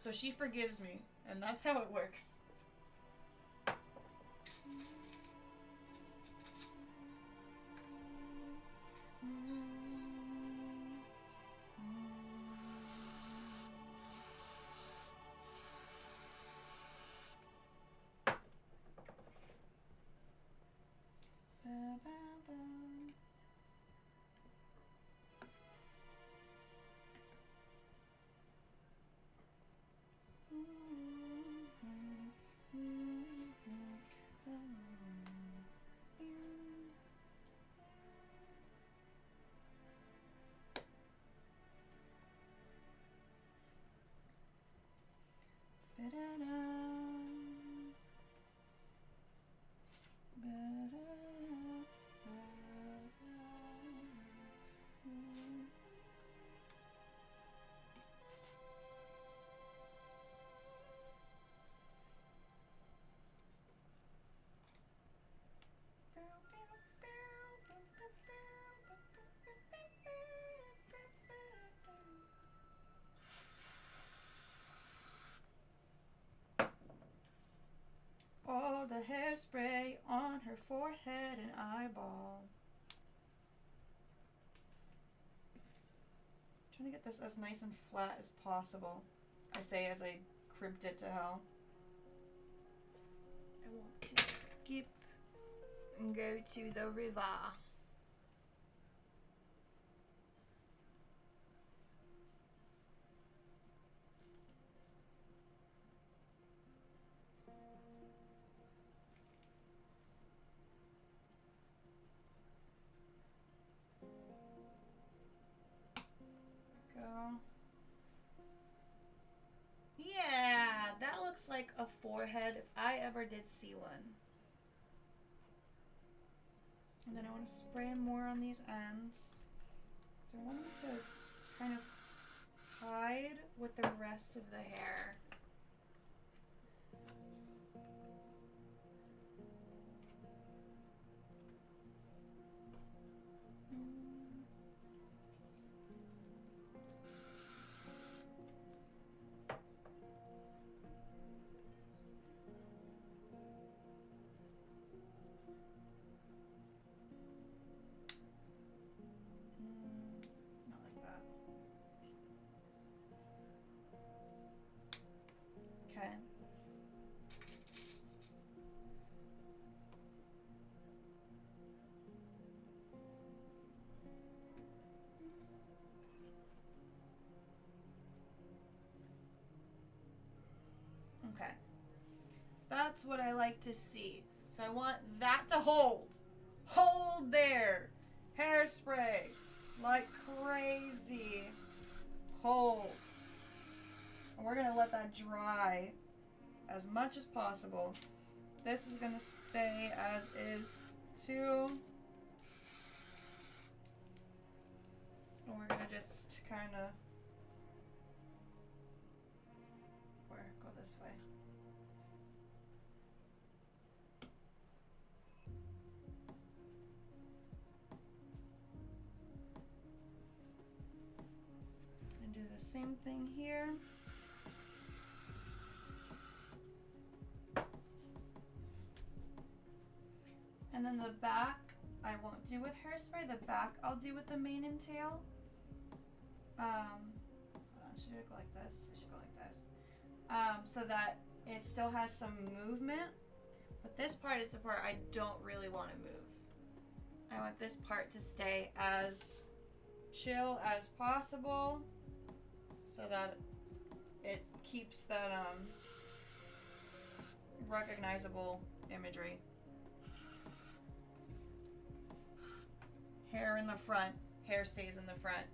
so she forgives me. And that's how it works. All the hairspray on her forehead and eyeball. Trying to get this as nice and flat as possible. I say as I crimped it to hell. I want to skip and go to the river. Go. Yeah, that looks like a forehead if I ever did see one. And then I want to spray more on these ends. So I want them to kind of with the rest of the hair. Not like that. Okay. Okay. That's what I like to see. So I want that to hold. Hold there. Hairspray. Like crazy. Hold. And we're going to let that dry as much as possible. This is going to stay as is too. And we're going to just kind of... Go this way. And do the same thing here. And then the back, I won't do with hairspray. The back I'll do with the mane and tail. Should I go like this? I should go like this. So that it still has some movement. But this part is the part I don't really want to move. I want this part to stay as chill as possible so that it keeps that recognizable imagery. Hair in the front, hair stays in the front.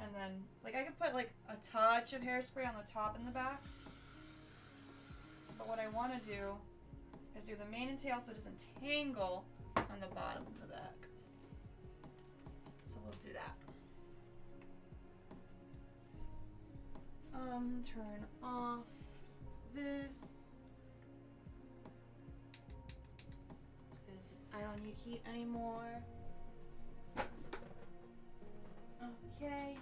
And then, like, I could put, like, a touch of hairspray on the top and the back. But what I want to do is do the mane and tail so it doesn't tangle on the bottom of the back. So we'll do that. Turn off this. Because I don't need heat anymore. Okay.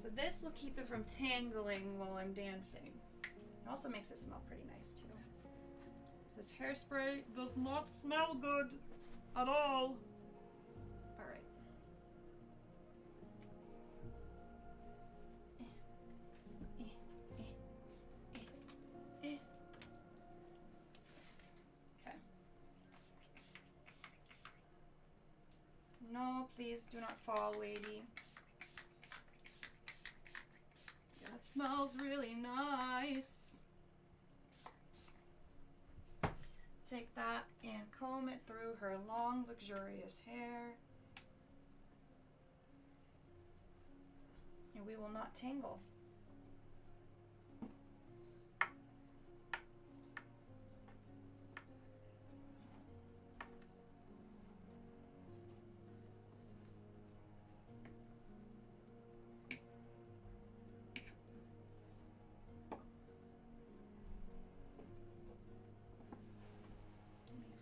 So this will keep it from tangling while I'm dancing. It also makes it smell pretty nice too. So this hairspray does not smell good at all. Alright. Okay. No, please do not fall, lady. That smells really nice. Take that and comb it through her long, luxurious hair. And we will not tangle.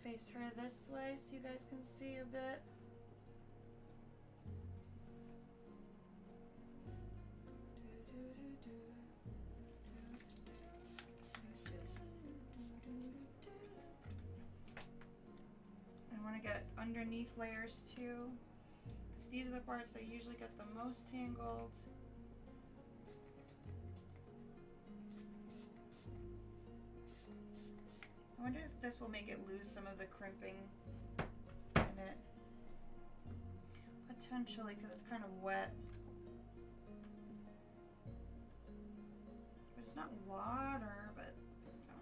Face her this way so you guys can see a bit. I want to get underneath layers too, because these are the parts that usually get the most tangled. I wonder if this will make it lose some of the crimping in it. Potentially, because it's kind of wet. But it's not water, but I don't know.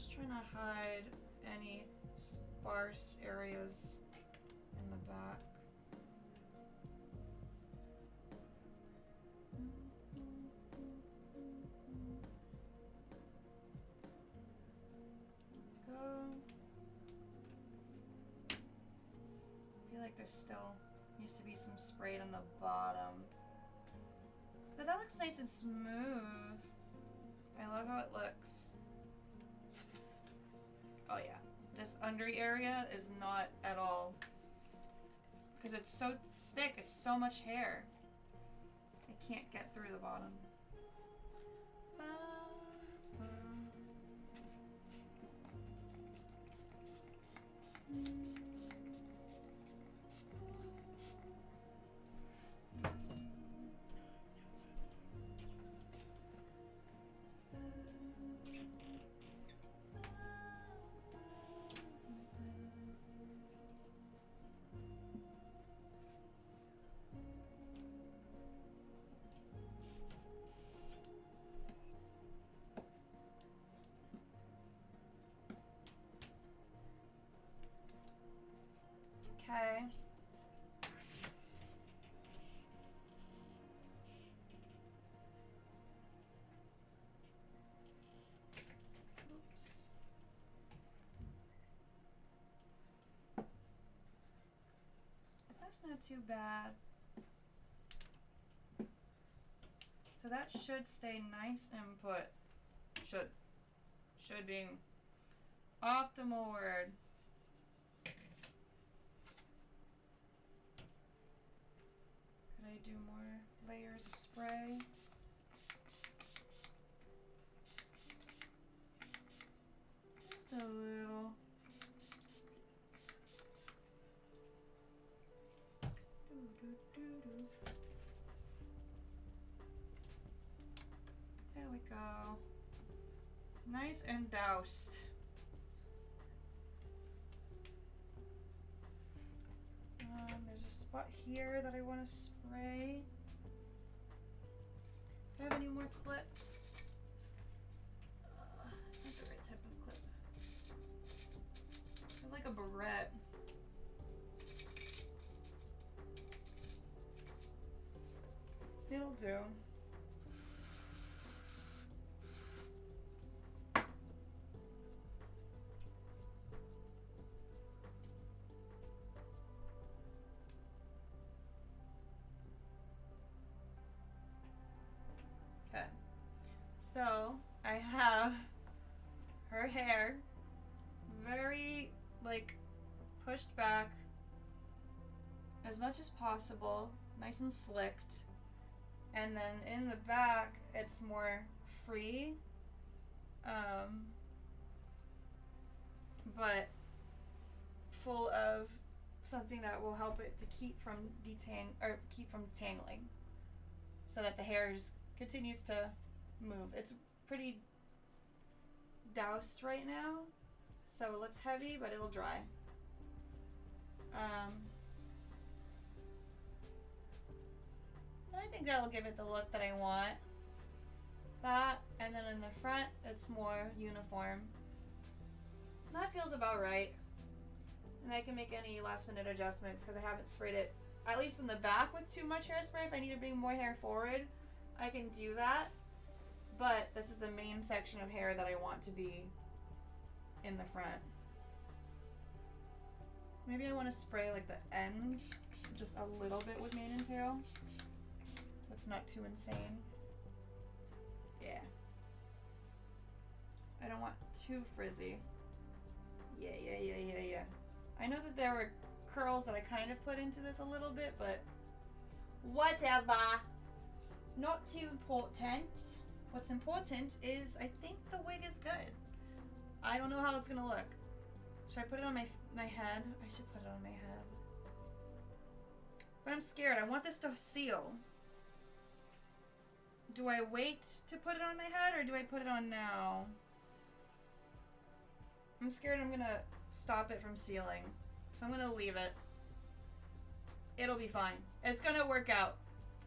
Just trying to hide any sparse areas in the back. Go. I feel like there's still needs to be some sprayed on the bottom. But that looks nice and smooth. I love how it looks. Oh yeah. This under area is not at all. Because it's so thick, it's so much hair. I can't get through the bottom. Okay. Oops. That's not too bad. So that should stay nice and put. Should being optimal word. Could I do more layers of spray? Just a little. There we go. Nice and doused. There's a spot here that I want to spray. Do I have any more clips? It's not the right type of clip. I like a barrette. It'll do. Okay. So I have her hair very like pushed back as much as possible, nice and slicked. And then in the back, it's more free, but full of something that will help it to keep from detangling, so that the hair just continues to move. It's pretty doused right now, so it looks heavy, but it'll dry. I think that'll give it the look that I want. That, and then in the front, it's more uniform. That feels about right. And I can make any last minute adjustments because I haven't sprayed it, at least in the back, with too much hairspray. If I need to bring more hair forward, I can do that. But this is the main section of hair that I want to be in the front. Maybe I want to spray like the ends just a little bit with mane and tail. That's not too insane. Yeah. So I don't want too frizzy. Yeah. I know that there were curls that I kind of put into this a little bit, but whatever. Not too important. What's important is I think the wig is good. I don't know how it's gonna look. Should I put it on my head? I should put it on my head. But I'm scared. I want this to seal. Do I wait to put it on my head or do I put it on now? I'm scared I'm gonna stop it from sealing. So I'm gonna leave it. It'll be fine. It's gonna work out.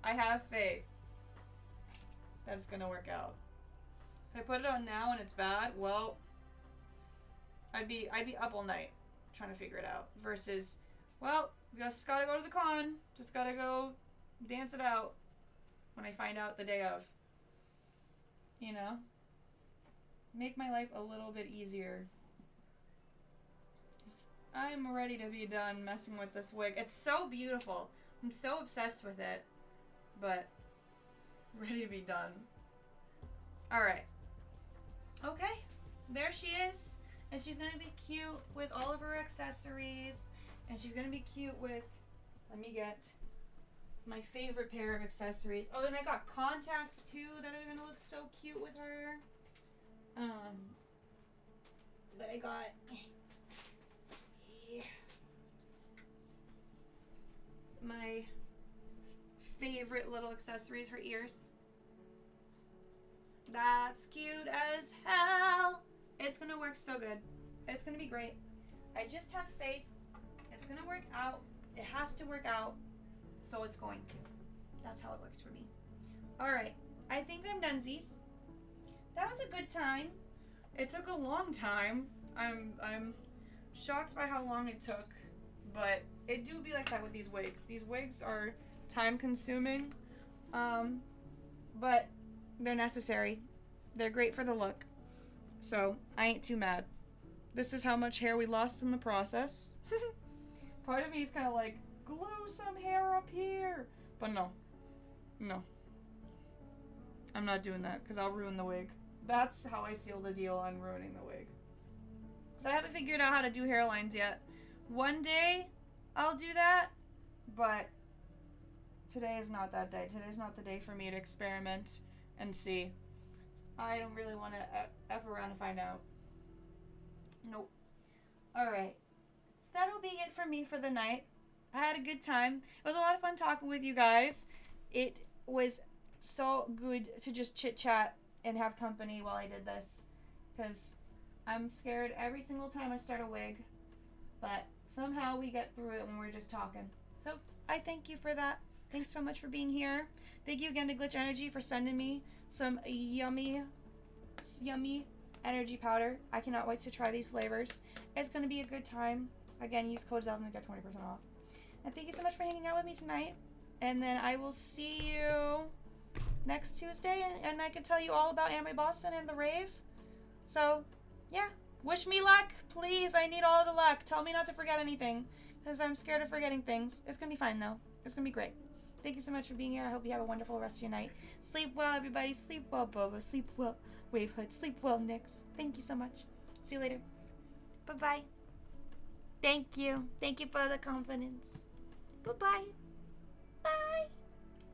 I have faith that it's gonna work out. If I put it on now and it's bad, well, I'd be up all night trying to figure it out. Versus, well, just gotta go to the con. Just gotta go dance it out when I find out the day of. You know? Make my life a little bit easier. I'm ready to be done messing with this wig. It's so beautiful. I'm so obsessed with it. But, ready to be done. Alright. Okay. There she is. And she's going to be cute with all of her accessories. And she's going to be cute with... Let me get my favorite pair of accessories. Oh, and I got contacts too that are going to look so cute with her. But I got... my favorite little accessories, her ears. That's cute as hell. It's gonna work so good. It's gonna be great. I just have faith. It's gonna work out. It has to work out. So it's going to. That's how it works for me. Alright. I think I'm donesies. That was a good time. It took a long time. I'm shocked by how long it took. But it do be like that with these wigs. These wigs are time consuming. But they're necessary. They're great for the look. So I ain't too mad. This is how much hair we lost in the process. Part of me is kind of like, glue some hair up here. But no. No. I'm not doing that because I'll ruin the wig. That's how I seal the deal on ruining the wig. So I haven't figured out how to do hairlines yet. One day, I'll do that, but today is not that day. Today's not the day for me to experiment and see. I don't really want to F around and find out. Nope. Alright. So that'll be it for me for the night. I had a good time. It was a lot of fun talking with you guys. It was so good to just chit-chat and have company while I did this. Because I'm scared every single time I start a wig. But somehow we get through it when we're just talking. So I thank you for that. Thanks so much for being here. Thank you again to Glitch Energy for sending me some yummy energy powder. I cannot wait to try these flavors. It's going to be a good time. Again, use code ZELDA and get 20% off. And thank you so much for hanging out with me tonight. And then I will see you next Tuesday. And I can tell you all about Anime Boston and the Rave. So, yeah. Wish me luck, please. I need all of the luck. Tell me not to forget anything, because I'm scared of forgetting things. It's going to be fine, though. It's going to be great. Thank you so much for being here. I hope you have a wonderful rest of your night. Sleep well, everybody. Sleep well, Boba. Sleep well, Wave Hood. Sleep well, Nyx. Thank you so much. See you later. Bye-bye. Thank you. Thank you for the confidence. Bye-bye.